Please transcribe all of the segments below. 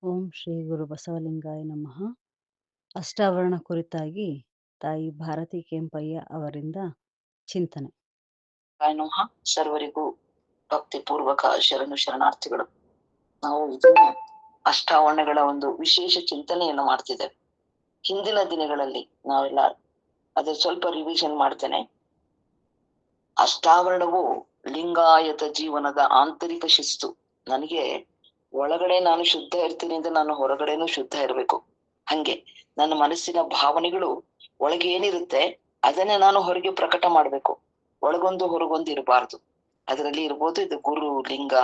ಓಂ ಶ್ರೀ ಗುರು ಬಸವಲಿಂಗಾಯ ನಮಃ. ಅಷ್ಟಾವರಣ ಕುರಿತಾಗಿ ತಾಯಿ ಭಾರತಿ ಕೆಂಪಯ್ಯ ಅವರಿಂದ ಚಿಂತನೆ. ನಮಃ. ಸರ್ವರಿಗೂ ಭಕ್ತಿಪೂರ್ವಕ ಶರಣಾರ್ಥಿಗಳು. ನಾವು ಇದನ್ನ ಅಷ್ಟಾವರಣಗಳ ಒಂದು ವಿಶೇಷ ಚಿಂತನೆಯನ್ನು ಮಾಡ್ತಿದ್ದೇವೆ. ಹಿಂದಿನ ದಿನಗಳಲ್ಲಿ ನಾವೆಲ್ಲ ಅದ್ರ ಸ್ವಲ್ಪ ರಿವಿಷನ್ ಮಾಡ್ತೇನೆ. ಅಷ್ಟಾವರಣವು ಲಿಂಗಾಯತ ಜೀವನದ ಆಂತರಿಕ ಶಿಸ್ತು. ನನಗೆ ಒಳಗಡೆ ನಾನು ಶುದ್ಧ ಇರ್ತೀನಿ ಅಂತ ನಾನು ಹೊರಗಡೆನೂ ಶುದ್ಧ ಇರಬೇಕು. ಹಂಗೆ ನನ್ನ ಮನಸ್ಸಿನ ಭಾವನೆಗಳು ಒಳಗೆ ಏನಿರುತ್ತೆ ಅದನ್ನೇ ನಾನು ಹೊರಗೆ ಪ್ರಕಟ ಮಾಡ್ಬೇಕು. ಒಳಗೊಂದು ಹೊರಗೊಂದು ಇರಬಾರ್ದು. ಅದರಲ್ಲಿ ಇರ್ಬೋದು ಇದು ಗುರು, ಲಿಂಗ,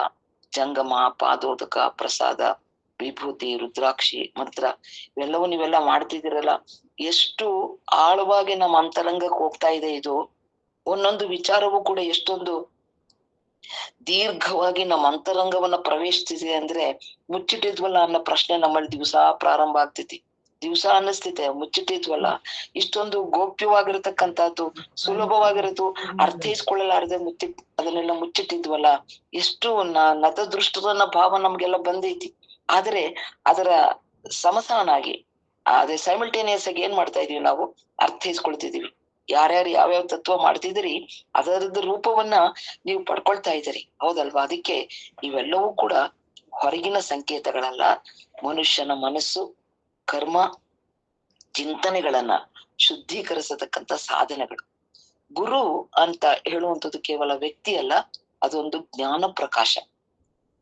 ಜಂಗಮ, ಪಾದೋದಕ, ಪ್ರಸಾದ, ವಿಭೂತಿ, ರುದ್ರಾಕ್ಷಿ, ಮಂತ್ರ ಇವೆಲ್ಲವೂ ನೀವೆಲ್ಲ ಮಾಡ್ತಿದ್ದೀರಲ್ಲ, ಎಷ್ಟು ಆಳವಾಗಿ ನಮ್ಮ ಅಂತರಂಗಕ್ಕೆ ಹೋಗ್ತಾ ಇದೆ ಇದು. ಒಂದೊಂದು ವಿಚಾರವೂ ಕೂಡ ಎಷ್ಟೊಂದು ದೀರ್ಘವಾಗಿ ನಮ್ಮ ಅಂತರಂಗವನ್ನ ಪ್ರವೇಶಿಸಿದೆ ಅಂದ್ರೆ, ಮುಚ್ಚಿಟ್ಟಿದ್ವಲ್ಲ ಅನ್ನೋ ಪ್ರಶ್ನೆ ನಮ್ಮಲ್ಲಿ ದಿವಸ ಪ್ರಾರಂಭ ಆಗ್ತೈತಿ. ದಿವಸ ಅನ್ನಿಸ್ತೈತೆ ಮುಚ್ಚಿಟ್ಟಿದ್ವಲ್ಲ, ಇಷ್ಟೊಂದು ಗೋಪ್ಯವಾಗಿರತಕ್ಕಂಥದ್ದು, ಸುಲಭವಾಗಿರೋದು, ಅರ್ಥೈಸ್ಕೊಳ್ಳಲಾರದೆ ಅದನ್ನೆಲ್ಲ ಮುಚ್ಚಿಟ್ಟಿದ್ವಲ್ಲ, ಎಷ್ಟು ನತದೃಷ್ಟದನ್ನ ಭಾವ ನಮ್ಗೆಲ್ಲ ಬಂದೈತಿ. ಆದ್ರೆ ಅದರ ಸಮಸಾನಾಗಿ ಅದೇ ಸೈಮಲ್ಟೇನಿಯಸ್ ಆಗಿ ಏನ್ ಮಾಡ್ತಾ ಇದೀವಿ, ನಾವು ಅರ್ಥೈಸ್ಕೊಳ್ತಿದೀವಿ. ಯಾರ್ಯಾರು ಯಾವ್ಯಾವ ತತ್ವ ಮಾಡ್ತಿದ್ದೀರಿ ಅದರದ್ದು ರೂಪವನ್ನ ನೀವು ಪಡ್ಕೊಳ್ತಾ ಇದ್ದೀರಿ, ಹೌದಲ್ವಾ? ಅದಕ್ಕೆ ಇವೆಲ್ಲವೂ ಕೂಡ ಹೊರಗಿನ ಸಂಕೇತಗಳಲ್ಲ, ಮನುಷ್ಯನ ಮನಸ್ಸು, ಕರ್ಮ, ಚಿಂತನೆಗಳನ್ನ ಶುದ್ಧೀಕರಿಸತಕ್ಕಂಥ ಸಾಧನೆಗಳು. ಗುರು ಅಂತ ಹೇಳುವಂಥದ್ದು ಕೇವಲ ವ್ಯಕ್ತಿ ಅಲ್ಲ, ಅದೊಂದು ಜ್ಞಾನ ಪ್ರಕಾಶ.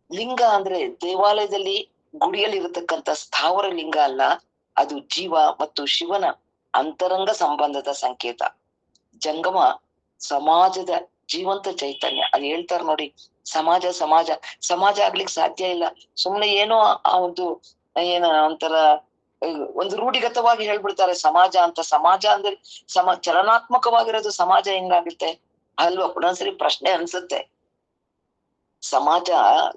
ಲಿಂಗ ಅಂದ್ರೆ ದೇವಾಲಯದಲ್ಲಿ ಗುಡಿಯಲ್ಲಿ ಇರತಕ್ಕಂಥ ಸ್ಥಾವರ ಲಿಂಗ ಅಲ್ಲ, ಅದು ಜೀವ ಮತ್ತು ಶಿವನ ಅಂತರಂಗ ಸಂಬಂಧದ ಸಂಕೇತ. ಜಂಗಮ ಸಮಾಜದ ಜೀವಂತ ಚೈತನ್ಯ. ಅದು ಹೇಳ್ತಾರ ನೋಡಿ, ಸಮಾಜ ಸಮಾಜ ಸಮಾಜ ಆಗ್ಲಿಕ್ಕೆ ಸಾಧ್ಯ ಇಲ್ಲ. ಸುಮ್ನೆ ಏನೋ ಆ ಒಂದು ಒಂಥರ ಒಂದು ರೂಢಿಗತವಾಗಿ ಹೇಳ್ಬಿಡ್ತಾರೆ ಸಮಾಜ ಅಂತ. ಸಮಾಜ ಅಂದ್ರೆ ಚಲನಾತ್ಮಕವಾಗಿರೋದು ಸಮಾಜ ಹೆಂಗಾಗುತ್ತೆ ಅಲ್ವಾ? ಒಂದೊಂದ್ಸರಿ ಪ್ರಶ್ನೆ ಅನ್ಸುತ್ತೆ, ಸಮಾಜ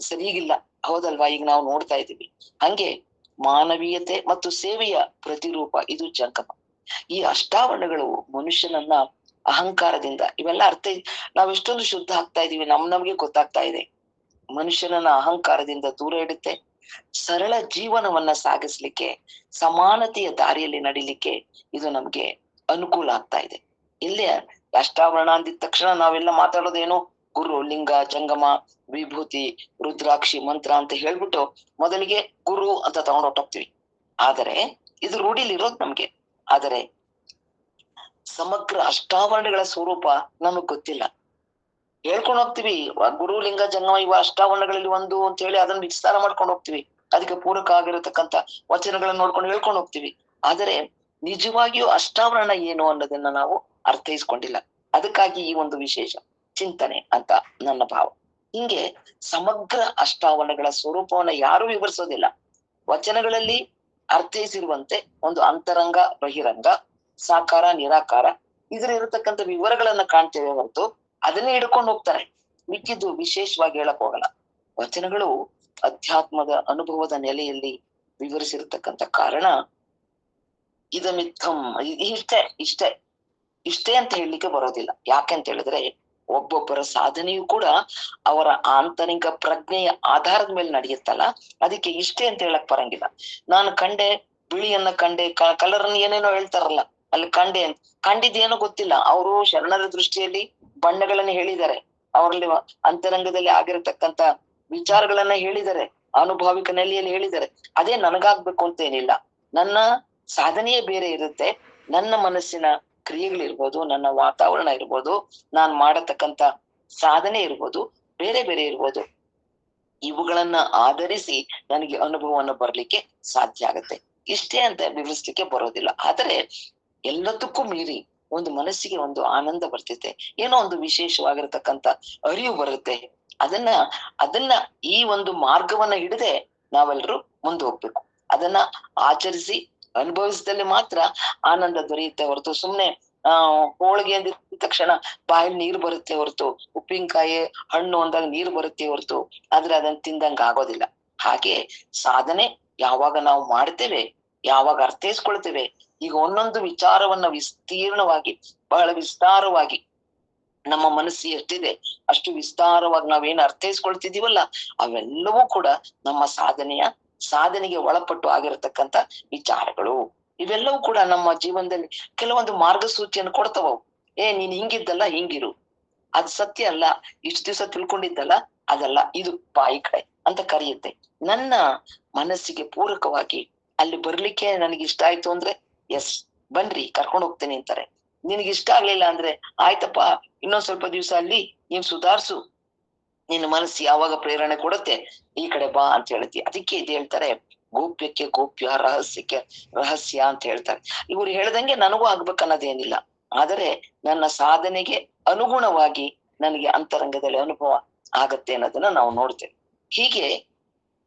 ಸರಿಗಿಲ್ಲ, ಹೌದಲ್ವಾ? ಈಗ ನಾವು ನೋಡ್ತಾ ಇದ್ದೀವಿ. ಹಂಗೆ ಮಾನವೀಯತೆ ಮತ್ತು ಸೇವೆಯ ಪ್ರತಿರೂಪ ಇದು ಜಂಗಮ. ಈ ಅಷ್ಟಾವರಣಗಳು ಮನುಷ್ಯನನ್ನ ಅಹಂಕಾರದಿಂದ, ಇವೆಲ್ಲ ಅರ್ಥ ನಾವ್ ಎಷ್ಟೊಂದು ಶುದ್ಧ ಆಗ್ತಾ ಇದೀವಿ, ನಮ್ಗೆ ಗೊತ್ತಾಗ್ತಾ ಇದೆ. ಮನುಷ್ಯನನ್ನ ಅಹಂಕಾರದಿಂದ ದೂರ ಇಡುತ್ತೆ, ಸರಳ ಜೀವನವನ್ನ ಸಾಗಿಸ್ಲಿಕ್ಕೆ, ಸಮಾನತೆಯ ದಾರಿಯಲ್ಲಿ ನಡಿಲಿಕ್ಕೆ ಇದು ನಮ್ಗೆ ಅನುಕೂಲ ಆಗ್ತಾ ಇದೆ. ಇಲ್ಲೇ ಅಷ್ಟಾವರಣ ಅಂದಿದ ತಕ್ಷಣ ನಾವೆಲ್ಲ ಮಾತಾಡೋದೇನು, ಗುರು, ಲಿಂಗ, ಜಂಗಮ, ವಿಭೂತಿ, ರುದ್ರಾಕ್ಷಿ, ಮಂತ್ರ ಅಂತ ಹೇಳ್ಬಿಟ್ಟು ಮೊದಲಿಗೆ ಗುರು ಅಂತ ತಗೊಂಡೋಗ್ತೀವಿ. ಆದರೆ ಇದು ರೂಢಿಲಿ ಇರೋದು ನಮ್ಗೆ. ಆದರೆ ಸಮಗ್ರ ಅಷ್ಟಾವರಣಗಳ ಸ್ವರೂಪ ನಮಗ್ ಗೊತ್ತಿಲ್ಲ. ಹೇಳ್ಕೊಂಡು ಹೋಗ್ತೀವಿ ಗುರು, ಲಿಂಗ, ಜಂಗಮ ಇವ ಅಷ್ಟಾವರಣಗಳಲ್ಲಿ ಒಂದು ಅಂತ ಹೇಳಿ ಅದನ್ನ ವಿಸ್ತಾರ ಮಾಡ್ಕೊಂಡು ಹೋಗ್ತೀವಿ. ಅದಕ್ಕೆ ಪೂರಕ ಆಗಿರತಕ್ಕಂಥ ವಚನಗಳನ್ನ ನೋಡ್ಕೊಂಡು ಹೇಳ್ಕೊಂಡು ಹೋಗ್ತೀವಿ. ಆದರೆ ನಿಜವಾಗಿಯೂ ಅಷ್ಟಾವರಣ ಏನು ಅನ್ನೋದನ್ನ ನಾವು ಅರ್ಥೈಸ್ಕೊಂಡಿಲ್ಲ. ಅದಕ್ಕಾಗಿ ಈ ಒಂದು ವಿಶೇಷ ಚಿಂತನೆ ಅಂತ ನನ್ನ ಭಾವ. ಹಿಂಗೆ ಸಮಗ್ರ ಅಷ್ಟಾವರಣಗಳ ಸ್ವರೂಪವನ್ನ ಯಾರು ವಿವರಿಸೋದಿಲ್ಲ. ವಚನಗಳಲ್ಲಿ ಅರ್ಥೈಸಿರುವಂತೆ ಒಂದು ಅಂತರಂಗ, ಬಹಿರಂಗ, ಸಾಕಾರ, ನಿರಾಕಾರ, ಇದ್ರ ಇರತಕ್ಕಂಥ ವಿವರಗಳನ್ನ ಕಾಣ್ತೇವೆ ಹೊರತು ಅದನ್ನೇ ಹಿಡ್ಕೊಂಡು ಹೋಗ್ತಾರೆ. ಮಿಕ್ಕಿದ್ದು ವಿಶೇಷವಾಗಿ ಹೇಳಕ್ ಹೋಗಲ್ಲ. ವಚನಗಳು ಅಧ್ಯಾತ್ಮದ ಅನುಭವದ ನೆಲೆಯಲ್ಲಿ ವಿವರಿಸಿರ್ತಕ್ಕಂಥ ಕಾರಣ ಇದಮಿತ್ತಂ ಇಷ್ಟೇ ಅಂತ ಹೇಳಲಿಕ್ಕೆ ಬರೋದಿಲ್ಲ. ಯಾಕೆಂತ ಹೇಳಿದ್ರೆ, ಒಬ್ಬೊಬ್ಬರ ಸಾಧನೆಯೂ ಕೂಡ ಅವರ ಆಂತರಿಕ ಪ್ರಜ್ಞೆಯ ಆಧಾರದ ಮೇಲೆ ನಡೆಯುತ್ತಲ್ಲ, ಅದಕ್ಕೆ ಇಷ್ಟೇ ಅಂತ ಹೇಳಕ್ ಬರಂಗಿಲ್ಲ. ನಾನು ಕಂಡೆ, ಬಿಳಿಯನ್ನ ಕಂಡೆ, ಕಲರ್ನ ಏನೇನೋ ಹೇಳ್ತಾರಲ್ಲ, ಅಲ್ಲಿ ಕಂಡೆ ಅಂತ ಕಂಡಿದ್ದೇನೋ ಗೊತ್ತಿಲ್ಲ. ಅವರು ಶರಣರ ದೃಷ್ಟಿಯಲ್ಲಿ ಬಣ್ಣಗಳನ್ನ ಹೇಳಿದ್ದಾರೆ, ಅವರಲ್ಲಿ ಅಂತರಂಗದಲ್ಲಿ ಆಗಿರತಕ್ಕಂತ ವಿಚಾರಗಳನ್ನ ಹೇಳಿದ್ದಾರೆ, ಅನುಭಾವಿಕ ನೆಲೆಯಲ್ಲಿ ಹೇಳಿದ್ದಾರೆ. ಅದೇ ನನಗಾಗ್ಬೇಕು ಅಂತ ಏನಿಲ್ಲ. ನನ್ನ ಸಾಧನೆಯೇ ಬೇರೆ ಇರುತ್ತೆ. ನನ್ನ ಮನಸ್ಸಿನ ಕ್ರಿಯೆಗಳಿರ್ಬೋದು, ನನ್ನ ವಾತಾವರಣ ಇರ್ಬೋದು, ನಾನ್ ಮಾಡತಕ್ಕಂತ ಸಾಧನೆ ಇರ್ಬೋದು, ಬೇರೆ ಬೇರೆ ಇರ್ಬೋದು. ಇವುಗಳನ್ನ ಆಧರಿಸಿ ನನಗೆ ಅನುಭವವನ್ನು ಬರ್ಲಿಕ್ಕೆ ಸಾಧ್ಯ ಆಗತ್ತೆ. ಇಷ್ಟೇ ಅಂತ ವಿವರಿಸ್ಲಿಕ್ಕೆ ಬರೋದಿಲ್ಲ. ಆದರೆ ಎಲ್ಲದಕ್ಕೂ ಮೀರಿ ಒಂದು ಮನಸ್ಸಿಗೆ ಒಂದು ಆನಂದ ಬರ್ತೈತೆ, ಏನೋ ಒಂದು ವಿಶೇಷವಾಗಿರತಕ್ಕಂತ ಅರಿವು ಬರುತ್ತೆ. ಅದನ್ನ ಈ ಒಂದು ಮಾರ್ಗವನ್ನ ಹಿಡದೆ ನಾವೆಲ್ಲರೂ ಮುಂದೆ ಹೋಗ್ಬೇಕು. ಅದನ್ನ ಆಚರಿಸಿ ಅನುಭವಿಸಿದಲ್ಲಿ ಮಾತ್ರ ಆನಂದ ದೊರೆಯುತ್ತೆ ಹೊರತು, ಸುಮ್ನೆ ಹೋಳಿಗೆ ಅಂದಿದ ತಕ್ಷಣ ಬಾಯಲ್ಲಿ ನೀರು ಬರುತ್ತೆ ಹೊರತು, ಉಪ್ಪಿನಕಾಯಿ, ಹಣ್ಣು ಅಂದಾಗ ನೀರು ಬರುತ್ತೆ ಹೊರತು, ಆದ್ರೆ ಅದನ್ನ ತಿಂದಂಗ ಆಗೋದಿಲ್ಲ. ಹಾಗೆ ಸಾಧನೆ ಯಾವಾಗ ನಾವು ಮಾಡ್ತೇವೆ, ಯಾವಾಗ ಅರ್ಥೈಸ್ಕೊಳ್ತೇವೆ, ಈಗ ಒಂದೊಂದು ವಿಚಾರವನ್ನ ಬಹಳ ವಿಸ್ತಾರವಾಗಿ ನಮ್ಮ ಮನಸ್ಸು ಎಷ್ಟಿದೆ ಅಷ್ಟು ವಿಸ್ತಾರವಾಗಿ ನಾವೇನು ಅರ್ಥೈಸ್ಕೊಳ್ತಿದೀವಲ್ಲ, ಅವೆಲ್ಲವೂ ಕೂಡ ನಮ್ಮ ಸಾಧನೆಯ ಸಾಧನೆಗೆ ಒಳಪಟ್ಟು ಆಗಿರತಕ್ಕಂತ ವಿಚಾರಗಳು. ಇವೆಲ್ಲವೂ ಕೂಡ ನಮ್ಮ ಜೀವನದಲ್ಲಿ ಕೆಲವೊಂದು ಮಾರ್ಗಸೂಚಿಯನ್ನು ಕೊಡ್ತಾವ. ನೀನ್ ಹಿಂಗಿದ್ದಲ್ಲ ಹಿಂಗಿರು, ಅದ್ ಸತ್ಯ ಅಲ್ಲ, ಇಷ್ಟು ದಿವಸ ತಿಳ್ಕೊಂಡಿದ್ದಲ್ಲ ಅದಲ್ಲ, ಇದು ಬಾ ಈ ಕಡೆ ಅಂತ ಕರೆಯುತ್ತೆ. ನನ್ನ ಮನಸ್ಸಿಗೆ ಪೂರಕವಾಗಿ ಅಲ್ಲಿ ಬರ್ಲಿಕ್ಕೆ ನನಗೆ ಇಷ್ಟ ಆಯ್ತು ಅಂದ್ರೆ ಎಸ್ ಬನ್ರಿ ಕರ್ಕೊಂಡು ಹೋಗ್ತೇನೆ ಅಂತಾರೆ. ನಿನಗೆ ಇಷ್ಟ ಆಗ್ಲಿಲ್ಲ ಅಂದ್ರೆ ಆಯ್ತಪ್ಪ, ಇನ್ನೊಂದ್ ಸ್ವಲ್ಪ ದಿವಸ ಅಲ್ಲಿ ನೀನ್ ಸುಧಾರ್ಸು, ನಿನ್ನ ಮನಸ್ಸು ಯಾವಾಗ ಪ್ರೇರಣೆ ಕೊಡುತ್ತೆ ಈ ಕಡೆ ಬಾ ಅಂತ ಹೇಳ್ತಿ. ಅದಕ್ಕೆ ಇದು ಹೇಳ್ತಾರೆ, ಗೋಪ್ಯಕ್ಕೆ ಗೋಪ್ಯ, ರಹಸ್ಯಕ್ಕೆ ರಹಸ್ಯ ಅಂತ ಹೇಳ್ತಾರೆ. ಇವ್ರು ಹೇಳ್ದಂಗೆ ನನಗೂ ಆಗ್ಬೇಕನ್ನೋದೇನಿಲ್ಲ, ಆದರೆ ನನ್ನ ಸಾಧನೆಗೆ ಅನುಗುಣವಾಗಿ ನನಗೆ ಅಂತರಂಗದಲ್ಲಿ ಅನುಭವ ಆಗತ್ತೆ ಅನ್ನೋದನ್ನ ನಾವು ನೋಡ್ತೇವೆ. ಹೀಗೆ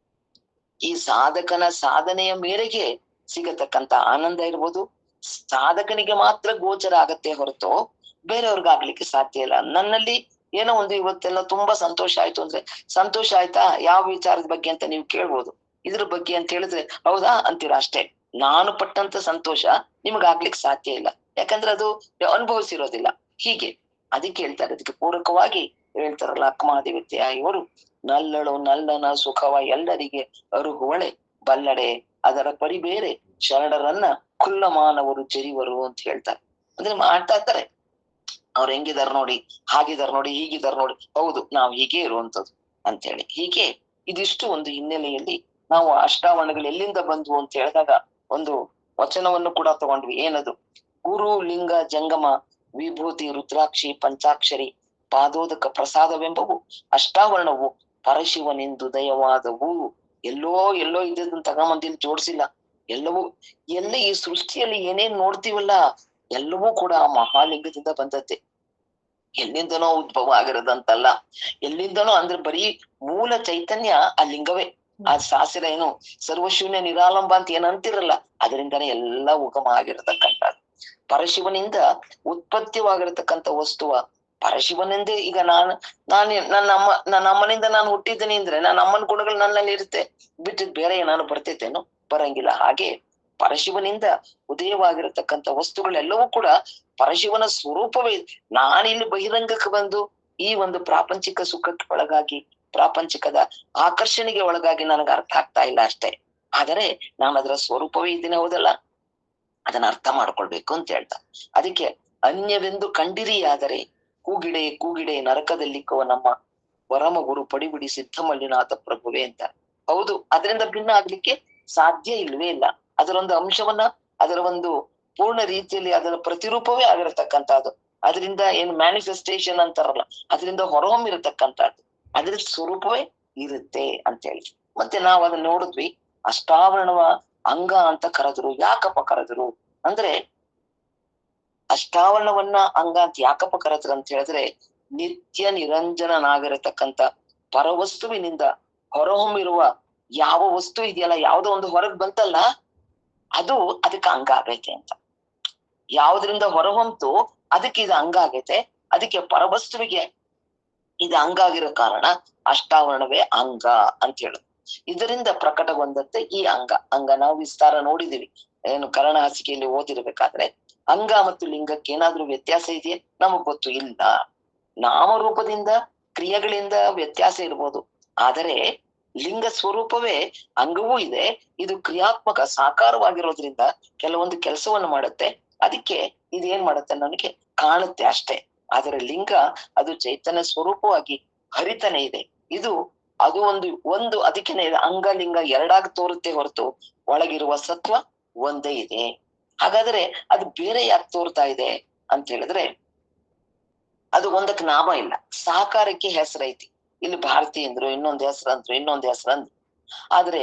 ಈ ಸಾಧಕನ ಸಾಧನೆಯ ಮೇರೆಗೆ ಸಿಗತಕ್ಕಂತ ಆನಂದ ಇರ್ಬೋದು, ಸಾಧಕನಿಗೆ ಮಾತ್ರ ಗೋಚರ ಆಗತ್ತೆ ಹೊರತು ಬೇರೆಯವ್ರಿಗಾಗ್ಲಿಕ್ಕೆ ಸಾಧ್ಯ ಇಲ್ಲ. ನನ್ನಲ್ಲಿ ಏನೋ ಒಂದು ಇವತ್ತೆಲ್ಲ ತುಂಬಾ ಸಂತೋಷ ಆಯ್ತು ಅಂದ್ರೆ, ಸಂತೋಷ ಆಯ್ತಾ ಯಾವ ವಿಚಾರದ ಬಗ್ಗೆ ಅಂತ ನೀವು ಕೇಳ್ಬೋದು. ಇದ್ರ ಬಗ್ಗೆ ಅಂತ ಹೇಳಿದ್ರೆ ಹೌದಾ ಅಂತೀರಾ ಅಷ್ಟೇ. ನಾನು ಪಟ್ಟಂತ ಸಂತೋಷ ನಿಮ್ಗಾಗ್ಲಿಕ್ಕೆ ಸಾಧ್ಯ ಇಲ್ಲ, ಯಾಕಂದ್ರೆ ಅದು ಅನುಭವಿಸಿರೋದಿಲ್ಲ. ಹೀಗೆ ಅದಕ್ಕೆ ಹೇಳ್ತಾರೆ, ಅದಕ್ಕೆ ಪೂರಕವಾಗಿ ಹೇಳ್ತಾರಲ್ಲ ಅಕ್ಕಮಹಾದೇವತೆಯ ಇವರು, ನಲ್ಲಳು ನಲ್ಲನ ಸುಖವ ಎಲ್ಲರಿಗೆ ಅರುಹುವಳೆ ಬಲ್ಲಡೆ ಅದರ ಪರಿ ಬೇರೆ ಶರಣರನ್ನ ಖುಲ್ಲ ಮಾನವರು ಚೆರಿವರು ಅಂತ ಹೇಳ್ತಾರೆ. ಅಂದ್ರೆ ಮಾಡ್ತಾ ಇರ್ತಾರೆ, ಅವ್ರು ಹೆಂಗಿದಾರ ನೋಡಿ, ಹಾಗಿದಾರ ನೋಡಿ, ಹೀಗಿದಾರ ನೋಡಿ, ಹೌದು ನಾವ್ ಹೀಗೆ ಇರುವಂತದ್ದು ಅಂತ ಹೇಳಿ. ಹೀಗೆ ಇದಿಷ್ಟು ಒಂದು ಹಿನ್ನೆಲೆಯಲ್ಲಿ ನಾವು ಅಷ್ಟಾವರಣಗಳು ಎಲ್ಲಿಂದ ಬಂದ್ವು ಅಂತ ಹೇಳಿದಾಗ ಒಂದು ವಚನವನ್ನು ಕೂಡ ತಗೊಂಡ್ವಿ. ಏನದು? ಗುರು ಲಿಂಗ ಜಂಗಮ ವಿಭೂತಿ ರುದ್ರಾಕ್ಷಿ ಪಂಚಾಕ್ಷರಿ ಪಾದೋದಕ ಪ್ರಸಾದವೆಂಬವು ಅಷ್ಟಾವರಣವು ಪರಶಿವನೆಂದು ದಯವಾದವು. ಎಲ್ಲೋ ಎಲ್ಲೋ ಇದ್ದದನ್ನ ತಗೊಂಬಂದಿಲ್ಲಿ ಜೋಡಿಸಿಲ್ಲ. ಎಲ್ಲವೂ ಎಲ್ಲ ಈ ಸೃಷ್ಟಿಯಲ್ಲಿ ಏನೇನ್ ನೋಡ್ತೀವಲ್ಲ ಎಲ್ಲವೂ ಕೂಡ ಆ ಮಹಾಲಿಂಗದಿಂದ ಬಂದದ್ದೇ. ಎಲ್ಲಿಂದನೋ ಉದ್ಭವ ಆಗಿರೋದಂತಲ್ಲ, ಎಲ್ಲಿಂದನೋ ಅಂದ್ರೆ ಬರೀ ಮೂಲ ಚೈತನ್ಯ ಆ ಲಿಂಗವೇ. ಆ ಶಾಸ್ತ್ರ ಏನು ಸರ್ವಶೂನ್ಯ ನಿರಾಲಂಬ ಅಂತ ಏನ್ ಅಂತಿರಲ್ಲ, ಅದರಿಂದಾನೇ ಎಲ್ಲ ಉಗಮ ಆಗಿರತಕ್ಕಂಥದ್ದು. ಪರಶಿವನಿಂದ ಉತ್ಪತ್ತಿವಾಗಿರತಕ್ಕಂಥ ವಸ್ತುವ ಪರಶಿವನಿಂದೇ. ಈಗ ನನ್ನ ಅಮ್ಮನಿಂದ ನಾನು ಹುಟ್ಟಿದ್ದೀನಿ ಅಂದ್ರೆ ನನ್ನ ಅಮ್ಮನ ಗುಣಗಳು ನನ್ನಲ್ಲಿ ಇರುತ್ತೆ, ಬಿಟ್ಟಿದ್ ಬೇರೆ ಏನಾದ್ರು ಬರ್ತೈತೇನು? ಬರಂಗಿಲ್ಲ. ಹಾಗೆ ಪರಶಿವನಿಂದ ಉದಯವಾಗಿರತಕ್ಕಂಥ ವಸ್ತುಗಳೆಲ್ಲವೂ ಕೂಡ ಪರಶಿವನ ಸ್ವರೂಪವೇ. ನಾನಿಲ್ಲಿ ಬಹಿರಂಗಕ್ಕೆ ಬಂದು ಈ ಒಂದು ಪ್ರಾಪಂಚಿಕ ಸುಖಕ್ಕೆ ಒಳಗಾಗಿ, ಪ್ರಾಪಂಚಿಕದ ಆಕರ್ಷಣೆಗೆ ಒಳಗಾಗಿ ನನಗೆ ಅರ್ಥ ಆಗ್ತಾ ಇಲ್ಲ ಅಷ್ಟೇ. ಆದರೆ ನಾನು ಅದರ ಸ್ವರೂಪವೇ ಇದ್ದೀನಿ, ಹೌದಲ್ಲ? ಅದನ್ನ ಅರ್ಥ ಮಾಡ್ಕೊಳ್ಬೇಕು ಅಂತ ಹೇಳ್ತಾ, ಅದಕ್ಕೆ ಅನ್ಯವೆಂದು ಕಂಡಿರಿಯಾದರೆ ಕೂಗಿಡೆ ಕೂಗಿಡೆ ನರಕದಲ್ಲಿಕ್ಕವ ನಮ್ಮ ಪರಮ ಗುರು ಪಡಿಬಿಡಿ ಸಿದ್ಧಮಲ್ಲಿನಾಥ ಪ್ರಭುವೇ ಅಂತ. ಹೌದು, ಅದರಿಂದ ಭಿನ್ನ ಆಗ್ಲಿಕ್ಕೆ ಸಾಧ್ಯ ಇಲ್ವೇ ಇಲ್ಲ. ಅದರೊಂದು ಅಂಶವನ್ನ, ಅದರ ಒಂದು ಪೂರ್ಣ ರೀತಿಯಲ್ಲಿ ಅದರ ಪ್ರತಿರೂಪವೇ ಆಗಿರತಕ್ಕಂಥದ್ದು. ಅದರಿಂದ ಏನ್ ಮ್ಯಾನಿಫೆಸ್ಟೇಷನ್ ಅಂತಾರಲ್ಲ, ಅದರಿಂದ ಹೊರಹೊಮ್ಮಿರತಕ್ಕಂಥದ್ದು, ಅದ್ರ ಸ್ವರೂಪವೇ ಇರುತ್ತೆ ಅಂತ ಹೇಳಿ. ಮತ್ತೆ ನಾವ್ ಅದನ್ನ ನೋಡಿದ್ವಿ, ಅಷ್ಟಾವರಣವ ಅಂಗ ಅಂತ ಕರೆದ್ರು. ಯಾಕಪ್ಪ ಕರೆದ್ರು ಅಂದ್ರೆ, ಅಷ್ಟಾವರಣವನ್ನ ಅಂಗ ಅಂತ ಯಾಕಪ್ಪ ಕರೆದ್ರು ಅಂತ ಹೇಳಿದ್ರೆ, ನಿತ್ಯ ನಿರಂಜನನಾಗಿರತಕ್ಕಂಥ ಪರವಸ್ತುವಿನಿಂದ ಹೊರಹೊಮ್ಮಿರುವ ಯಾವ ವಸ್ತು ಇದೆಯಲ್ಲ, ಯಾವ್ದೋ ಒಂದು ಹೊರಗ್ ಬಂತಲ್ಲ, ಅದು ಅದಕ್ಕೆ ಅಂಗ ಆಗೈತೆ ಅಂತ. ಯಾವ್ದ್ರಿಂದ ಹೊರಹೊಮ್ತು ಅದಕ್ಕೆ ಇದು ಅಂಗ ಆಗೈತೆ. ಅದಕ್ಕೆ ಪರವಸ್ತುವಿಗೆ ಇದು ಅಂಗ ಆಗಿರೋ ಕಾರಣ ಅಷ್ಟಾವರಣವೇ ಅಂಗ ಅಂತ ಹೇಳುದು. ಇದರಿಂದ ಪ್ರಕಟಗೊಂಡಂತೆ ಈ ಅಂಗ. ಅಂಗ ನಾವು ವಿಸ್ತಾರ ನೋಡಿದೀವಿ, ಏನು ಕರ್ಣ ಹಾಸಿಗೆಯಲ್ಲಿ ಓದಿರ್ಬೇಕಾದ್ರೆ. ಅಂಗ ಮತ್ತು ಲಿಂಗಕ್ಕೆ ಏನಾದ್ರೂ ವ್ಯತ್ಯಾಸ ಇದೆಯೇ? ನಮಗ್ ಗೊತ್ತು ಇಲ್ಲ. ನಾಮರೂಪದಿಂದ ಕ್ರಿಯೆಗಳಿಂದ ವ್ಯತ್ಯಾಸ ಇರ್ಬೋದು, ಆದರೆ ಲಿಂಗ ಸ್ವರೂಪವೇ ಅಂಗವೂ ಇದೆ. ಇದು ಕ್ರಿಯಾತ್ಮಕ ಸಾಕಾರವಾಗಿರೋದ್ರಿಂದ ಕೆಲವೊಂದು ಕೆಲಸವನ್ನು ಮಾಡುತ್ತೆ. ಅದಕ್ಕೆ ಇದೇನ್ ಮಾಡುತ್ತೆ ನನಗೆ ಕಾಣುತ್ತೆ ಅಷ್ಟೇ. ಆದರೆ ಲಿಂಗ ಅದು ಚೈತನ್ಯ ಸ್ವರೂಪವಾಗಿ ಹರಿತನೇ ಇದೆ. ಇದು ಅದು ಒಂದು ಅದಕ್ಕೇನೆ ಅಂಗ ಲಿಂಗ ಎರಡಾಗಿ ತೋರುತ್ತೆ ಹೊರತು ಒಳಗಿರುವ ಸತ್ವ ಒಂದೇ ಇದೆ. ಹಾಗಾದ್ರೆ ಅದು ಬೇರೆ ಯಾಕೆ ತೋರ್ತಾ ಇದೆ ಅಂತ ಹೇಳಿದ್ರೆ, ಅದು ಒಂದಕ್ಕೆ ನಾಮ ಇಲ್ಲ, ಸಾಕಾರಕ್ಕೆ ಹೆಸರೈತಿ. ಇಲ್ಲಿ ಭಾರತಿ ಅಂದ್ರು, ಇನ್ನೊಂದು ಹೆಸರಂದ್ರು, ಇನ್ನೊಂದು ಹೆಸರಂದ್ರು. ಆದ್ರೆ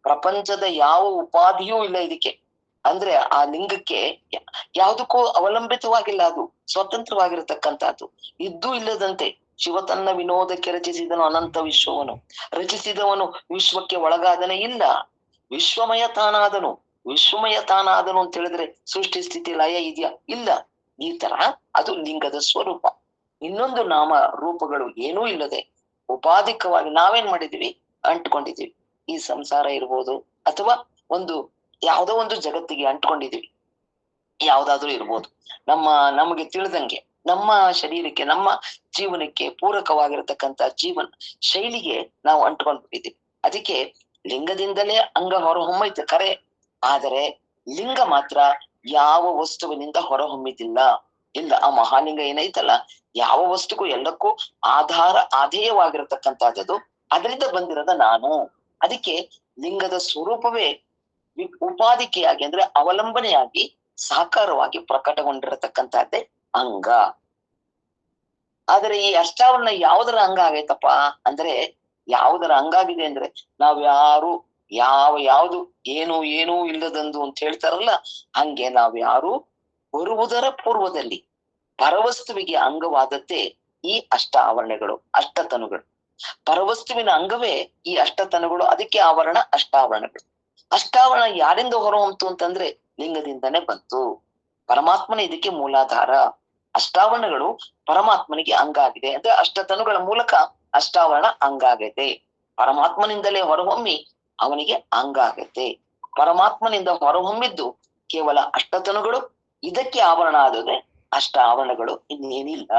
ಪ್ರಪಂಚದ ಯಾವ ಉಪಾಧಿಯೂ ಇಲ್ಲ ಇದಕ್ಕೆ. ಅಂದ್ರೆ ಆ ಲಿಂಗಕ್ಕೆ ಯಾವುದಕ್ಕೂ ಅವಲಂಬಿತವಾಗಿಲ್ಲ, ಅದು ಸ್ವತಂತ್ರವಾಗಿರತಕ್ಕಂಥದ್ದು. ಇದ್ದೂ ಇಲ್ಲದಂತೆ ಶಿವ ತನ್ನ ವಿನೋದಕ್ಕೆ ರಚಿಸಿದನು ಅನಂತ ವಿಶ್ವವನು. ರಚಿಸಿದವನು ವಿಶ್ವಕ್ಕೆ ಒಳಗಾದನೇ ಇಲ್ಲ, ವಿಶ್ವಮಯ ತಾನಾದನು. ವಿಶ್ವಮಯ ತಾನಾದನು ಅಂತ ಹೇಳಿದ್ರೆ ಸೃಷ್ಟಿ ಸ್ಥಿತಿ ಲಯ ಇದೆಯಾ? ಇಲ್ಲ. ಈ ತರ ಅದು ಲಿಂಗದ ಸ್ವರೂಪ. ಇನ್ನೊಂದು ನಾಮ ರೂಪಗಳು ಏನೂ ಇಲ್ಲದೆ ಉಪಾಧಿಕವಾಗಿ ನಾವೇನ್ ಮಾಡಿದೀವಿ, ಅಂಟ್ಕೊಂಡಿದೀವಿ. ಈ ಸಂಸಾರ ಇರ್ಬೋದು, ಅಥವಾ ಒಂದು ಯಾವುದೋ ಒಂದು ಜಗತ್ತಿಗೆ ಅಂಟ್ಕೊಂಡಿದೀವಿ. ಯಾವ್ದಾದ್ರೂ ಇರ್ಬೋದು, ನಮಗೆ ತಿಳಿದಂಗೆ ನಮ್ಮ ಶರೀರಕ್ಕೆ, ನಮ್ಮ ಜೀವನಕ್ಕೆ ಪೂರಕವಾಗಿರತಕ್ಕಂತ ಜೀವನ ಶೈಲಿಗೆ ನಾವು ಅಂಟ್ಕೊಂಡ್ಬಿಟ್ಟಿದ್ದೀವಿ. ಅದಕ್ಕೆ ಲಿಂಗದಿಂದಲೇ ಅಂಗ ಹೊರಹೊಮ್ಮೈತೆ ಖರೆ, ಆದರೆ ಲಿಂಗ ಮಾತ್ರ ಯಾವ ವಸ್ತುವಿನಿಂದ ಹೊರಹೊಮ್ಮಿದಿಲ್ಲ. ಇಲ್ಲ, ಆ ಮಹಾಲಿಂಗ ಏನೈತಲ್ಲ ಯಾವ ವಸ್ತುಗೂ ಎಲ್ಲಕ್ಕೂ ಆಧಾರ ಆಧೇಯವಾಗಿರತಕ್ಕಂಥದ್ದು, ಅದರಿಂದ ಬಂದಿರೋದ ನಾನು. ಅದಕ್ಕೆ ಲಿಂಗದ ಸ್ವರೂಪವೇ ಉಪಾಧಿಕೆಯಾಗಿ ಅಂದ್ರೆ ಅವಲಂಬನೆಯಾಗಿ ಸಾಕಾರವಾಗಿ ಪ್ರಕಟಗೊಂಡಿರತಕ್ಕಂಥದ್ದೇ ಅಂಗ. ಆದರೆ ಈ ಅಷ್ಟಾವರಣ ಯಾವುದರ ಅಂಗ ಆಗೈತಪ್ಪ ಅಂದ್ರೆ, ಯಾವುದರ ಅಂಗಾಗಿದೆ ಅಂದ್ರೆ ನಾವ್ಯಾರು ಯಾವುದು ಏನೂ ಇಲ್ಲದಂದು ಅಂತ ಹೇಳ್ತಾರಲ್ಲ, ಹಂಗೆ ನಾವ್ಯಾರು ಬರುವುದರ ಪೂರ್ವದಲ್ಲಿ ಪರವಸ್ತುವಿಗೆ ಅಂಗವಾದದ್ದೇ ಈ ಅಷ್ಟ ಆವರಣಗಳು, ಅಷ್ಟತನುಗಳು. ಪರವಸ್ತುವಿನ ಅಂಗವೇ ಈ ಅಷ್ಟತನುಗಳು, ಅದಕ್ಕೆ ಆವರಣ ಅಷ್ಟಾವರಣಗಳು. ಅಷ್ಟಾವರಣ ಯಾರಿಂದ ಹೊರಹೊಮ್ತು ಅಂತಂದ್ರೆ ಲಿಂಗದಿಂದನೇ ಬಂತು. ಪರಮಾತ್ಮನ ಇದಕ್ಕೆ ಮೂಲಾಧಾರ. ಅಷ್ಟಾವರಣಗಳು ಪರಮಾತ್ಮನಿಗೆ ಅಂಗ ಆಗಿದೆ ಅಂದ್ರೆ ಅಷ್ಟತನುಗಳ ಮೂಲಕ ಅಷ್ಟಾವರಣ ಅಂಗ ಆಗೈತೆ. ಪರಮಾತ್ಮನಿಂದಲೇ ಹೊರಹೊಮ್ಮಿ ಅವನಿಗೆ ಅಂಗ ಆಗೈತೆ. ಪರಮಾತ್ಮನಿಂದ ಹೊರಹೊಮ್ಮಿದ್ದು ಕೇವಲ ಅಷ್ಟತನುಗಳು, ಇದಕ್ಕೆ ಆವರಣ ಆದ್ರೆ ಅಷ್ಟಾವರಣಗಳು, ಇನ್ನೇನಿಲ್ಲ.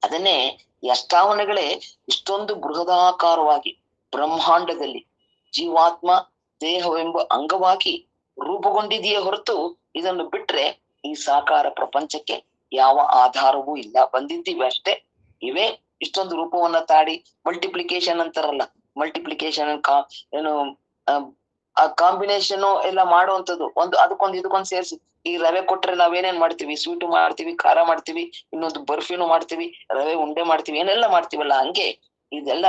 ಅದನ್ನೇ ಈ ಅಷ್ಟಾವರಣಗಳೇ ಇಷ್ಟೊಂದು ಬೃಹದಾಕಾರವಾಗಿ ಬ್ರಹ್ಮಾಂಡದಲ್ಲಿ ಜೀವಾತ್ಮ ದೇಹವೆಂಬ ಅಂಗವಾಗಿ ರೂಪುಗೊಂಡಿದೆಯೇ ಹೊರತು ಇದನ್ನು ಬಿಟ್ರೆ ಈ ಸಾಕಾರ ಪ್ರಪಂಚಕ್ಕೆ ಯಾವ ಆಧಾರವೂ ಇಲ್ಲ. ಬಂದಿದ್ದೀವಿ ಅಷ್ಟೇ. ಇವೇ ಇಷ್ಟೊಂದು ರೂಪವನ್ನ ತಾಡಿ ಮಲ್ಟಿಪ್ಲಿಕೇಶನ್ ಅಂತಾರಲ್ಲ, ಮಲ್ಟಿಪ್ಲಿಕೇಶನ್ ಏನು ಆ ಕಾಂಬಿನೇಷನ್ ಎಲ್ಲ ಮಾಡುವಂಥದ್ದು, ಅದಕ್ಕೊಂದು ಇದಕ್ಕೊಂದು ಸೇರಿಸಿ ಈ ರವೆ ಕೊಟ್ರೆ ನಾವೇನೇನ್ ಮಾಡ್ತೀವಿ, ಸ್ವೀಟು ಮಾಡ್ತೀವಿ, ಖಾರ ಮಾಡ್ತೀವಿ, ಇನ್ನೊಂದು ಬರ್ಫಿನೂ ಮಾಡ್ತೀವಿ, ರವೆ ಉಂಡೆ ಮಾಡ್ತೀವಿ, ಏನೆಲ್ಲ ಮಾಡ್ತೀವಲ್ಲ, ಹಂಗೆ ಇದೆಲ್ಲ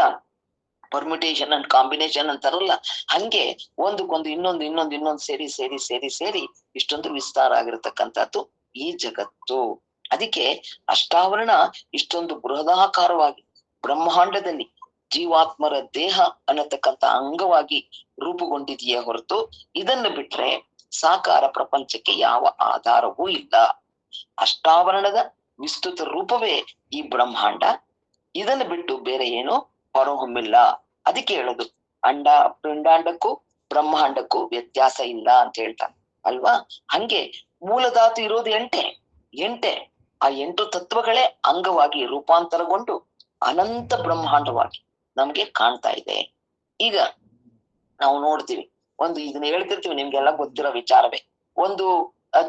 ಪರ್ಮಿಟೇಷನ್ ಅಂಡ್ ಕಾಂಬಿನೇಷನ್ ಅಂತಾರಲ್ಲ, ಹಂಗೆ ಒಂದಕ್ಕೊಂದು ಇನ್ನೊಂದು ಸೇರಿ ಇಷ್ಟೊಂದು ವಿಸ್ತಾರ ಆಗಿರತಕ್ಕಂಥದ್ದು ಈ ಜಗತ್ತು. ಅದಕ್ಕೆ ಅಷ್ಟಾವರಣ ಇಷ್ಟೊಂದು ಬೃಹದಾಕಾರವಾಗಿ ಬ್ರಹ್ಮಾಂಡದಲ್ಲಿ ಜೀವಾತ್ಮರ ದೇಹ ಅನ್ನತಕ್ಕಂಥ ಅಂಗವಾಗಿ ರೂಪುಗೊಂಡಿದೆಯೇ ಹೊರತು ಇದನ್ನು ಬಿಟ್ರೆ ಸಾಕಾರ ಪ್ರಪಂಚಕ್ಕೆ ಯಾವ ಆಧಾರವೂ ಇಲ್ಲ. ಅಷ್ಟಾವರಣದ ವಿಸ್ತೃತ ರೂಪವೇ ಈ ಬ್ರಹ್ಮಾಂಡ. ಇದನ್ನು ಬಿಟ್ಟು ಬೇರೆ ಏನು ಹೊರಹೊಮ್ಮಿಲ್ಲ. ಅದಕ್ಕೆ ಹೇಳೋದು ಪಿಂಡಾಂಡಕ್ಕೂ ಬ್ರಹ್ಮಾಂಡಕ್ಕೂ ವ್ಯತ್ಯಾಸ ಇಲ್ಲ ಅಂತ ಹೇಳ್ತಾರೆ ಅಲ್ವಾ. ಹಂಗೆ ಮೂಲಧಾತು ಇರೋದು ಎಂಟೆ. ಆ 8 ತತ್ವಗಳೇ ಅಂಗವಾಗಿ ರೂಪಾಂತರಗೊಂಡು ಅನಂತ ಬ್ರಹ್ಮಾಂಡವಾಗಿ ನಮ್ಗೆ ಕಾಣ್ತಾ ಇದೆ. ಈಗ ನಾವು ನೋಡ್ತೀವಿ, ಇದನ್ನ ಹೇಳ್ತಿರ್ತೀವಿ, ನಿಮ್ಗೆಲ್ಲ ಗೊತ್ತಿರೋ ವಿಚಾರವೇ. ಒಂದು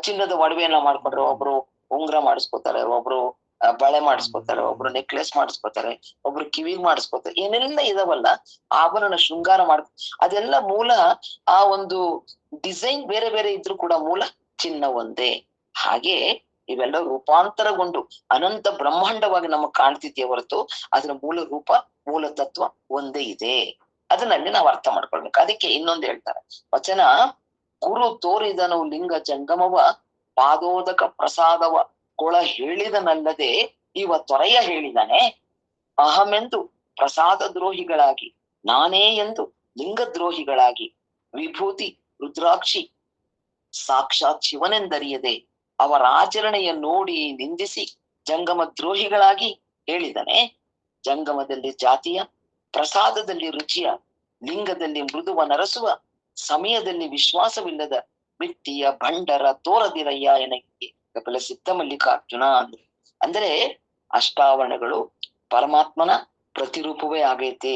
ಚಿನ್ನದ ಒಡವೆಯನ್ನ ಮಾಡ್ಕೊಂಡ್ರೆ ಒಬ್ರು ಉಂಗ್ರ ಮಾಡಿಸ್ಕೊತಾರೆ, ಒಬ್ರು ಬಳೆ ಮಾಡಿಸ್ಕೊತಾರೆ, ಒಬ್ರು ನೆಕ್ಲೆಸ್ ಮಾಡಿಸ್ಕೊತಾರೆ, ಒಬ್ರು ಕಿವಿಗ್ ಮಾಡಿಸ್ಕೊತಾರೆ, ಏನೆಲ್ಲ ಇದಾವಲ್ಲ ಆಭರಣ ಶೃಂಗಾರ ಅದೆಲ್ಲ ಮೂಲ ಆ ಒಂದು ಡಿಸೈನ್ ಬೇರೆ ಬೇರೆ ಇದ್ರು ಕೂಡ ಮೂಲ ಚಿನ್ನ ಒಂದೇ. ಹಾಗೆ ಇವೆಲ್ಲ ರೂಪಾಂತರಗೊಂಡು ಅನಂತ ಬ್ರಹ್ಮಾಂಡವಾಗಿ ನಮಗ್ ಕಾಣ್ತಿದ್ಯೇ ಹೊರತು ಅದರ ಮೂಲ ರೂಪ ಮೂಲ ತತ್ವ ಒಂದೇ ಇದೆ. ಅದನ್ನಲ್ಲಿ ನಾವು ಅರ್ಥ ಮಾಡ್ಕೊಳ್ಬೇಕು. ಅದಕ್ಕೆ ಇನ್ನೊಂದು ಹೇಳ್ತಾರೆ ವಚನ, ಗುರು ತೋರಿದನು ಲಿಂಗ ಜಂಗಮವ ಪಾದೋದಕ ಪ್ರಸಾದವ ಕೊಳ ಹೇಳಿದನಲ್ಲದೆ ಇವ ತೊರೆಯ ಹೇಳಿದಾನೆ. ಅಹಮೆಂದು ಪ್ರಸಾದ ದ್ರೋಹಿಗಳಾಗಿ, ನಾನೇ ಎಂದು ಲಿಂಗ ದ್ರೋಹಿಗಳಾಗಿ, ವಿಭೂತಿ ರುದ್ರಾಕ್ಷಿ ಸಾಕ್ಷಾತ್ ಶಿವನೆಂದರಿಯದೆ ಅವರ ಆಚರಣೆಯ ನೋಡಿ ನಿಂದಿಸಿ ಜಂಗಮ ದ್ರೋಹಿಗಳಾಗಿ ಹೇಳಿದನೆ. ಜಂಗಮದಲ್ಲಿ ಜಾತಿಯ, ಪ್ರಸಾದದಲ್ಲಿ ರುಚಿಯ, ಲಿಂಗದಲ್ಲಿ ಮೃದುವ ನರಸುವ, ಸಮಯದಲ್ಲಿ ವಿಶ್ವಾಸವಿಲ್ಲದ ಬಿಟ್ಟಿಯ ಭಂಡರ ತೋರದಿರಯ್ಯ ಎನಗೆ ಕಪಿಲ ಸಿದ್ಧ ಮಲ್ಲಿಕಾರ್ಜುನ ಅಂದ್ರು. ಅಂದ್ರೆ ಅಷ್ಟಾವರಣಗಳು ಪರಮಾತ್ಮನ ಪ್ರತಿರೂಪವೇ ಆಗೈತೆ.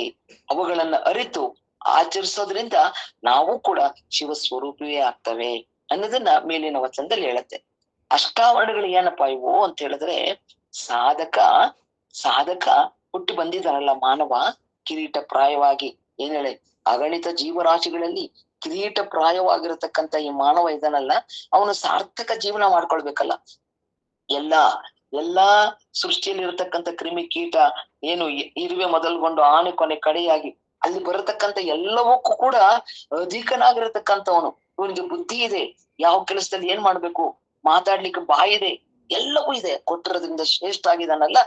ಅವುಗಳನ್ನ ಅರಿತು ಆಚರಿಸೋದ್ರಿಂದ ನಾವು ಕೂಡ ಶಿವ ಸ್ವರೂಪವೇ ಆಗ್ತವೆ ಅನ್ನೋದನ್ನ ಮೇಲಿನ ವಚನದಲ್ಲಿ ಹೇಳುತ್ತೆ. ಅಷ್ಟಾವರಣಗಳು ಏನಪ್ಪಾ ಇವು ಅಂತ ಹೇಳಿದ್ರೆ, ಸಾಧಕ ಹುಟ್ಟು ಬಂದಿದ್ದಾನಲ್ಲ ಮಾನವ, ಕಿರೀಟ ಪ್ರಾಯವಾಗಿ ಏನ್ ಹೇಳಿ ಅಗಣಿತ ಜೀವರಾಶಿಗಳಲ್ಲಿ ಕಿರೀಟ ಪ್ರಾಯವಾಗಿರತಕ್ಕಂತ ಈ ಮಾನವ ಇದನ್ನಲ್ಲ, ಅವನು ಸಾರ್ಥಕ ಜೀವನ ಮಾಡ್ಕೊಳ್ಬೇಕಲ್ಲ. ಎಲ್ಲಾ ಸೃಷ್ಟಿಯಲ್ಲಿ ಇರತಕ್ಕಂಥ ಕ್ರಿಮಿ ಕೀಟ ಏನು ಇರುವೆ ಮೊದಲ್ಗೊಂಡು ಆನೆ ಕೊನೆ ಕಡೆಯಾಗಿ ಅಲ್ಲಿ ಬರತಕ್ಕಂಥ ಎಲ್ಲವಕ್ಕೂ ಕೂಡ ಅಧಿಕನಾಗಿರತಕ್ಕಂಥವನು. ಇವನಿಗೆ ಬುದ್ಧಿ ಇದೆ, ಯಾವ ಕೆಲಸದಲ್ಲಿ ಏನ್ ಮಾಡ್ಬೇಕು, ಮಾತಾಡ್ಲಿಕ್ಕೆ ಬಾಯಿದೆ, ಎಲ್ಲವೂ ಇದೆ, ಕೊಟ್ಟಿರೋದ್ರಿಂದ ಶ್ರೇಷ್ಠ ಆಗಿದಾನಲ್ಲ.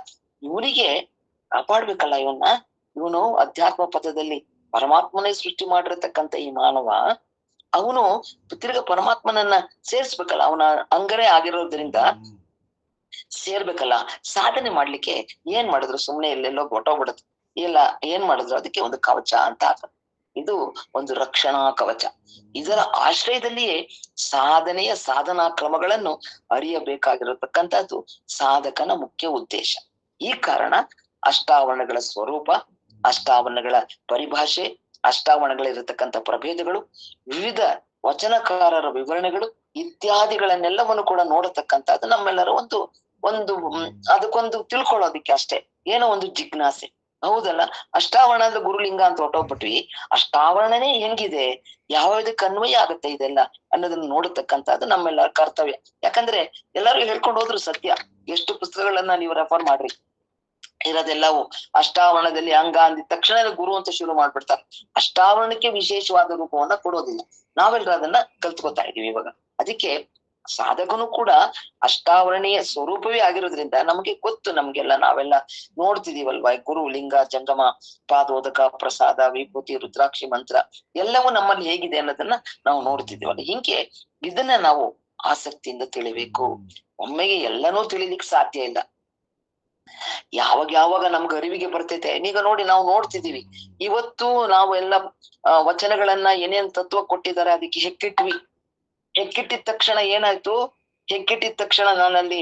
ಇವನಿಗೆ ಕಾಪಾಡ್ಬೇಕಲ್ಲ ಇವನು ಅಧ್ಯಾತ್ಮ ಪಥದಲ್ಲಿ ಪರಮಾತ್ಮನೇ ಸೃಷ್ಟಿ ಮಾಡಿರತಕ್ಕಂಥ ಈ ಮಾನವ, ಅವನು ತಿರ್ಗ ಪರಮಾತ್ಮನನ್ನ ಸೇರ್ಸ್ಬೇಕಲ್ಲ. ಅವನ ಅಂಗರೇ ಆಗಿರೋದ್ರಿಂದ ಸೇರ್ಬೇಕಲ್ಲ. ಸಾಧನೆ ಮಾಡ್ಲಿಕ್ಕೆ ಏನ್ ಮಾಡಿದ್ರು, ಸುಮ್ನೆ ಎಲ್ಲೆಲ್ಲೋ ಹೊಟ್ಟೋಗ್ಬಿಡುತ್ತೆ. ಇಲ್ಲ, ಏನ್ ಮಾಡಿದ್ರು ಅದಕ್ಕೆ ಒಂದು ಕವಚ ಅಂತ ಹಾಕೋದು. ಇದು ಒಂದು ರಕ್ಷಣಾ ಕವಚ. ಇದರ ಆಶ್ರಯದಲ್ಲಿಯೇ ಸಾಧನೆಯ ಸಾಧನಾ ಕ್ರಮಗಳನ್ನು ಅರಿಯಬೇಕಾಗಿರತಕ್ಕಂಥದ್ದು ಸಾಧಕನ ಮುಖ್ಯ ಉದ್ದೇಶ. ಈ ಕಾರಣ ಅಷ್ಟಾವರಣಗಳ ಸ್ವರೂಪ, ಅಷ್ಟಾವರಣಗಳ ಪರಿಭಾಷೆ, ಅಷ್ಟಾವರಣಗಳಿರತಕ್ಕಂಥ ಪ್ರಭೇದಗಳು, ವಿವಿಧ ವಚನಕಾರರ ವಿವರಣೆಗಳು ಇತ್ಯಾದಿಗಳನ್ನೆಲ್ಲವನ್ನು ಕೂಡ ನೋಡತಕ್ಕಂಥದ್ದು ನಮ್ಮೆಲ್ಲರ ಒಂದು ಒಂದು ಅದಕ್ಕೊಂದು ತಿಳ್ಕೊಳ್ಳೋದಿಕ್ಕೆ ಅಷ್ಟೇ ಏನೋ ಒಂದು ಜಿಜ್ಞಾಸೆ. ಹೌದಲ್ಲ, ಅಷ್ಟಾವರಣದ ಗುರುಲಿಂಗ ಅಂತ ಹೊಟ್ಟೋಗ್ಬಿಟ್ವಿ, ಅಷ್ಟಾವರಣನೇ ಹೆಂಗಿದೆ, ಯಾವ್ದಕ್ಕೆ ಅನ್ವಯ ಆಗುತ್ತೆ ಇದೆಲ್ಲ ಅನ್ನೋದನ್ನ ನೋಡತಕ್ಕಂಥದ್ದು ನಮ್ಮೆಲ್ಲರ ಕರ್ತವ್ಯ. ಯಾಕಂದ್ರೆ ಎಲ್ಲರೂ ಹೇಳ್ಕೊಂಡು ಹೋದ್ರು ಸತ್ಯ. ಎಷ್ಟು ಪುಸ್ತಕಗಳನ್ನ ನೀವು ರೆಫರ್ ಮಾಡ್ರಿ, ಇರೋದೆಲ್ಲವು ಅಷ್ಟಾವರಣದಲ್ಲಿ ಅಂಗ ಅಂದಿದ ತಕ್ಷಣ ಗುರು ಅಂತ ಶುರು ಮಾಡ್ಬಿಡ್ತಾರೆ. ಅಷ್ಟಾವರಣಕ್ಕೆ ವಿಶೇಷವಾದ ರೂಪವನ್ನ ಕೊಡೋದಿಲ್ಲ. ನಾವೆಲ್ಲರೂ ಅದನ್ನ ಕಲ್ತ್ಕೊತಾ ಇದೀವಿ ಇವಾಗ. ಅದಕ್ಕೆ ಸಾಧಕನು ಕೂಡ ಅಷ್ಟಾವರಣೀಯ ಸ್ವರೂಪವೇ ಆಗಿರೋದ್ರಿಂದ ನಮಗೆ ಗೊತ್ತು, ನಮ್ಗೆಲ್ಲ ನಾವೆಲ್ಲ ನೋಡ್ತಿದೀವಲ್ವಾ, ಗುರು, ಲಿಂಗ, ಜಂಗಮ, ಪಾದೋದಕ, ಪ್ರಸಾದ, ವಿಭೂತಿ, ರುದ್ರಾಕ್ಷಿ ಮಂತ್ರ ಎಲ್ಲವೂ ನಮ್ಮಲ್ಲಿ ಹೇಗಿದೆ ಅನ್ನೋದನ್ನ ನಾವು ನೋಡ್ತಿದೀವಲ್ಲ. ಹಿಂಗೆ ಇದನ್ನ ನಾವು ಆಸಕ್ತಿಯಿಂದ ತಿಳಿಬೇಕು. ಒಮ್ಮೆಗೆ ಎಲ್ಲನೂ ತಿಳಿಲಿಕ್ಕೆ ಸಾಧ್ಯ ಇಲ್ಲ. ಯಾವಾಗ ಯಾವಾಗ ನಮ್ಗೆ ಅರಿವಿಗೆ ಬರ್ತೈತೆ, ಈಗ ನೋಡಿ ನಾವು ನೋಡ್ತಿದೀವಿ, ಇವತ್ತು ನಾವು ಎಲ್ಲ ವಚನಗಳನ್ನ ಏನೇನ್ ತತ್ವ ಕೊಟ್ಟಿದ್ದಾರೆ ಅದಕ್ಕೆ ಹೆಕ್ಕಿಟ್ಟಿದ ತಕ್ಷಣ ಏನಾಯ್ತು, ಹೆಕ್ಕಿಟ್ಟಿದ ತಕ್ಷಣ ನಂಗೆ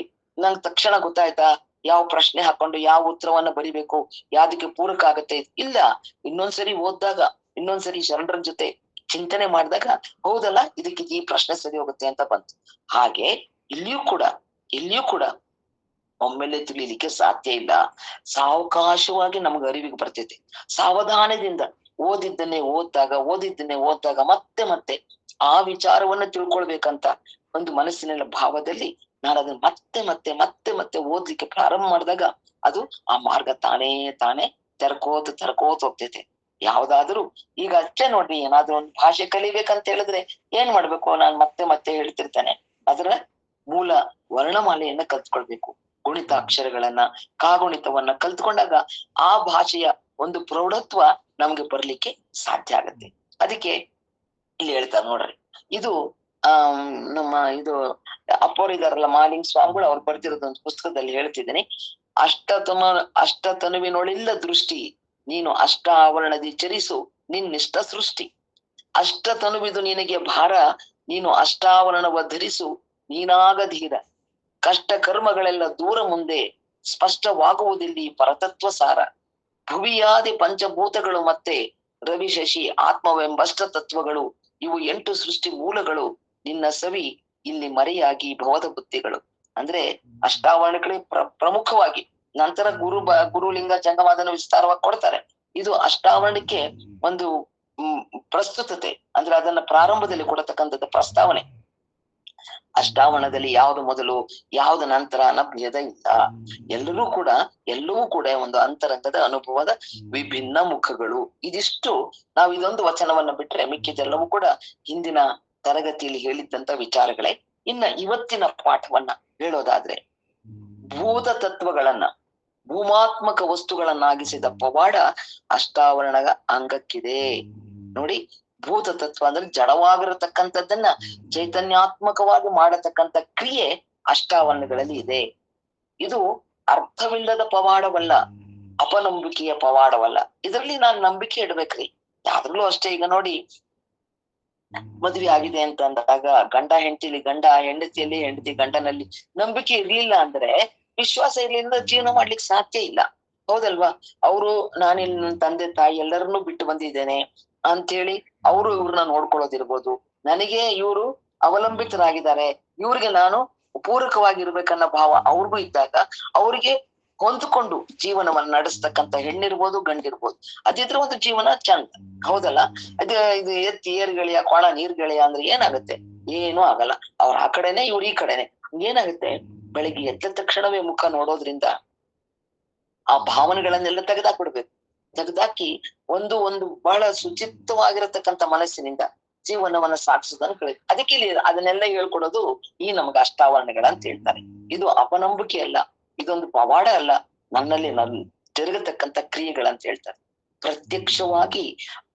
ತಕ್ಷಣ ಗೊತ್ತಾಯ್ತಾ ಯಾವ ಪ್ರಶ್ನೆ ಹಾಕೊಂಡು ಯಾವ ಉತ್ತರವನ್ನ ಬರಿಬೇಕು, ಯಾವ್ದಕ್ಕೆ ಪೂರಕ ಆಗತ್ತೆ ಇಲ್ಲ. ಇನ್ನೊಂದ್ಸರಿ ಓದ್ದಾಗ, ಇನ್ನೊಂದ್ಸರಿ ಶರಣರ ಜೊತೆ ಚಿಂತನೆ ಮಾಡಿದಾಗ ಹೌದಲ್ಲ ಇದಕ್ಕೆ ಈ ಪ್ರಶ್ನೆ ಸರಿ ಹೋಗುತ್ತೆ ಅಂತ ಬಂತು. ಹಾಗೆ ಇಲ್ಲಿಯೂ ಕೂಡ ಒಮ್ಮೆಲೆ ತಿಳಿಲಿಕ್ಕೆ ಸಾಧ್ಯ ಇಲ್ಲ. ಸಾವಕಾಶವಾಗಿ ನಮ್ಗೆ ಅರಿವಿಗೆ ಬರ್ತೈತೆ. ಸಾವಧಾನದಿಂದ ಓದಿದ್ದನ್ನೇ ಓದ್ದಾಗ ಮತ್ತೆ ಮತ್ತೆ ಆ ವಿಚಾರವನ್ನ ತಿಳ್ಕೊಳ್ಬೇಕಂತ ಒಂದು ಮನಸ್ಸಿನ ಭಾವದಲ್ಲಿ ನಾನು ಅದನ್ನ ಮತ್ತೆ ಓದ್ಲಿಕ್ಕೆ ಪ್ರಾರಂಭ ಮಾಡಿದಾಗ ಅದು ಆ ಮಾರ್ಗ ತಾನೇ ತೆರ್ಕೋತ ಹೋಗ್ತೈತೆ. ಯಾವ್ದಾದ್ರು ಈಗ ಅಷ್ಟೇ ನೋಡ್ರಿ, ಏನಾದ್ರೂ ಒಂದು ಭಾಷೆ ಕಲಿಬೇಕಂತ ಹೇಳಿದ್ರೆ ಏನ್ ಮಾಡ್ಬೇಕು, ನಾನ್ ಮತ್ತೆ ಹೇಳ್ತಿರ್ತೇನೆ, ಅದರ ಮೂಲ ವರ್ಣಮಾಲೆಯನ್ನ ಕಲ್ತ್ಕೊಳ್ಬೇಕು. ಗುಣಿತ ಅಕ್ಷರಗಳನ್ನ, ಕಾಗುಣಿತವನ್ನ ಕಲ್ತ್ಕೊಂಡಾಗ ಆ ಭಾಷೆಯ ಒಂದು ಪ್ರೌಢತ್ವ ನಮ್ಗೆ ಬರ್ಲಿಕ್ಕೆ ಸಾಧ್ಯ ಆಗತ್ತೆ. ಅದಕ್ಕೆ ಇಲ್ಲಿ ಹೇಳ್ತಾರೆ ನೋಡ್ರಿ, ಇದು ನಮ್ಮ ಇದು ಅಪ್ಪೋರ್ ಇದಾರಲ್ಲ ಮಾಲಿಂಗ್ ಸ್ವಾಮಿಗಳು, ಅವ್ರು ಬರ್ದಿರೋದೊಂದು ಪುಸ್ತಕದಲ್ಲಿ ಹೇಳ್ತಿದ್ದೀನಿ. ಅಷ್ಟತನುವಿನೊಳಿಲ್ಲ ದೃಷ್ಟಿ, ನೀನು ಅಷ್ಟ ಆವರಣದಿ ಚರಿಸು ನಿನ್ನಿಷ್ಟ ಸೃಷ್ಟಿ. ಅಷ್ಟತನುವಿದು ನಿನಗೆ ಭಾರ, ನೀನು ಅಷ್ಟಾವರಣವ ಧರಿಸು ನೀನಾಗಧೀರ. ಕಷ್ಟ ಕರ್ಮಗಳೆಲ್ಲ ದೂರ ಮುಂದೆ ಸ್ಪಷ್ಟವಾಗುವುದಿಲ್ಲಿ ಪರತತ್ವ ಸಾರ. ಭುವಿಯಾದಿ ಪಂಚಭೂತಗಳು ಮತ್ತೆ ರವಿ ಶಶಿ ಆತ್ಮವೆಂಬಷ್ಟ ತತ್ವಗಳು, ಇವು 8 ಸೃಷ್ಟಿ ಮೂಲಗಳು, ನಿನ್ನ ಸವಿ ಇಲ್ಲಿ ಮರೆಯಾಗಿ ಭವದ ಬುದ್ಧಿಗಳು. ಅಂದ್ರೆ ಅಷ್ಟಾವರಣಗಳೇ ಪ್ರಮುಖವಾಗಿ, ನಂತರ ಗುರು ಲಿಂಗ ಜಂಗಮಾದನ ವಿಸ್ತಾರವಾಗಿ ಕೊಡ್ತಾರೆ. ಇದು ಅಷ್ಟಾವರಣಕ್ಕೆ ಒಂದು ಪ್ರಸ್ತುತತೆ, ಅಂದ್ರೆ ಅದನ್ನ ಪ್ರಾರಂಭದಲ್ಲಿ ಕೊಡತಕ್ಕಂಥದ್ದು ಪ್ರಸ್ತಾವನೆ. ಅಷ್ಟಾವರಣದಲ್ಲಿ ಯಾವ್ದು ಮೊದಲು ಯಾವ್ದು ನಂತರ ಅನ್ನೋ ಭೇದ ಇಲ್ಲ. ಎಲ್ಲವೂ ಕೂಡ ಒಂದು ಅಂತರಂಗದ ಅನುಭವದ ವಿಭಿನ್ನ ಮುಖಗಳು. ಇದಿಷ್ಟು ನಾವು ಇದೊಂದು ವಚನವನ್ನ ಬಿಟ್ರೆ ಮಿಕ್ಕಿದೆಲ್ಲವೂ ಕೂಡ ಹಿಂದಿನ ತರಗತಿಯಲ್ಲಿ ಹೇಳಿದ್ದಂತ ವಿಚಾರಗಳೇ. ಇನ್ನ ಇವತ್ತಿನ ಪಾಠವನ್ನ ಹೇಳೋದಾದ್ರೆ, ಭೂತ ತತ್ವಗಳನ್ನ ಭೂಮಾತ್ಮಕ ವಸ್ತುಗಳನ್ನಾಗಿಸಿದ ಪವಾಡ ಅಷ್ಟಾವರಣ ಅಂಗಕ್ಕಿದೆ. ನೋಡಿ, ಭೂತ ತತ್ವ ಅಂದ್ರೆ ಜಡವಾಗಿರತಕ್ಕಂಥದ್ದನ್ನ ಚೈತನ್ಯಾತ್ಮಕವಾಗಿ ಮಾಡತಕ್ಕಂಥ ಕ್ರಿಯೆ ಅಷ್ಟಾವರಣಗಳಲ್ಲಿ ಇದೆ. ಇದು ಅರ್ಥವಿಲ್ಲದ ಪವಾಡವಲ್ಲ, ಅಪನಂಬಿಕೆಯ ಪವಾಡವಲ್ಲ. ಇದರಲ್ಲಿ ನಾನು ನಂಬಿಕೆ ಇಡ್ಬೇಕ್ರಿ ಯಾವಾಗ್ಲೂ ಅಷ್ಟೇ. ಈಗ ನೋಡಿ, ಮದ್ವೆ ಆಗಿದೆ ಅಂತ ಅಂದಾಗ ಗಂಡ ಹೆಂಡತಿಯಲ್ಲಿ ಹೆಂಡತಿ ಗಂಡನಲ್ಲಿ ನಂಬಿಕೆ ಇರ್ಲಿಲ್ಲ ಅಂದ್ರೆ, ವಿಶ್ವಾಸ ಇರ್ಲಿಲ್ಲ ಜೀವನ ಮಾಡ್ಲಿಕ್ಕೆ ಸಾಧ್ಯ ಇಲ್ಲ. ಹೌದಲ್ವಾ? ಅವರು ನಾನಿಲ್ಲಿ ನನ್ನ ತಂದೆ ತಾಯಿ ಎಲ್ಲರನ್ನೂ ಬಿಟ್ಟು ಬಂದಿದ್ದೇನೆ ಅಂತೇಳಿ ಅವರು ಇವ್ರನ್ನ ನೋಡ್ಕೊಳ್ಳೋದಿರ್ಬೋದು, ನನಗೆ ಇವರು ಅವಲಂಬಿತರಾಗಿದ್ದಾರೆ, ಇವ್ರಿಗೆ ನಾನು ಪೂರಕವಾಗಿರ್ಬೇಕನ್ನೋ ಭಾವ ಅವ್ರಿಗೂ ಇದ್ದಾಗ ಅವ್ರಿಗೆ ಹೊಂದ್ಕೊಂಡು ಜೀವನವನ್ನ ನಡೆಸ್ತಕ್ಕಂಥ ಹೆಣ್ಣಿರ್ಬೋದು ಗಂಡಿರ್ಬೋದು, ಅದಿದ್ರೆ ಒಂದು ಜೀವನ ಚಂದ. ಹೌದಲ್ಲ? ಇದು ಎತ್ತಿ ಏರ್ಗಳಿಯ ಕೊಳ ನೀರ್ಗಳಿಯ ಅಂದ್ರೆ ಏನಾಗುತ್ತೆ? ಏನೂ ಆಗಲ್ಲ. ಅವ್ರ ಆ ಕಡೆನೆ ಇವ್ರ ಈ ಕಡೆನೆ. ಏನಾಗುತ್ತೆ? ಬೆಳಿಗ್ಗೆ ಎದ್ದ ತಕ್ಷಣವೇ ಮುಖ ನೋಡೋದ್ರಿಂದ ಆ ಭಾವನೆಗಳನ್ನೆಲ್ಲ ತೆಗೆದಾಕಿ ಒಂದು ಬಹಳ ಶುಚಿತ್ವವಾಗಿರತಕ್ಕಂಥ ಮನಸ್ಸಿನಿಂದ ಜೀವನವನ್ನ ಸಾಗಿಸೋದನ್ನ ಕಳಿ. ಅದಕ್ಕೆ ಇಲ್ಲಿ ಅದನ್ನೆಲ್ಲ ಹೇಳ್ಕೊಡೋದು ಈ ನಮ್ಗೆ ಅಷ್ಟಾವರಣಗಳ ಅಂತ ಹೇಳ್ತಾರೆ. ಇದು ಅಪನಂಬಿಕೆ ಅಲ್ಲ, ಇದೊಂದು ಪವಾಡ ಅಲ್ಲ, ನನ್ನಲ್ಲಿ ಜರುಗತಕ್ಕಂಥ ಕ್ರಿಯೆಗಳಂತ ಹೇಳ್ತಾರೆ. ಪ್ರತ್ಯಕ್ಷವಾಗಿ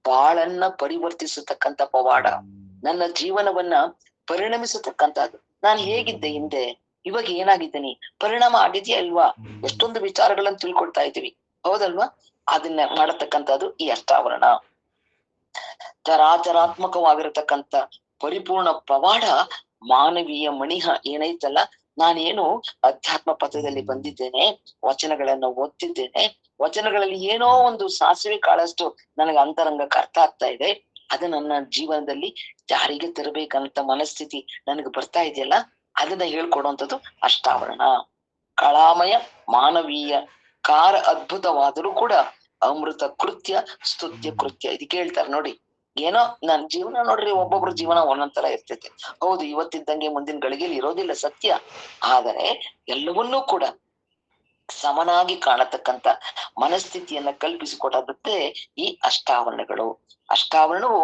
ಬಾಳನ್ನ ಪರಿವರ್ತಿಸತಕ್ಕಂಥ ಪವಾಡ, ನನ್ನ ಜೀವನವನ್ನ ಪರಿಣಮಿಸತಕ್ಕಂಥದ್ದು. ನಾನು ಹೇಗಿದ್ದೆ ಹಿಂದೆ, ಇವಾಗ ಏನಾಗಿದ್ದೀನಿ, ಪರಿಣಾಮ ಆಗಿದೆಯಾ ಇಲ್ವಾ? ಎಷ್ಟೊಂದು ವಿಚಾರಗಳನ್ನ ತಿಳ್ಕೊಳ್ತಾ ಇದ್ದೀವಿ. ಹೌದಲ್ವಾ? ಅದನ್ನ ಮಾಡತಕ್ಕಂಥದ್ದು ಈ ಅಷ್ಟಾವರಣ. ಚರಾಚರಾತ್ಮಕವಾಗಿರತಕ್ಕಂಥ ಪರಿಪೂರ್ಣ ಪವಾಡ ಮಾನವೀಯ ಮಣಿಹ ಏನೈತಲ್ಲ, ನಾನೇನು ಅಧ್ಯಾತ್ಮ ಪಥದಲ್ಲಿ ಬಂದಿದ್ದೇನೆ, ವಚನಗಳನ್ನ ಓದ್ತಿದ್ದೇನೆ, ವಚನಗಳಲ್ಲಿ ಏನೋ ಒಂದು ಸಾಸಿವೆ ಕಾಳಷ್ಟು ನನಗೆ ಅಂತರಂಗಕ್ಕೆ ಅರ್ಥ ಆಗ್ತಾ ಇದೆ, ಅದು ನನ್ನ ಜೀವನದಲ್ಲಿ ಜಾರಿಗೆ ತರಬೇಕಂತ ಮನಸ್ಥಿತಿ ನನಗೆ ಬರ್ತಾ ಇದೆಯಲ್ಲ, ಅದನ್ನ ಹೇಳ್ಕೊಡುವಂಥದ್ದು ಅಷ್ಟಾವರಣ. ಕಳಾಮಯ ಮಾನವೀಯ ಕಾರ ಅದ್ಭುತವಾದರೂ ಕೂಡ ಅಮೃತ ಕೃತ್ಯ ಸ್ತುತ್ಯ ಕೃತ್ಯ. ಇದಕ್ಕೆ ಹೇಳ್ತಾರೆ ನೋಡಿ, ಏನೋ ನನ್ ಜೀವನ ನೋಡ್ರಿ, ಒಬ್ಬೊಬ್ರ ಜೀವನ ಒಂದೊಂದ್ ತರ ಇರ್ತೈತೆ. ಹೌದು, ಇವತ್ತಿದ್ದಂಗೆ ಮುಂದಿನ ಗಳಿಗೆಯಲ್ಲಿ ಇರೋದಿಲ್ಲ, ಸತ್ಯ. ಆದರೆ ಎಲ್ಲವನ್ನೂ ಕೂಡ ಸಮನಾಗಿ ಕಾಣತಕ್ಕಂತ ಮನಸ್ಥಿತಿಯನ್ನ ಕಲ್ಪಿಸಿಕೊಟ್ಟದ್ದೇ ಈ ಅಷ್ಟಾವರಣಗಳು. ಅಷ್ಟಾವರಣವು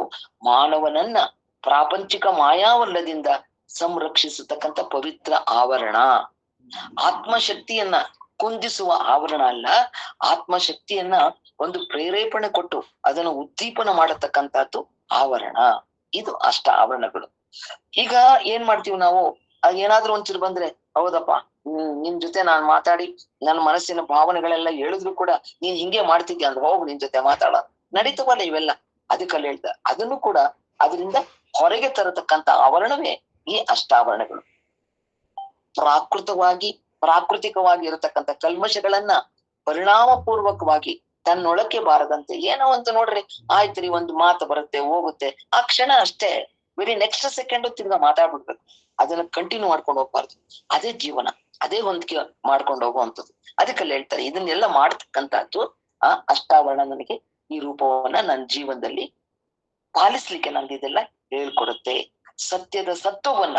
ಮಾನವನನ್ನ ಪ್ರಾಪಂಚಿಕ ಮಾಯಾವಲ್ಲದಿಂದ ಸಂರಕ್ಷಿಸತಕ್ಕಂತ ಪವಿತ್ರ ಆವರಣ. ಆತ್ಮಶಕ್ತಿಯನ್ನ ಕುಂದಿಸುವ ಆವರಣ ಅಲ್ಲ, ಆತ್ಮಶಕ್ತಿಯನ್ನ ಒಂದು ಪ್ರೇರೇಪಣೆ ಕೊಟ್ಟು ಅದನ್ನು ಉದ್ದೀಪನ ಮಾಡತಕ್ಕಂಥದ್ದು ಆವರಣ. ಇದು ಅಷ್ಟ ಆವರಣಗಳು. ಈಗ ಏನ್ ಮಾಡ್ತೀವಿ ನಾವು, ಏನಾದ್ರೂ ಒಂಚೂರು ಬಂದ್ರೆ, ಹೌದಪ್ಪ ನಿನ್ ಜೊತೆ ನಾನ್ ಮಾತಾಡಿ ನನ್ನ ಮನಸ್ಸಿನ ಭಾವನೆಗಳೆಲ್ಲ ಹೇಳಿದ್ರು ಕೂಡ ನೀನ್ ಹಿಂಗೆ ಮಾಡ್ತಿದ್ಯಾ ಅಂದ್ರೆ, ಹೋಗು ನಿನ್ ಜೊತೆ ಮಾತಾಡ, ನಡೀತವಲ್ಲ ಇವೆಲ್ಲ. ಅದಕ್ಕಲ್ಲಿ ಹೇಳ್ತಾರೆ, ಅದನ್ನು ಕೂಡ ಅದರಿಂದ ಹೊರಗೆ ತರತಕ್ಕಂತ ಆವರಣವೇ ಈ ಅಷ್ಟಾವರಣಗಳು. ಪ್ರಾಕೃತಿಕವಾಗಿ ಇರತಕ್ಕಂಥ ಕಲ್ಮಶಗಳನ್ನ ಪರಿಣಾಮ ಪೂರ್ವಕವಾಗಿ ತನ್ನೊಳಕ್ಕೆ ಬಾರದಂತೆ, ಏನೋ ಅಂತ ನೋಡ್ರಿ, ಆಯ್ತ್ರಿ ಒಂದು ಮಾತು ಬರುತ್ತೆ ಹೋಗುತ್ತೆ, ಆ ಕ್ಷಣ ಅಷ್ಟೇ, ವೆರಿ ನೆಕ್ಸ್ಟ್ ಸೆಕೆಂಡ್ ತಿರ್ಗಾ ಮಾತಾಡ್ಬಿಡ್ಬೇಕು. ಅದನ್ನ ಕಂಟಿನ್ಯೂ ಮಾಡ್ಕೊಂಡು ಹೋಗ್ಬಾರ್ದು. ಅದೇ ಜೀವನ, ಅದೇ ಹೊಂದಿಕೆ ಮಾಡ್ಕೊಂಡು ಹೋಗುವಂಥದ್ದು. ಅದಕ್ಕಲ್ಲಿ ಹೇಳ್ತಾರೆ, ಇದನ್ನೆಲ್ಲ ಮಾಡ್ತಕ್ಕಂಥದ್ದು ಆ ಅಷ್ಟಾವರಣ ನನಗೆ ಈ ರೂಪವನ್ನ ನನ್ನ ಜೀವನದಲ್ಲಿ ಪಾಲಿಸ್ಲಿಕ್ಕೆ ನನಗೆ ಇದೆಲ್ಲ ಹೇಳ್ಕೊಡುತ್ತೆ. ಸತ್ಯದ ಸತ್ವವನ್ನ,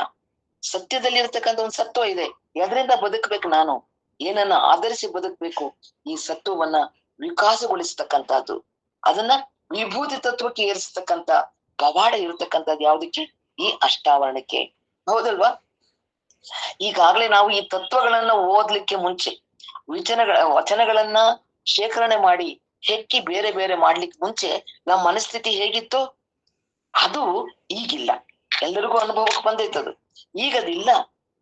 ಸತ್ಯದಲ್ಲಿ ಇರತಕ್ಕಂಥ ಒಂದು ಸತ್ವ ಇದೆ, ಎದರಿಂದ ಬದುಕ್ಬೇಕು, ನಾನು ಏನನ್ನ ಆಧರಿಸಿ ಬದುಕ್ಬೇಕು, ಈ ಸತ್ವವನ್ನ ವಿಕಾಸಗೊಳಿಸ್ತಕ್ಕಂಥದ್ದು, ಅದನ್ನ ವಿಭೂತಿ ತತ್ವಕ್ಕೆ ಏರಿಸ್ತಕ್ಕಂಥ ಪವಾಡ ಇರತಕ್ಕಂಥದ್ದು ಯಾವ್ದಕ್ಕೆ? ಈ ಅಷ್ಟಾವರಣಕ್ಕೆ. ಹೌದಲ್ವಾ? ಈಗಾಗ್ಲೇ ನಾವು ಈ ತತ್ವಗಳನ್ನ ಓದ್ಲಿಕ್ಕೆ ಮುಂಚೆ ವಚನಗಳನ್ನ ಶೇಖರಣೆ ಮಾಡಿ ಹೆಕ್ಕಿ ಬೇರೆ ಬೇರೆ ಮಾಡ್ಲಿಕ್ಕೆ ಮುಂಚೆ ನಮ್ಮ ಮನಸ್ಥಿತಿ ಹೇಗಿತ್ತು, ಅದು ಈಗಿಲ್ಲ. ಎಲ್ಲರಿಗೂ ಅನುಭವಕ್ಕೆ ಬಂದೈತದು. ಈಗದಿಲ್ಲ.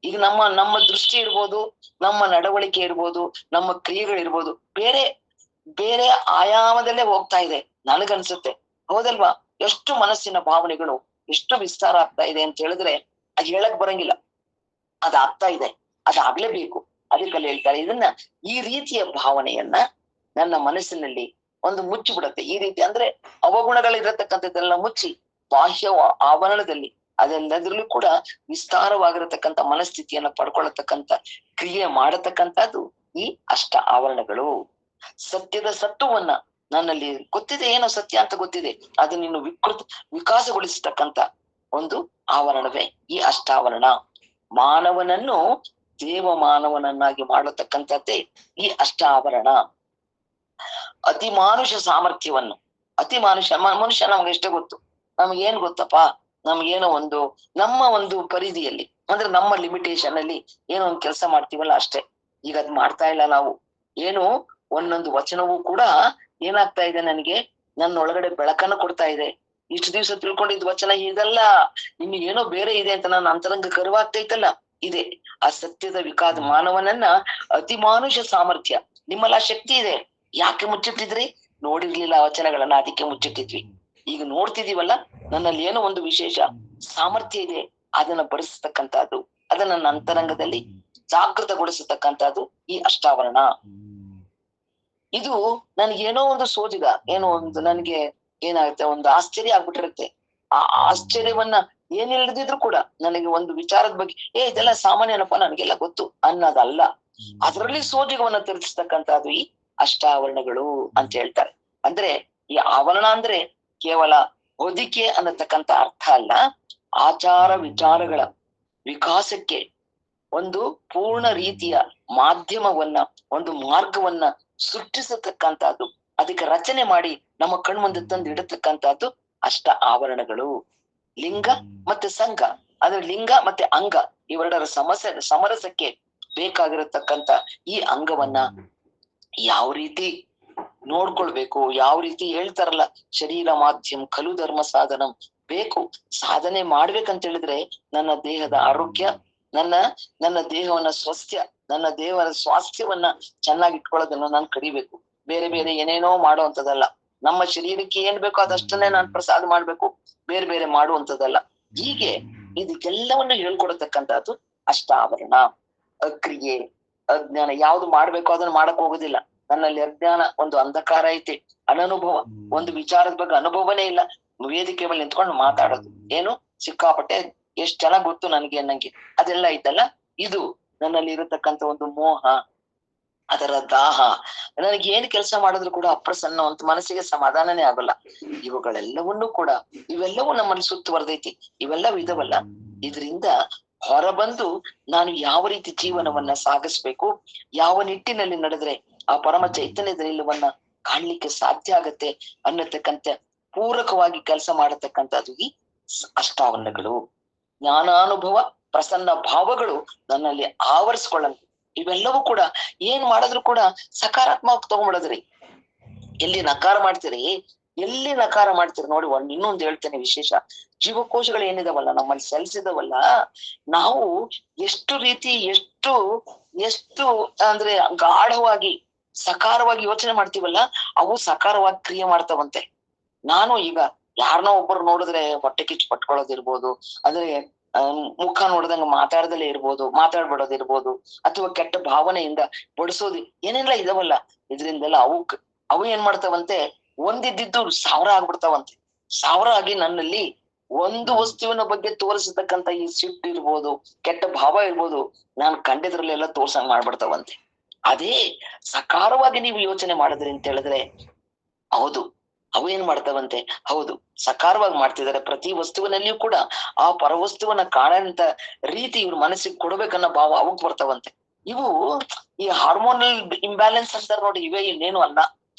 ಈಗ ನಮ್ಮ ದೃಷ್ಟಿ ಇರ್ಬೋದು, ನಮ್ಮ ನಡವಳಿಕೆ ಇರ್ಬೋದು, ನಮ್ಮ ಕ್ರಿಯೆಗಳಿರ್ಬೋದು, ಬೇರೆ ಬೇರೆ ಆಯಾಮದಲ್ಲೇ ಹೋಗ್ತಾ ಇದೆ ನನಗನ್ಸುತ್ತೆ. ಹೌದಲ್ವಾ? ಎಷ್ಟು ಮನಸ್ಸಿನ ಭಾವನೆಗಳು ಎಷ್ಟು ವಿಸ್ತಾರ ಆಗ್ತಾ ಇದೆ ಅಂತ ಹೇಳಿದ್ರೆ ಅದ್ ಹೇಳಕ್ ಬರಂಗಿಲ್ಲ. ಅದಾಗ್ತಾ ಇದೆ, ಅದಾಗ್ಲೇಬೇಕು. ಅದಕ್ಕಲ್ಲಿ ಹೇಳ್ತಾರೆ, ಇದನ್ನ ಈ ರೀತಿಯ ಭಾವನೆಯನ್ನ ನನ್ನ ಮನಸ್ಸಿನಲ್ಲಿ ಒಂದು ಮುಚ್ಚಿಬಿಡತ್ತೆ. ಈ ರೀತಿ ಅಂದ್ರೆ ಅವಗುಣಗಳಿರತಕ್ಕಂಥದ್ದೆಲ್ಲ ಮುಚ್ಚಿ ಬಾಹ್ಯ ಆವರಣದಲ್ಲಿ ಅದೆಲ್ಲದ್ರಲ್ಲೂ ಕೂಡ ವಿಸ್ತಾರವಾಗಿರತಕ್ಕಂಥ ಮನಸ್ಥಿತಿಯನ್ನ ಪಡ್ಕೊಳ್ಳತಕ್ಕಂಥ ಕ್ರಿಯೆ ಮಾಡತಕ್ಕಂಥದ್ದು ಈ ಅಷ್ಟ ಆವರಣಗಳು. ಸತ್ಯದ ಸತ್ವವನ್ನ ನನ್ನಲ್ಲಿ ಗೊತ್ತಿದೆ, ಏನೋ ಸತ್ಯ ಅಂತ ಗೊತ್ತಿದೆ, ಅದನ್ನ ಇನ್ನು ವಿಕಾಸಗೊಳಿಸತಕ್ಕಂಥ ಒಂದು ಆವರಣವೇ ಈ ಅಷ್ಟಾವರಣ. ಮಾನವನನ್ನು ದೇವ ಮಾನವನನ್ನಾಗಿ ಮಾಡತಕ್ಕಂಥದ್ದೇ ಈ ಅಷ್ಟ ಆವರಣ. ಅತಿ ಮಾನುಷ ಸಾಮರ್ಥ್ಯವನ್ನು, ಅತಿ ಮನುಷ್ಯ ನಮ್ಗೆ ಎಷ್ಟೇ ಗೊತ್ತು, ನಮ್ಗೇನ್ ಗೊತ್ತಪ್ಪ, ನಮ್ಗೇನೋ ಒಂದು ನಮ್ಮ ಒಂದು ಪರಿಧಿಯಲ್ಲಿ ಅಂದ್ರೆ ನಮ್ಮ ಲಿಮಿಟೇಷನ್ ಅಲ್ಲಿ ಏನೋ ಒಂದು ಕೆಲಸ ಮಾಡ್ತೀವಲ್ಲ ಅಷ್ಟೇ. ಈಗ ಅದ್ ಮಾಡ್ತಾ ಇಲ್ಲ ನಾವು. ಏನು ಒಂದೊಂದು ವಚನವೂ ಕೂಡ ಏನಾಗ್ತಾ ಇದೆ, ನನಗೆ ನನ್ನ ಒಳಗಡೆ ಬೆಳಕನ್ನು ಕೊಡ್ತಾ ಇದೆ. ಇಷ್ಟು ದಿವಸ ತಿಳ್ಕೊಂಡಿದ್ ವಚನ ಇದೆಲ್ಲ, ಇನ್ನು ಏನೋ ಬೇರೆ ಇದೆ ಅಂತ ನನ್ನ ಅಂತರಂಗ ಕರುವಾಗ್ತೈತಲ್ಲ, ಇದೆ ಆ ಸತ್ಯದ ವಿಕಾಸ. ಮಾನವನನ್ನ ಅತಿ ಮಾನುಷ ಸಾಮರ್ಥ್ಯ, ನಿಮ್ಮಲ್ಲಿ ಆ ಶಕ್ತಿ ಇದೆ. ಯಾಕೆ ಮುಚ್ಚಿಟ್ಟಿದ್ರಿ? ನೋಡಿರ್ಲಿಲ್ಲ ವಚನಗಳನ್ನ, ಅದಕ್ಕೆ ಮುಚ್ಚಿಟ್ಟಿದ್ವಿ. ಈಗ ನೋಡ್ತಿದೀವಲ್ಲ, ನನ್ನಲ್ಲಿ ಏನೋ ಒಂದು ವಿಶೇಷ ಸಾಮರ್ಥ್ಯ ಇದೆ, ಅದನ್ನ ಬಡಿಸ್ತಕ್ಕಂಥದ್ದು, ಅದನ್ನ ನನ್ನ ಅಂತರಂಗದಲ್ಲಿ ಜಾಗೃತಗೊಳಿಸತಕ್ಕಂಥದ್ದು ಈ ಅಷ್ಟಾವರಣ. ಇದು ನನ್ಗೇನೋ ಒಂದು ಸೋಜಿಗ, ಏನೋ ಒಂದು ನನ್ಗೆ ಏನಾಗುತ್ತೆ, ಒಂದು ಆಶ್ಚರ್ಯ ಆಗ್ಬಿಟ್ಟಿರುತ್ತೆ. ಆ ಆಶ್ಚರ್ಯವನ್ನ ಏನಿಲ್ಲದಿದ್ರು ಕೂಡ ನನಗೆ ಒಂದು ವಿಚಾರದ ಬಗ್ಗೆ ಇದೆಲ್ಲ ಸಾಮಾನ್ಯನಪ್ಪ, ನನಗೆಲ್ಲ ಗೊತ್ತು ಅನ್ನೋದಲ್ಲ, ಅದರಲ್ಲಿ ಸೋಜಿಗವನ್ನ ತಿಳಿಸ್ತಕ್ಕಂಥದ್ದು ಈ ಅಷ್ಟಾವರಣಗಳು ಅಂತ ಹೇಳ್ತಾರೆ. ಅಂದ್ರೆ ಈ ಆವರಣ ಅಂದ್ರೆ ಕೇವಲ ಹೊದಿಕೆ ಅನ್ನತಕ್ಕಂಥ ಅರ್ಥ ಅಲ್ಲ, ಆಚಾರ ವಿಚಾರಗಳ ವಿಕಾಸಕ್ಕೆ ಒಂದು ಪೂರ್ಣ ರೀತಿಯ ಮಾಧ್ಯಮವನ್ನ, ಒಂದು ಮಾರ್ಗವನ್ನ ಸೃಷ್ಟಿಸತಕ್ಕಂಥದ್ದು, ಅದಕ್ಕೆ ರಚನೆ ಮಾಡಿ ನಮ್ಮ ಕಣ್ಮುಂದೆ ತಂದು ಇಡತಕ್ಕಂಥದ್ದು ಅಷ್ಟ ಆವರಣಗಳು. ಲಿಂಗ ಮತ್ತೆ ಸಂಘ, ಅಂದ್ರೆ ಲಿಂಗ ಮತ್ತೆ ಅಂಗ ಇವೆರಡರ ಸಮರಸಕ್ಕೆ ಬೇಕಾಗಿರತಕ್ಕಂಥ ಈ ಅಂಗವನ್ನ ಯಾವ ರೀತಿ ನೋಡ್ಕೊಳ್ಬೇಕು, ಯಾವ ರೀತಿ ಹೇಳ್ತಾರಲ್ಲ, ಶರೀರ ಮಾಧ್ಯಮ ಖಲು ಧರ್ಮ ಸಾಧನಂ, ಬೇಕು ಸಾಧನೆ ಮಾಡ್ಬೇಕಂತ ಹೇಳಿದ್ರೆ ನನ್ನ ದೇಹದ ಆರೋಗ್ಯ, ನನ್ನ ದೇಹವನ್ನ ನನ್ನ ದೇಹದ ಸ್ವಾಸ್ಥ್ಯವನ್ನ ಚೆನ್ನಾಗಿ ಇಟ್ಕೊಳ್ಳೋದನ್ನ ನಾನು ಕಡಿಬೇಕು. ಬೇರೆ ಬೇರೆ ಏನೇನೋ ಮಾಡುವಂಥದ್ದಲ್ಲ. ನಮ್ಮ ಶರೀರಕ್ಕೆ ಏನ್ ಬೇಕೋ ಅದಷ್ಟನ್ನೇ ನಾನು ಪ್ರಸಾದ ಮಾಡ್ಬೇಕು, ಬೇರೆ ಬೇರೆ ಮಾಡುವಂಥದ್ದಲ್ಲ. ಹೀಗೆ ಇದಕ್ಕೆಲ್ಲವನ್ನ ಹೇಳ್ಕೊಡತಕ್ಕಂಥದ್ದು ಅಷ್ಟಾವರಣ. ಅಕ್ರಿಯೆ, ಅಜ್ಞಾನ, ಯಾವ್ದು ಮಾಡ್ಬೇಕೋ ಅದನ್ನ ಮಾಡಕ್ ಹೋಗೋದಿಲ್ಲ. ನನ್ನಲ್ಲಿ ಅಜ್ಞಾನ, ಒಂದು ಅಂಧಕಾರ ಐತಿ, ಅನನುಭವ, ಒಂದು ವಿಚಾರದ ಬಗ್ಗೆ ಅನುಭವನೇ ಇಲ್ಲ. ವೇದಿಕೆ ಮೇಲೆ ನಿಂತ್ಕೊಂಡು ಮಾತಾಡೋದು ಏನು ಸಿಕ್ಕಾಪಟ್ಟೆ, ಎಷ್ಟ್ ಚೆನ್ನಾಗ್ ಗೊತ್ತು ನನಗೆ ಅನ್ನಂಗೆ ಅದೆಲ್ಲ ಐತಲ್ಲ. ಇದು ನನ್ನಲ್ಲಿ ಇರತಕ್ಕಂತ ಒಂದು ಮೋಹ, ಅದರ ದಾಹ. ನನಗೆ ಏನ್ ಕೆಲಸ ಮಾಡಿದ್ರು ಕೂಡ ಅಪ್ರಸನ್ನ ಅಂತ, ಮನಸ್ಸಿಗೆ ಸಮಾಧಾನನೇ ಆಗಲ್ಲ. ಇವುಗಳೆಲ್ಲವನ್ನೂ ಕೂಡ, ಇವೆಲ್ಲವೂ ನಮ್ಮಲ್ಲಿ ಸುತ್ತುವರೆದೈತಿ. ಇವೆಲ್ಲವೂ ಇದವಲ್ಲ, ಇದರಿಂದ ಹೊರಬಂದು ನಾನು ಯಾವ ರೀತಿ ಜೀವನವನ್ನ ಸಾಗಿಸ್ಬೇಕು, ಯಾವ ನಿಟ್ಟಿನಲ್ಲಿ ನಡೆದ್ರೆ ಆ ಪರಮ ಚೈತನ್ಯದ ನಿಲುವನ್ನ ಕಾಣ್ಲಿಕ್ಕೆ ಸಾಧ್ಯ ಆಗತ್ತೆ ಅನ್ನತಕ್ಕಂಥ ಪೂರಕವಾಗಿ ಕೆಲಸ ಮಾಡತಕ್ಕಂಥದ್ದು ಈ ಅಷ್ಟಾವರಣಗಳು. ಜ್ಞಾನಾನುಭವ ಪ್ರಸನ್ನ ಭಾವಗಳು ನನ್ನಲ್ಲಿ ಆವರಿಸ್ಕೊಳ್ಳಂತ. ಇವೆಲ್ಲವೂ ಕೂಡ ಏನ್ ಮಾಡಿದ್ರು ಕೂಡ ಸಕಾರಾತ್ಮಕ ತಗೊಂಡ್ಬಿಡದ್ರಿ. ಎಲ್ಲಿ ನಕಾರ ಮಾಡ್ತೀರಿ, ಎಲ್ಲಿ ನಕಾರ ಮಾಡ್ತೀರಿ ನೋಡಿ. ಇನ್ನೊಂದು ಹೇಳ್ತೇನೆ ವಿಶೇಷ, ಜೀವಕೋಶಗಳು ಏನಿದಾವಲ್ಲ, ನಮ್ಮಲ್ಲಿ ಸೆಲ್ಸ್ ಇದಾವಲ್ಲ, ನಾವು ಎಷ್ಟು ರೀತಿ ಎಷ್ಟು ಎಷ್ಟು ಅಂದ್ರೆ ಗಾಢವಾಗಿ ಸಕಾರವಾಗಿ ಯೋಚನೆ ಮಾಡ್ತೀವಲ್ಲ, ಅವು ಸಕಾರವಾಗಿ ಕ್ರಿಯೆ ಮಾಡ್ತಾವಂತೆ. ನಾನು ಈಗ ಯಾರನ್ನೋ ಒಬ್ಬರು ನೋಡಿದ್ರೆ ಹೊಟ್ಟೆ ಕಿಚ್ಚು ಪಟ್ಕೊಳ್ಳೋದಿರ್ಬೋದು, ಅಂದ್ರೆ ಮುಖ ನೋಡ್ದಂಗ ಮಾತಾಡ್ದಲೇ ಇರ್ಬೋದು, ಮಾತಾಡ್ಬಿಡೋದಿರ್ಬೋದು, ಅಥವಾ ಕೆಟ್ಟ ಭಾವನೆಯಿಂದ ಬಡಿಸೋದು ಏನೆಲ್ಲ ಇದಾವಲ್ಲ, ಇದ್ರಿಂದೆಲ್ಲ ಅವು ಏನ್ ಮಾಡ್ತಾವಂತೆ, ಒಂದಿದ್ದು 1000 ಆಗ್ಬಿಡ್ತಾವಂತೆ. 1000 ಆಗಿ ನನ್ನಲ್ಲಿ ಒಂದು ವಸ್ತುವಿನ ಬಗ್ಗೆ ತೋರಿಸತಕ್ಕಂತ ಈ ಸಿಟ್ಟು ಇರ್ಬೋದು, ಕೆಟ್ಟ ಭಾವ ಇರ್ಬೋದು, ನಾನು ಕಂಡಿದ್ರಲ್ಲೆಲ್ಲ ತೋರ್ಸಂಗ್ ಮಾಡ್ಬಿಡ್ತಾವಂತೆ. ಅದೇ ಸಕಾರವಾಗಿ ನೀವು ಯೋಚನೆ ಮಾಡಿದ್ರಿ ಅಂತ ಹೇಳಿದ್ರೆ, ಹೌದು ಅವು ಏನ್ ಮಾಡ್ತಾವಂತೆ, ಹೌದು ಸಕಾರವಾಗಿ ಮಾಡ್ತಿದ್ದಾರೆ. ಪ್ರತಿ ವಸ್ತುವಿನಲ್ಲಿಯೂ ಕೂಡ ಆ ಪರವಸ್ತುವನ್ನ ಕಾಣಂತ ರೀತಿ ಇವ್ರ ಮನಸ್ಸಿಗೆ ಕೊಡ್ಬೇಕನ್ನೋ ಭಾವ ಅವಕ್ ಬರ್ತಾವಂತೆ. ಇವು ಈ ಹಾರ್ಮೋನಲ್ ಇಂಬ್ಯಾಲೆನ್ಸ್ ಅಂತಾರ ನೋಡಿ, ಇವೇ ಇನ್ನೇನು ಅಲ್ಲ.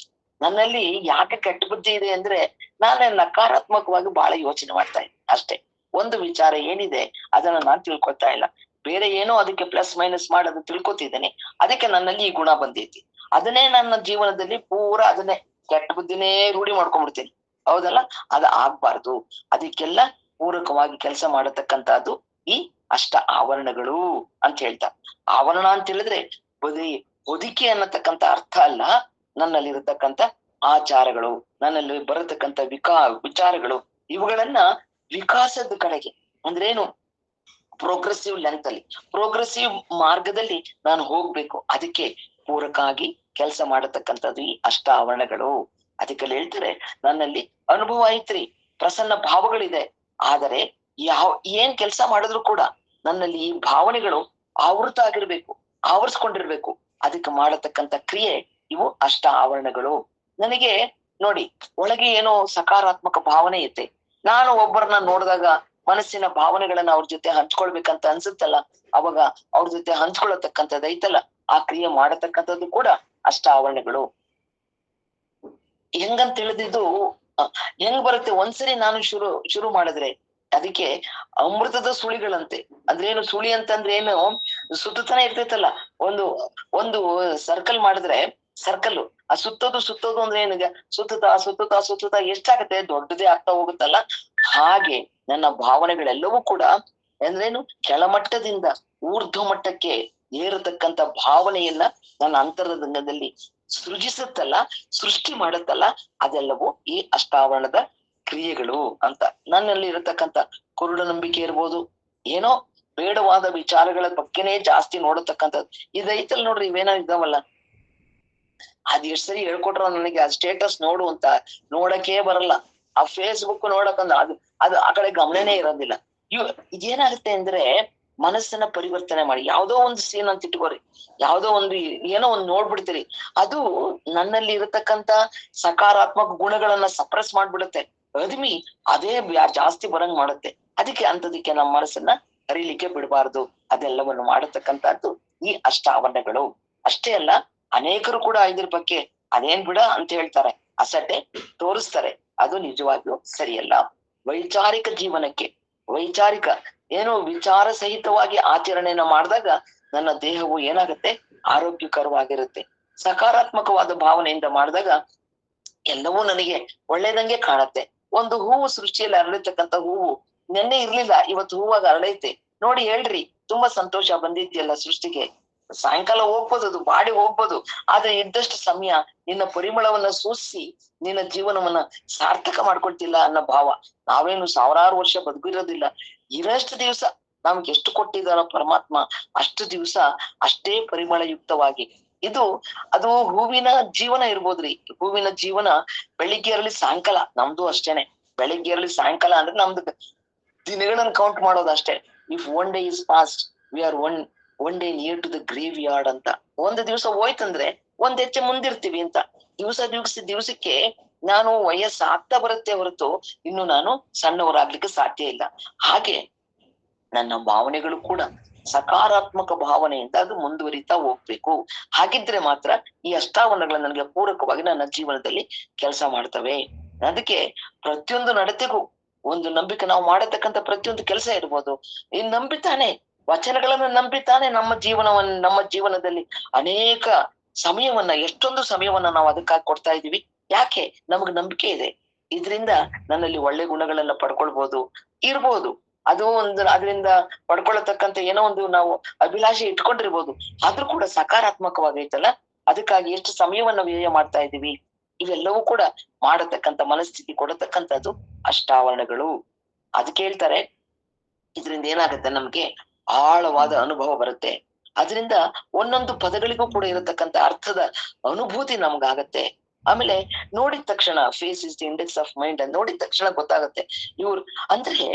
ನನ್ನಲ್ಲಿ ಯಾಕೆ ಕೆಟ್ಟ ಬುದ್ಧಿ ಇದೆ ಅಂದ್ರೆ, ನಾನು ನಕಾರಾತ್ಮಕವಾಗಿ ಬಹಳ ಯೋಚನೆ ಮಾಡ್ತಾ ಇದ್ದೀನಿ ಅಷ್ಟೇ. ಒಂದು ವಿಚಾರ ಏನಿದೆ ಅದನ್ನ ನಾನ್ ತಿಳ್ಕೊತಾ ಇಲ್ಲ, ಬೇರೆ ಏನೋ ಅದಕ್ಕೆ ಪ್ಲಸ್ ಮೈನಸ್ ಮಾಡಿ ಅದನ್ನ ತಿಳ್ಕೊತಿದ್ದೇನೆ. ಅದಕ್ಕೆ ನನ್ನಲ್ಲಿ ಈ ಗುಣ ಬಂದೈತಿ. ಅದನ್ನೇ ನನ್ನ ಜೀವನದಲ್ಲಿ ಪೂರಾ ಅದನ್ನೇ ಕೆಟ್ಟ ಬುದ್ಧಿನೇ ರೂಢಿ ಮಾಡ್ಕೊಂಡ್ಬಿಡ್ತೀನಿ. ಹೌದಲ್ಲ, ಅದ ಆಗ್ಬಾರ್ದು. ಅದಕ್ಕೆಲ್ಲ ಪೂರಕವಾಗಿ ಕೆಲಸ ಮಾಡತಕ್ಕಂತದ್ದು ಈ ಅಷ್ಟ ಆವರಣಗಳು ಅಂತ ಹೇಳ್ತಾರೆ. ಆವರಣ ಅಂತ ಹೇಳಿದ್ರೆ ಹೊದಿಕೆ ಅನ್ನತಕ್ಕಂತ ಅರ್ಥ ಅಲ್ಲ. ನನ್ನಲ್ಲಿ ಇರತಕ್ಕಂತ ಆಚಾರಗಳು, ನನ್ನಲ್ಲಿ ಬರತಕ್ಕಂತ ವಿಚಾರಗಳು, ಇವುಗಳನ್ನ ವಿಕಾಸದ ಕಡೆಗೆ, ಅಂದ್ರೇನು ಪ್ರೋಗ್ರೆಸಿವ್ ಲೆಂತ್ ಅಲ್ಲಿ, ಪ್ರೋಗ್ರೆಸಿವ್ ಮಾರ್ಗದಲ್ಲಿ ನಾನು ಹೋಗ್ಬೇಕು. ಅದಕ್ಕೆ ಪೂರಕ ಆಗಿ ಕೆಲಸ ಮಾಡತಕ್ಕಂಥದ್ದು ಈ ಅಷ್ಟ ಆವರಣಗಳು. ಅದಕ್ಕೆಲ್ಲ ಹೇಳ್ತಾರೆ, ನನ್ನಲ್ಲಿ ಅನುಭವ ಐತ್ರಿ, ಪ್ರಸನ್ನ ಭಾವಗಳಿದೆ, ಆದರೆ ಏನ್ ಕೆಲಸ ಮಾಡಿದ್ರು ಕೂಡ ನನ್ನಲ್ಲಿ ಈ ಭಾವನೆಗಳು ಆವೃತ ಆಗಿರ್ಬೇಕು, ಆವರಿಸ್ಕೊಂಡಿರ್ಬೇಕು. ಅದಕ್ಕೆ ಮಾಡತಕ್ಕಂತ ಕ್ರಿಯೆ ಇವು ಅಷ್ಟ ಆವರಣಗಳು. ನನಗೆ ನೋಡಿ, ಒಳಗೆ ಏನೋ ಸಕಾರಾತ್ಮಕ ಭಾವನೆ ಐತೆ, ನಾನು ಒಬ್ಬರನ್ನ ನೋಡಿದಾಗ ಮನಸ್ಸಿನ ಭಾವನೆಗಳನ್ನ ಅವ್ರ ಜೊತೆ ಹಂಚ್ಕೊಳ್ಬೇಕಂತ ಅನ್ಸುತ್ತಲ್ಲ, ಅವಾಗ ಅವ್ರ ಜೊತೆ ಹಂಚ್ಕೊಳತಕ್ಕಂಥದ್ದು ಐತಲ್ಲ, ಆ ಕ್ರಿಯೆ ಮಾಡತಕ್ಕಂಥದ್ದು ಕೂಡ ಅಷ್ಟ ಆವರಣಗಳು. ಹೆಂಗಂತ ತಿಳಿದಿದ್ದು ಹೆಂಗ್ ಬರುತ್ತೆ, ಒಂದ್ಸರಿ ನಾನು ಶುರು ಮಾಡಿದ್ರೆ ಅದಕ್ಕೆ ಅಮೃತದ ಸುಳಿಗಳಂತೆ. ಅಂದ್ರೇನು ಸುಳಿ ಅಂತಂದ್ರೆ ಏನು, ಸುತ್ತತಾನೆ ಇರ್ತೈತಲ್ಲ. ಒಂದು ಸರ್ಕಲ್ ಮಾಡಿದ್ರೆ, ಸರ್ಕಲ್ ಆ ಸುತ್ತೋದು ಅಂದ್ರೆ ಏನಿದೆ, ಸುತ್ತುತ್ತಾ ಎಷ್ಟಾಗತ್ತೆ, ದೊಡ್ಡದೇ ಆಗ್ತಾ ಹೋಗುತ್ತಲ್ಲ. ಹಾಗೆ ನನ್ನ ಭಾವನೆಗಳೆಲ್ಲವೂ ಕೂಡ ಅಂದ್ರೇನು, ಕೆಳಮಟ್ಟದಿಂದ ಊರ್ಧ್ವ ಮಟ್ಟಕ್ಕೆ ಏರತಕ್ಕಂತ ಭಾವನೆಯನ್ನ ನನ್ನ ಅಂತರಂಗದಲ್ಲಿ ಸೃಜಿಸುತ್ತಲ್ಲ, ಸೃಷ್ಟಿ ಮಾಡುತ್ತಲ್ಲ, ಅದೆಲ್ಲವೂ ಈ ಅಷ್ಟಾವರಣದ ಕ್ರಿಯೆಗಳು ಅಂತ. ನನ್ನಲ್ಲಿ ಇರತಕ್ಕಂತ ಕುರುಡು ನಂಬಿಕೆ ಇರ್ಬೋದು, ಏನೋ ಬೇಡವಾದ ವಿಚಾರಗಳ ಬಗ್ಗೆನೇ ಜಾಸ್ತಿ ನೋಡತಕ್ಕಂಥದ್ದು ಇದೈತಲ್ ನೋಡ್ರಿ. ಇವೇನೋ ಇದಾವಲ್ಲ, ಅದ್ ಎಷ್ಟ್ ಸರಿ ಹೇಳ್ಕೊಟ್ರ ನನಗೆ ಆ ಸ್ಟೇಟಸ್ ನೋಡು ಅಂತ ನೋಡಕ್ಕೆ ಬರಲ್ಲ. ಆ ಫೇಸ್ಬುಕ್ ನೋಡಕಂದ್ರ ಅದು ಆ ಕಡೆ ಗಮನನೇ ಇರೋದಿಲ್ಲ. ಇದೇನಾಗುತ್ತೆ ಅಂದ್ರೆ, ಮನಸ್ಸನ್ನ ಪರಿವರ್ತನೆ ಮಾಡಿ ಯಾವ್ದೋ ಒಂದು ಸೀನ್ ಅಂತ ಇಟ್ಕೋರಿ, ಯಾವ್ದೋ ಒಂದು ಏನೋ ಒಂದು ನೋಡ್ಬಿಡ್ತೀರಿ, ಅದು ನನ್ನಲ್ಲಿ ಇರತಕ್ಕಂತ ಸಕಾರಾತ್ಮಕ ಗುಣಗಳನ್ನ ಸಪ್ರೆಸ್ ಮಾಡ್ಬಿಡುತ್ತೆ. ಅದ್ಮಿ ಅದೇ ಜಾಸ್ತಿ ಬರಂಗ್ ಮಾಡುತ್ತೆ. ಅದಕ್ಕೆ ಅಂತದಕ್ಕೆ ನಮ್ಮ ಮನಸ್ಸನ್ನ ಹರಿಲಿಕ್ಕೆ ಬಿಡಬಾರ್ದು. ಅದೆಲ್ಲವನ್ನು ಮಾಡತಕ್ಕಂಥದ್ದು ಈ ಅಷ್ಟಾವರಣಗಳು. ಅಷ್ಟೇ ಅಲ್ಲ, ಅನೇಕರು ಕೂಡ ಇದ್ರ ಬಗ್ಗೆ ಅದೇನ್ ಬಿಡ ಅಂತ ಹೇಳ್ತಾರೆ, ಅಸಡ್ಡೆ ತೋರಿಸ್ತಾರೆ. ಅದು ನಿಜವಾಗಿಯೂ ಸರಿಯಲ್ಲ. ವೈಚಾರಿಕ ಜೀವನಕ್ಕೆ, ವೈಚಾರಿಕ ಏನು ವಿಚಾರ ಸಹಿತವಾಗಿ ಆಚರಣೆಯನ್ನ ಮಾಡಿದಾಗ ನನ್ನ ದೇಹವು ಏನಾಗುತ್ತೆ, ಆರೋಗ್ಯಕರವಾಗಿರುತ್ತೆ. ಸಕಾರಾತ್ಮಕವಾದ ಭಾವನೆಯಿಂದ ಮಾಡಿದಾಗ ಎಲ್ಲವೂ ನನಗೆ ಒಳ್ಳೇದಂಗೆ ಕಾಣತ್ತೆ. ಒಂದು ಹೂವು ಸೃಷ್ಟಿಯಲ್ಲಿ ಅರಳಿರ್ತಕ್ಕಂಥ ಹೂವು ನೆನ್ನೆ ಇರ್ಲಿಲ್ಲ, ಇವತ್ತು ಹೂವಾಗ ಅರಳೈತೆ ನೋಡಿ, ಹೇಳ್ರಿ ತುಂಬಾ ಸಂತೋಷ ಬಂದಿದ್ಯಲ್ಲ ಸೃಷ್ಟಿಗೆ. ಸಾಯಂಕಾಲ ಹೋಗ್ಬೋದು, ಅದು ಬಾಡಿ ಹೋಗ್ಬೋದು, ಆದ್ರೆ ಇದ್ದಷ್ಟು ಸಮಯ ನಿನ್ನ ಪರಿಮಳವನ್ನ ಸೂಸಿ ನಿನ್ನ ಜೀವನವನ್ನ ಸಾರ್ಥಕ ಮಾಡ್ಕೊಳ್ತಿಲ್ಲ ಅನ್ನೋ ಭಾವ. ನಾವೇನು 1000 ವರ್ಷ ಬದುಕಿರೋದಿಲ್ಲ, ಇರಷ್ಟು ದಿವಸ ನಮ್ಗೆ ಎಷ್ಟು ಕೊಟ್ಟಿದಾರ ಪರಮಾತ್ಮ, ಅಷ್ಟು ದಿವಸ ಅಷ್ಟೇ ಪರಿಮಳಯುಕ್ತವಾಗಿ ಇದು ಅದು ಹೂವಿನ ಜೀವನ ಇರ್ಬೋದ್ರಿ. ಹೂವಿನ ಜೀವನ ಬೆಳಿಗ್ಗೆ ಇರಲಿ ಸಾಯಂಕಾಲ, ನಮ್ದು ಅಷ್ಟೇನೆ. ಬೆಳಿಗ್ಗೆ ಇರಲಿ ಸಾಯಂಕಾಲ ಅಂದ್ರೆ ನಮ್ದು ದಿನಗಳನ್ನ ಕೌಂಟ್ ಮಾಡೋದು ಅಷ್ಟೇ. If one day is past we are one day near to the graveyard ಅಂತ. ಒಂದು ದಿವಸ ಹೋಯ್ತಂದ್ರೆ ಒಂದ್ ಹೆಜ್ಜೆ ಮುಂದಿರ್ತೀವಿ ಅಂತ. ದಿವಸಕ್ಕೆ ನಾನು ವಯಸ್ಸಾಗ್ತಾ ಬರುತ್ತೆ ಹೊರತು ಇನ್ನು ನಾನು ಸಣ್ಣವರಾಗ್ಲಿಕ್ಕೆ ಸಾಧ್ಯ ಇಲ್ಲ. ಹಾಗೆ ನನ್ನ ಭಾವನೆಗಳು ಕೂಡ ಸಕಾರಾತ್ಮಕ ಭಾವನೆಯಿಂದ ಅದು ಮುಂದುವರಿತಾ ಹೋಗ್ಬೇಕು. ಹಾಗಿದ್ರೆ ಮಾತ್ರ ಈ ಅಷ್ಟಾವರಣಗಳು ನನಗೆ ಪೂರಕವಾಗಿ ನನ್ನ ಜೀವನದಲ್ಲಿ ಕೆಲಸ ಮಾಡ್ತವೆ. ಅದಕ್ಕೆ ಪ್ರತಿಯೊಂದು ನಡತೆಗೂ ಒಂದು ನಂಬಿಕೆ, ನಾವು ಮಾಡತಕ್ಕಂಥ ಪ್ರತಿಯೊಂದು ಕೆಲಸ ಇರ್ಬೋದು, ಈ ನಂಬಿತಾನೆ ವಚನಗಳನ್ನು ನಂಬಿತಾನೆ ನಮ್ಮ ಜೀವನದಲ್ಲಿ ಅನೇಕ ಸಮಯವನ್ನ, ಎಷ್ಟೊಂದು ಸಮಯವನ್ನ ನಾವು ಅದಕ್ಕಾಗಿ ಕೊಡ್ತಾ ಇದೀವಿ. ಯಾಕೆ? ನಮಗ್ ನಂಬಿಕೆ ಇದೆ, ಇದರಿಂದ ನನ್ನಲ್ಲಿ ಒಳ್ಳೆ ಗುಣಗಳೆಲ್ಲ ಪಡ್ಕೊಳ್ಬಹುದು ಇರ್ಬೋದು. ಅದು ಒಂದು ಅದರಿಂದ ಪಡ್ಕೊಳ್ಳತಕ್ಕಂತ ಏನೋ ಒಂದು ನಾವು ಅಭಿಲಾಷೆ ಇಟ್ಕೊಂಡಿರ್ಬೋದು, ಆದ್ರೂ ಕೂಡ ಸಕಾರಾತ್ಮಕವಾಗೈತಲ್ಲ, ಅದಕ್ಕಾಗಿ ಎಷ್ಟು ಸಮಯವನ್ನ ವ್ಯಯ ಮಾಡ್ತಾ ಇದೀವಿ. ಇವೆಲ್ಲವೂ ಕೂಡ ಮಾಡತಕ್ಕಂತ ಮನಸ್ಥಿತಿ ಕೊಡತಕ್ಕಂಥದ್ದು ಅಷ್ಟಾವರಣಗಳು. ಅದಕ್ಕೆ ಹೇಳ್ತಾರೆ, ಇದರಿಂದ ಏನಾಗುತ್ತೆ, ನಮ್ಗೆ ಆಳವಾದ ಅನುಭವ ಬರುತ್ತೆ. ಅದರಿಂದ ಒಂದೊಂದು ಪದಗಳಿಗೂ ಕೂಡ ಇರತಕ್ಕಂತ ಅರ್ಥದ ಅನುಭೂತಿ ನಮ್ಗಾಗತ್ತೆ. ಆಮೇಲೆ ನೋಡಿದ ತಕ್ಷಣ face is the index of mind ಅಂತ ನೋಡಿದ ತಕ್ಷಣ ಗೊತ್ತಾಗತ್ತೆ ಇವ್ರು ಅಂದ್ರೆ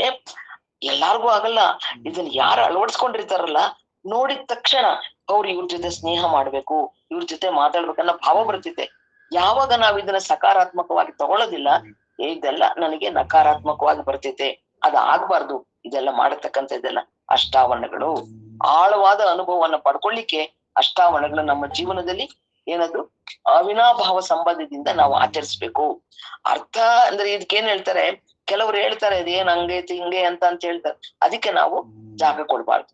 ಎಲ್ಲಾರ್ಗೂ ಆಗಲ್ಲ. ಇದನ್ನ ಯಾರು ಅಳವಡಿಸ್ಕೊಂಡಿರ್ತಾರಲ್ಲ, ನೋಡಿದ ತಕ್ಷಣ ಅವ್ರು ಇವ್ರ ಜೊತೆ ಸ್ನೇಹ ಮಾಡ್ಬೇಕು, ಇವ್ರ ಜೊತೆ ಮಾತಾಡ್ಬೇಕನ್ನೋ ಭಾವ ಬರ್ತಿದೆ. ಯಾವಾಗ ನಾವ್ ಇದನ್ನ ಸಕಾರಾತ್ಮಕವಾಗಿ ತಗೊಳ್ಳೋದಿಲ್ಲ, ಇದೆಲ್ಲ ನನಗೆ ನಕಾರಾತ್ಮಕವಾಗಿ ಬರ್ತೈತೆ, ಅದ ಆಗ್ಬಾರ್ದು. ಇದೆಲ್ಲ ಮಾಡತಕ್ಕಂಥ ಇದೆಲ್ಲ ಅಷ್ಟಾವರಣಗಳು. ಆಳವಾದ ಅನುಭವವನ್ನ ಪಡ್ಕೊಳ್ಳಿಕ್ಕೆ ಅಷ್ಟಾವರಣಗಳು ನಮ್ಮ ಜೀವನದಲ್ಲಿ ಏನದು ಅವಿನಾಭಾವ ಸಂಬಂಧದಿಂದ ನಾವು ಆಚರಿಸ್ಬೇಕು. ಅರ್ಥ ಅಂದ್ರೆ ಇದಕ್ಕೇನ್ ಹೇಳ್ತಾರೆ, ಕೆಲವ್ರು ಹೇಳ್ತಾರೆ ಇದೇನ್ ಹಂಗೈತಿ ಹಿಂಗೆ ಅಂತ ಹೇಳ್ತಾರೆ. ಅದಕ್ಕೆ ನಾವು ಜಾಗ ಕೊಡ್ಬಾರ್ದು.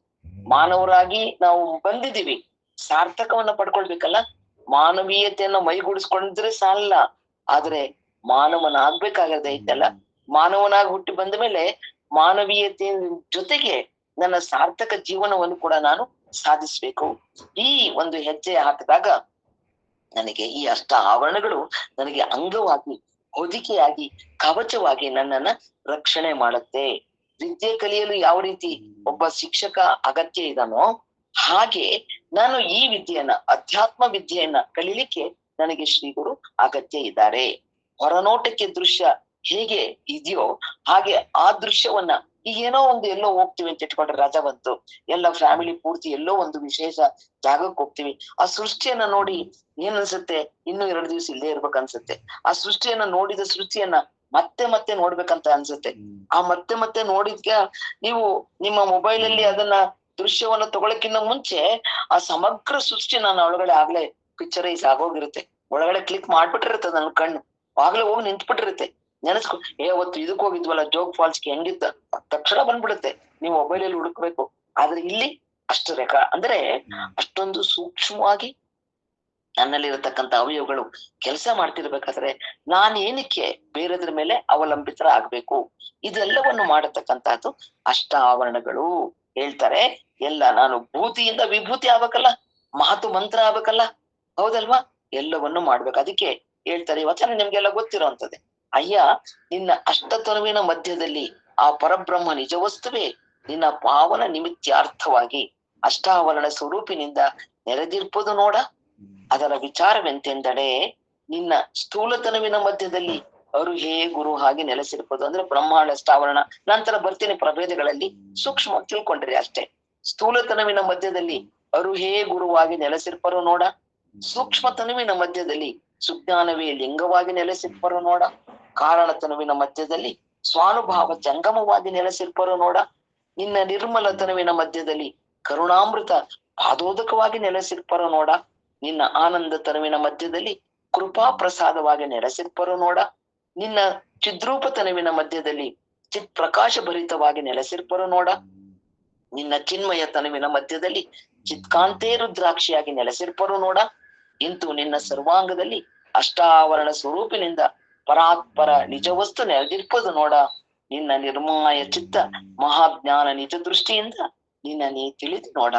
ಮಾನವರಾಗಿ ನಾವು ಬಂದಿದೀವಿ, ಸಾರ್ಥಕವನ್ನ ಪಡ್ಕೊಳ್ಬೇಕಲ್ಲ. ಮಾನವೀಯತೆಯನ್ನ ಮೈಗೂಡಿಸ್ಕೊಂಡಿದ್ರೆ ಸಾಲಲ್ಲ, ಆದ್ರೆ ಮಾನವನಾಗ್ಬೇಕಾಗದೈತಲ್ಲ. ಮಾನವನಾಗಿ ಹುಟ್ಟಿ ಬಂದ ಮೇಲೆ ಮಾನವೀಯತೆಯ ಜೊತೆಗೆ ನನ್ನ ಸಾರ್ಥಕ ಜೀವನವನ್ನು ಕೂಡ ನಾನು ಸಾಧಿಸ್ಬೇಕು. ಈ ಒಂದು ಹೆಜ್ಜೆ ಹಾಕಿದಾಗ ನನಗೆ ಈ ಅಷ್ಟ ಆವರಣಗಳು ನನಗೆ ಅಂಗವಾಗಿ, ಹೊದಿಕೆಯಾಗಿ, ಕವಚವಾಗಿ ನನ್ನನ್ನ ರಕ್ಷಣೆ ಮಾಡುತ್ತೆ. ವಿದ್ಯೆ ಕಲಿಯಲು ಯಾವ ರೀತಿ ಒಬ್ಬ ಶಿಕ್ಷಕ ಅಗತ್ಯ ಇದನೋ, ಹಾಗೆ ನಾನು ಈ ವಿದ್ಯೆಯನ್ನ, ಅಧ್ಯಾತ್ಮ ವಿದ್ಯೆಯನ್ನ ಕಲೀಲಿಕ್ಕೆ ನನಗೆ ಶ್ರೀಗುರು ಅಗತ್ಯ ಇದ್ದಾರೆ. ಹೊರನೋಟಕ್ಕೆ ದೃಶ್ಯ ಹೇಗೆ ಇದೆಯೋ ಹಾಗೆ ಆ ದೃಶ್ಯವನ್ನ, ಈಗ ಏನೋ ಒಂದು ಎಲ್ಲೋ ಹೋಗ್ತೀವಿ ಅಂತ ಇಟ್ಕೊಂಡ್ರೆ, ರಜಾ ಬಂತು, ಎಲ್ಲ ಫ್ಯಾಮಿಲಿ ಪೂರ್ತಿ ಎಲ್ಲೋ ಒಂದು ವಿಶೇಷ ಜಾಗಕ್ಕೆ ಹೋಗ್ತೀವಿ. ಆ ಸೃಷ್ಟಿಯನ್ನ ನೋಡಿ ಏನ್ ಅನ್ಸುತ್ತೆ, ಇನ್ನು 2 ದಿವಸ ಇಲ್ಲೇ ಇರ್ಬೇಕ ಅನ್ಸುತ್ತೆ. ಆ ಸೃಷ್ಟಿಯನ್ನ ನೋಡಿದ ಸೃಷ್ಟಿಯನ್ನ ಮತ್ತೆ ಮತ್ತೆ ನೋಡ್ಬೇಕಂತ ಅನ್ಸುತ್ತೆ. ಆ ಮತ್ತೆ ನೋಡಿದ್ಕ ನೀವು ನಿಮ್ಮ ಮೊಬೈಲ್ ಅಲ್ಲಿ ಅದನ್ನ ದೃಶ್ಯವನ್ನ ತಗೊಳಕ್ಕಿಂತ ಮುಂಚೆ ಆ ಸಮಗ್ರ ಸೃಷ್ಟಿ ನನ್ನ ಒಳಗಡೆ ಆಗ್ಲೇ ಪಿಕ್ಚರೈಸ್ ಆಗೋಗಿರುತ್ತೆ. ಒಳಗಡೆ ಕ್ಲಿಕ್ ಮಾಡ್ಬಿಟ್ಟಿರುತ್ತೆ ನನ್ನ ಕಣ್ಣು, ಆಗ್ಲೇ ಹೋಗಿ ನಿಂತ್ಬಿಟ್ಟಿರುತ್ತೆ. ನೆನೆಸ್ಕೊ, ಅವತ್ತು ಇದಕ್ ಹೋಗಿದ್ವಲ್ಲ ಜೋಗ್ ಫಾಲ್ಸ್ಗೆ, ಹೆಂಗಿತ್ತ ತಕ್ಷಣ ಬಂದ್ಬಿಡುತ್ತೆ. ನೀವು ಮೊಬೈಲ್ ಅಲ್ಲಿ ಹುಡುಕ್ಬೇಕು. ಆದ್ರೆ ಇಲ್ಲಿ ಅಷ್ಟು ಅಂದ್ರೆ ಅಷ್ಟೊಂದು ಸೂಕ್ಷ್ಮವಾಗಿ ನನ್ನಲ್ಲಿರತಕ್ಕಂತ ಅವಯವಗಳು ಕೆಲಸ ಮಾಡ್ತಿರ್ಬೇಕಾದ್ರೆ ನಾನ್ ಏನಕ್ಕೆ ಬೇರೆದ್ರ ಮೇಲೆ ಅವಲಂಬಿತರ ಆಗ್ಬೇಕು? ಇದೆಲ್ಲವನ್ನು ಮಾಡತಕ್ಕಂತಹದ್ದು ಅಷ್ಟ ಆವರಣಗಳು. ಹೇಳ್ತಾರೆ, ಎಲ್ಲ ನಾನು ಭೂತಿಯಿಂದ ವಿಭೂತಿ ಆಗ್ಬೇಕಲ್ಲ, ಮಾತು ಮಂತ್ರ ಆಗ್ಬೇಕಲ್ಲ, ಹೌದಲ್ವಾ? ಎಲ್ಲವನ್ನು ಮಾಡ್ಬೇಕು. ಅದಕ್ಕೆ ಹೇಳ್ತಾರೆ, ವಚನ ನಿಮ್ಗೆಲ್ಲ ಗೊತ್ತಿರೋಂಥದ್ದೇ. ಅಯ್ಯ, ನಿನ್ನ ಅಷ್ಟತನುವಿನ ಮಧ್ಯದಲ್ಲಿ ಆ ಪರಬ್ರಹ್ಮ ನಿಜ ವಸ್ತುವೇ ನಿನ್ನ ಪಾವನ ನಿಮಿತ್ಯಾರ್ಥವಾಗಿ ಅಷ್ಟಾವರಣ ಸ್ವರೂಪಿನಿಂದ ನೆರೆದಿರ್ಪದು ನೋಡ. ಅದರ ವಿಚಾರವೆಂತೆಂದಡೆ ನಿನ್ನ ಸ್ಥೂಲತನುವಿನ ಮಧ್ಯದಲ್ಲಿ ಅವರು ಹೇ ಗುರು ಹಾಗೆ ನೆಲೆಸಿರ್ಬೋದು. ಅಂದ್ರೆ ಬ್ರಹ್ಮಾಂಡ ಅಷ್ಟಾವರಣ ನಂತರ ಬರ್ತೀನಿ ಪ್ರಭೇದಗಳಲ್ಲಿ, ಸೂಕ್ಷ್ಮವಾಗಿ ತಿಳ್ಕೊಂಡ್ರಿ ಅಷ್ಟೇ. ಸ್ಥೂಲತನುವಿನ ಮಧ್ಯದಲ್ಲಿ ಅವರು ಹೇ ಗುರುವಾಗಿ ನೆಲೆಸಿರ್ಪರು ನೋಡ. ಸೂಕ್ಷ್ಮ ತನುವಿನ ಮಧ್ಯದಲ್ಲಿ ಸುಜ್ಞಾನವೇ ಲಿಂಗವಾಗಿ ನೆಲೆಸಿರ್ಪರು ನೋಡ. ಕಾರಣ ತನುವಿನ ಮಧ್ಯದಲ್ಲಿ ಸ್ವಾನುಭಾವ ಜಂಗಮವಾಗಿ ನೆಲೆಸಿರ್ಪರು ನೋಡ. ನಿನ್ನ ನಿರ್ಮಲ ತನುವಿನ ಮಧ್ಯದಲ್ಲಿ ಕರುಣಾಮೃತ ಪಾದೋದಕವಾಗಿ ನೆಲೆಸಿರ್ಪರು ನೋಡ. ನಿನ್ನ ಆನಂದ ತನುವಿನ ಮಧ್ಯದಲ್ಲಿ ಕೃಪಾ ಪ್ರಸಾದವಾಗಿ ನೆಲೆಸಿರ್ಪರು ನೋಡ. ನಿನ್ನ ಚಿದ್ರೂಪ ತನುವಿನ ಮಧ್ಯದಲ್ಲಿ ಚಿತ್ ಪ್ರಕಾಶ ಭರಿತವಾಗಿ ನೆಲೆಸಿರ್ಪರು ನೋಡ. ನಿನ್ನ ಚಿನ್ಮಯ ತನುವಿನ ಮಧ್ಯದಲ್ಲಿ ಚಿತ್ಕಾಂತೇ ರುದ್ರಾಕ್ಷಿಯಾಗಿ ನೆಲೆಸಿರ್ಪರು ನೋಡ. ಇಂತು ನಿನ್ನ ಸರ್ವಾಂಗದಲ್ಲಿ ಅಷ್ಟಾವರಣ ಸ್ವರೂಪಿನಿಂದ ಪರಾತ್ಪರ ನಿಜ ವಸ್ತು ನೆಲೆದಿರ್ಪದು ನೋಡ. ನಿನ್ನ ನಿರ್ಮಾಯ ಚಿತ್ತ ಮಹಾಜ್ಞಾನ ನಿಜ ದೃಷ್ಟಿಯಿಂದ ನಿನ್ನ ನೀ ತಿಳಿದು ನೋಡ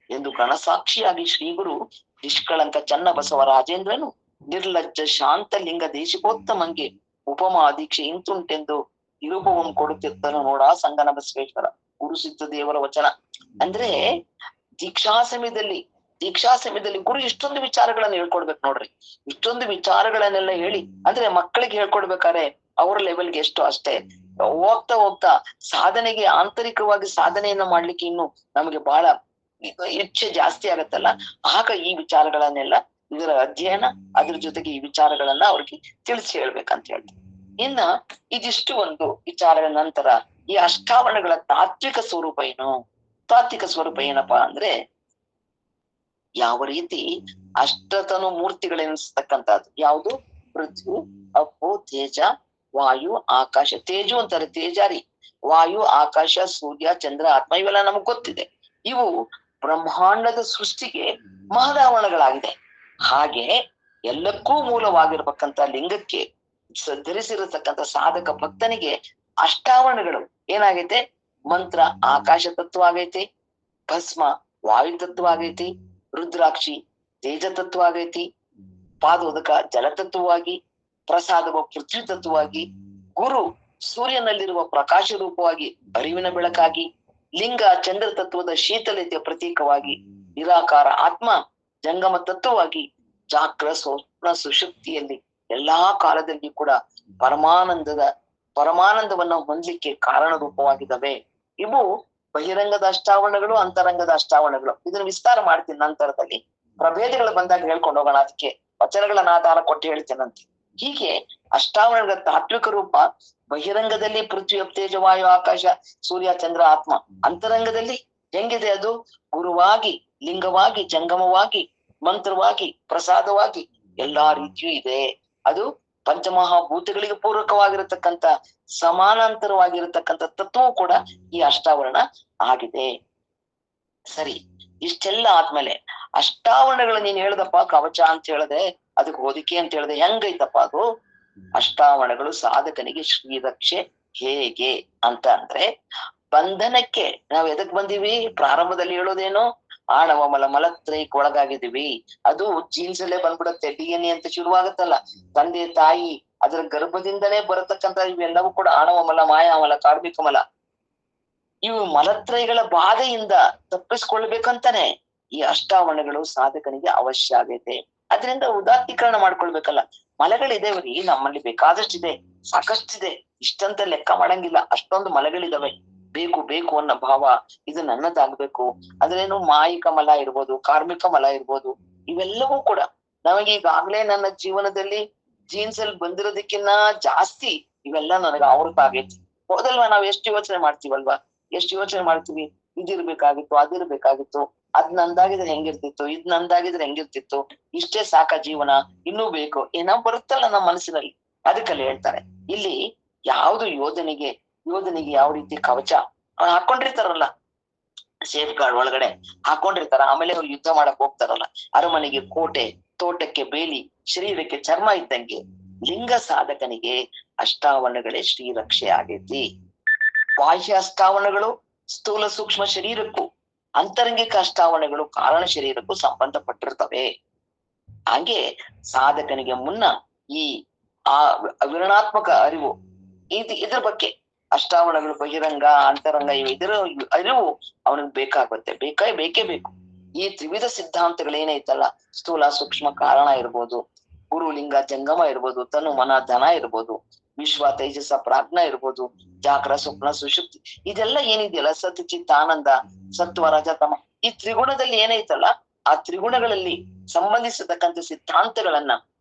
ಎಂದು ಗಣಸಾಕ್ಷಿಯಾಗಿ ಶ್ರೀಗುರು ನಿಷ್ಕಳಂಕ ಚನ್ನ ಬಸವರಾಜೇಂದ್ರನು ನಿರ್ಲಜ್ಜ ಶಾಂತ ಲಿಂಗ ದೇಶಿಕೋತ್ತಮಂಗೆ ಉಪಮಾ ದೀಕ್ಷೆ ಇಂತುಂಟೆಂದು ನಿರೂಪವನ್ನು ಕೊಡುತ್ತಿರ್ತಾನು ನೋಡ. ಸಂಗನ ಬಸವೇಶ್ವರ ಗುರುಸಿದ್ಧ ದೇವರ ವಚನ. ಅಂದ್ರೆ ದೀಕ್ಷಾ ಸಮಯದಲ್ಲಿ ದೀಕ್ಷಾ ಸಮಯದಲ್ಲಿ ಗುರು ಇಷ್ಟೊಂದು ವಿಚಾರಗಳನ್ನ ಹೇಳ್ಕೊಡ್ಬೇಕು ನೋಡ್ರಿ. ಇಷ್ಟೊಂದು ವಿಚಾರಗಳನ್ನೆಲ್ಲ ಹೇಳಿ, ಅಂದ್ರೆ ಮಕ್ಕಳಿಗೆ ಹೇಳ್ಕೊಡ್ಬೇಕಾದ್ರೆ ಅವ್ರ ಲೆವೆಲ್ಗೆ ಎಷ್ಟು ಅಷ್ಟೇ. ಹೋಗ್ತಾ ಹೋಗ್ತಾ ಸಾಧನೆಗೆ, ಆಂತರಿಕವಾಗಿ ಸಾಧನೆಯನ್ನ ಮಾಡ್ಲಿಕ್ಕೆ ಇನ್ನು ನಮಗೆ ಬಹಳ ಇಚ್ಛೆ ಜಾಸ್ತಿ ಆಗತ್ತಲ್ಲ, ಆಗ ಈ ವಿಚಾರಗಳನ್ನೆಲ್ಲ, ಇದರ ಅಧ್ಯಯನ, ಅದ್ರ ಜೊತೆಗೆ ಈ ವಿಚಾರಗಳನ್ನ ಅವ್ರಿಗೆ ತಿಳಿಸಿ ಹೇಳ್ಬೇಕಂತ ಹೇಳ್ತಾರೆ. ಇನ್ನ ಇದಿಷ್ಟು ಒಂದು ವಿಚಾರಗಳ ನಂತರ ಈ ಅಷ್ಟಾವರಣಗಳ ತಾತ್ವಿಕ ಸ್ವರೂಪ ಏನು? ತಾತ್ವಿಕ ಸ್ವರೂಪ ಏನಪ್ಪಾ ಅಂದ್ರೆ, ಯಾವ ರೀತಿ ಅಷ್ಟತನು ಮೂರ್ತಿಗಳೆನಿಸ್ತಕ್ಕಂಥದ್ದು ಯಾವುದು? ಪೃಥ್ವಿ, ಅಪ್ಪು, ತೇಜ, ವಾಯು, ಆಕಾಶ. ತೇಜು ಅಂತಾರೆ, ತೇಜಾರಿ. ವಾಯು, ಆಕಾಶ, ಸೂರ್ಯ, ಚಂದ್ರ, ಆತ್ಮ, ಇವೆಲ್ಲ ನಮಗ್ ಗೊತ್ತಿದೆ. ಇವು ಬ್ರಹ್ಮಾಂಡದ ಸೃಷ್ಟಿಗೆ ಮಹದಾವರಣಗಳಾಗಿದೆ. ಹಾಗೆ ಎಲ್ಲಕ್ಕೂ ಮೂಲವಾಗಿರ್ಬೇಕಂತ ಲಿಂಗಕ್ಕೆ ಧರಿಸಿರತಕ್ಕಂಥ ಸಾಧಕ ಭಕ್ತನಿಗೆ ಅಷ್ಟಾವರಣಗಳು ಏನಾಗೈತೆ? ಮಂತ್ರ ಆಕಾಶ ತತ್ವ ಆಗೈತಿ, ಭಸ್ಮ ವಾಯು ತತ್ವ ಆಗೈತಿ, ರುದ್ರಾಕ್ಷಿ ತೇಜ ತತ್ವ ಆಗೈತಿ, ಪಾದೋದಕ ಜಲತತ್ವವಾಗಿ, ಪ್ರಸಾದವ ಪೃಥ್ವಿ ತತ್ವವಾಗಿ, ಗುರು ಸೂರ್ಯನಲ್ಲಿರುವ ಪ್ರಕಾಶ ರೂಪವಾಗಿ ಅರಿವಿನ ಬೆಳಕಾಗಿ, ಲಿಂಗ ಚಂದ್ರ ತತ್ವದ ಶೀತಲತೆಯ ಪ್ರತೀಕವಾಗಿ, ನಿರಾಕಾರ ಆತ್ಮ ಜಂಗಮ ತತ್ವವಾಗಿ, ಜಾಗ್ರ ಸ್ವಪ್ನ ಸುಷುಪ್ತಿಯಲ್ಲಿ ಎಲ್ಲಾ ಕಾಲದಲ್ಲಿ ಕೂಡ ಪರಮಾನಂದವನ್ನ ಹೊಂದಲಿಕ್ಕೆ ಕಾರಣ ರೂಪವಾಗಿದ್ದಾವೆ. ಇವು ಬಹಿರಂಗದ ಅಷ್ಟಾವರಣಗಳು, ಅಂತರಂಗದ ಅಷ್ಟಾವರಣಗಳು. ಇದನ್ನ ವಿಸ್ತಾರ ಮಾಡ್ತೀನಿ ನಂತರದಲ್ಲಿ. ಪ್ರಭೇದಗಳು ಬಂದಾಗ ಹೇಳ್ಕೊಂಡು ಹೋಗೋಣ, ಅದಕ್ಕೆ ವಚನಗಳನ್ನ ಆಧಾರ ಕೊಟ್ಟು ಹೇಳ್ತೇನಂತೆ. ಹೀಗೆ ಅಷ್ಟಾವರಣಗಳ ತಾತ್ವಿಕ ರೂಪ ಬಹಿರಂಗದಲ್ಲಿ ಪೃಥ್ವಿ, ತೇಜ, ವಾಯು, ಆಕಾಶ, ಸೂರ್ಯ, ಚಂದ್ರ, ಆತ್ಮ. ಅಂತರಂಗದಲ್ಲಿ ಹೆಂಗಿದೆ ಅದು? ಗುರುವಾಗಿ, ಲಿಂಗವಾಗಿ, ಜಂಗಮವಾಗಿ, ಮಂತ್ರವಾಗಿ, ಪ್ರಸಾದವಾಗಿ ಎಲ್ಲಾ ರೀತಿಯೂ ಇದೆ. ಅದು ಪಂಚಮಹಾಭೂತಗಳಿಗೆ ಪೂರಕವಾಗಿರತಕ್ಕಂಥ ಸಮಾನಾಂತರವಾಗಿರತಕ್ಕಂಥ ತತ್ವವು ಕೂಡ ಈ ಅಷ್ಟಾವರಣ ಆಗಿದೆ. ಸರಿ, ಇಷ್ಟೆಲ್ಲ ಆದ್ಮೇಲೆ ಅಷ್ಟಾವರಣಗಳು ನೀನ್ ಹೇಳ್ದಪ್ಪ, ಕವಚ ಅಂತ ಹೇಳ್ದೆ, ಅದಕ್ಕೆ ಹೊದಿಕೆ ಅಂತ ಹೇಳ್ದೆ, ಹೆಂಗೈತಪ್ಪ ಅದು? ಅಷ್ಟಾವರಣಗಳು ಸಾಧಕನಿಗೆ ಶ್ರೀರಕ್ಷೆ ಹೇಗೆ ಅಂತ ಅಂದ್ರೆ, ಬಂಧನಕ್ಕೆ ನಾವ್ ಎದಕ್ ಬಂದಿವಿ? ಪ್ರಾರಂಭದಲ್ಲಿ ಹೇಳೋದೇನು? ಆಣವ ಮಲ ಮಲತ್ರಯಕ್ಕೆ ಒಳಗಾಗಿದ್ದೀವಿ. ಅದು ಜೀನ್ಸ್ ಅಲ್ಲೇ ಬಂದ್ಬಿಡತ್ತೆ. DNA ಅಂತ ಶುರುವಾಗತ್ತಲ್ಲ, ತಂದೆ ತಾಯಿ ಅದರ ಗರ್ಭದಿಂದನೇ ಬರತಕ್ಕಂತ ಇವೆಲ್ಲವೂ ಕೂಡ ಆಣವ ಮಲ, ಮಾಯಾಮಲ, ಕಾರ್ಮಿಕ ಮಲ. ಇವು ಮಲತ್ರಯಗಳ ಬಾಧೆಯಿಂದ ತಪ್ಪಿಸ್ಕೊಳ್ಬೇಕಂತಾನೆ ಈ ಅಷ್ಟಾವರಣಗಳು ಸಾಧಕನಿಗೆ ಅವಶ್ಯ ಆಗೈತೆ. ಅದರಿಂದ ಉದಾತ್ತೀಕರಣ ಮಾಡ್ಕೊಳ್ಬೇಕಲ್ಲ. ಮಲಗಳಿದೇವ್ರಿ, ನಮ್ಮಲ್ಲಿ ಬೇಕಾದಷ್ಟಿದೆ, ಸಾಕಷ್ಟಿದೆ, ಇಷ್ಟಂತ ಲೆಕ್ಕ ಮಾಡಂಗಿಲ್ಲ, ಅಷ್ಟೊಂದು ಮಲಗಳಿದಾವೆ. ಬೇಕು ಬೇಕು ಅನ್ನೋ ಭಾವ, ಇದು ನನ್ನದಾಗ್ಬೇಕು. ಅದ್ರೇನು ಮಾಯಿಕ ಮಲ ಇರ್ಬೋದು, ಕಾರ್ಮಿಕ ಮಲ ಇರ್ಬೋದು, ಇವೆಲ್ಲವೂ ಕೂಡ ನಮಗೆ ಈಗಾಗ್ಲೇ ನನ್ನ ಜೀವನದಲ್ಲಿ ಜೀನ್ಸ್ ಅಲ್ಲಿ ಬಂದಿರೋದಕ್ಕಿನ್ನ ಜಾಸ್ತಿ ಇವೆಲ್ಲ ನನಗೆ ಆವೃತ ಆಗೈತಿ. ಹೌದಲ್ವಾ? ನಾವ್ ಎಷ್ಟು ಯೋಚನೆ ಮಾಡ್ತೀವಲ್ವಾ? ಎಷ್ಟು ಯೋಚನೆ ಮಾಡ್ತೀವಿ, ಇದಿರ್ಬೇಕಾಗಿತ್ತು, ಅದಿರ್ಬೇಕಾಗಿತ್ತು, ಅದ್ ನಂದಾಗಿದ್ರೆ ಹೆಂಗಿರ್ತಿತ್ತು, ಇದ್ ನಂದಾಗಿದ್ರೆ ಹೆಂಗಿರ್ತಿತ್ತು, ಇಷ್ಟೇ ಸಾಕ ಜೀವನ, ಇನ್ನೂ ಬೇಕು, ಏನೋ ಬರುತ್ತಲ್ಲ ನಮ್ಮ ಮನಸ್ಸಿನಲ್ಲಿ. ಅದಕ್ಕಲ್ಲಿ ಹೇಳ್ತಾರೆ ಇಲ್ಲಿ, ಯಾವ್ದು ಯೋಧನಿಗೆ ಯಾವ ರೀತಿ ಕವಚ ಹಾಕೊಂಡಿರ್ತಾರಲ್ಲ, ಸೇಫ್ ಗಾರ್ಡ್ ಒಳಗಡೆ ಹಾಕೊಂಡಿರ್ತಾರ, ಆಮೇಲೆ ಅವ್ರು ಯುದ್ಧ ಮಾಡಕ್ ಹೋಗ್ತಾರಲ್ಲ, ಅರಮನೆಗೆ ಕೋಟೆ, ತೋಟಕ್ಕೆ ಬೇಲಿ, ಶರೀರಕ್ಕೆ ಚರ್ಮ ಇದ್ದಂಗೆ ಲಿಂಗ ಸಾಧಕನಿಗೆ ಅಷ್ಟಾವರಣಗಳೇ ಶ್ರೀರಕ್ಷೆ ಆಗೈತಿ. ಬಾಹ್ಯ ಅಷ್ಟಾವರಣಗಳು ಸ್ಥೂಲ ಸೂಕ್ಷ್ಮ ಶರೀರಕ್ಕೂ, ಅಂತರಂಗಿಕ ಅಷ್ಟಾವರಣಗಳು ಕಾರಣ ಶರೀರಕ್ಕೂ ಸಂಬಂಧಪಟ್ಟಿರ್ತವೆ. ಹಾಗೆ ಸಾಧಕನಿಗೆ ಮುನ್ನ ಈ ವಿವರಣಾತ್ಮಕ ಅರಿವು, ಇದ್ರ ಬಗ್ಗೆ ಅಷ್ಟಾವರಣಗಳು ಬಹಿರಂಗ ಅಂತರಂಗ ಇದರ ಅರಿವು ಅವನಿಗೆ ಬೇಕಾಗುತ್ತೆ, ಬೇಕೇ ಬೇಕು. ಈ ತ್ರಿವಿಧ ಸಿದ್ಧಾಂತಗಳು ಏನೈತಲ್ಲ, ಸ್ಥೂಲ ಸೂಕ್ಷ್ಮ ಕಾರಣ ಇರ್ಬೋದು, ಗುರು ಲಿಂಗ ಜಂಗಮ ಇರ್ಬೋದು, ತನು ಮನ ಧನ ಇರ್ಬೋದು, ವಿಶ್ವ ತೇಜಸ್ಸ ಪ್ರಾಜ್ಞ ಇರ್ಬೋದು, ಜಾಗ್ರ ಸ್ವಪ್ನ ಸುಷುಪ್ತಿ, ಇದೆಲ್ಲ ಏನಿದೆಯಲ್ಲ, ಸತ್ ಚಿತ್ತ ಆನಂದ, ಸತ್ವ ರಜ ತಮ, ಈ ತ್ರಿಗುಣದಲ್ಲಿ ಏನೈತಲ್ಲ, ಆ ತ್ರಿಗುಣಗಳಲ್ಲಿ ಸಂಬಂಧಿಸತಕ್ಕಂಥ ಸಿದ್ಧಾಂತಗಳನ್ನ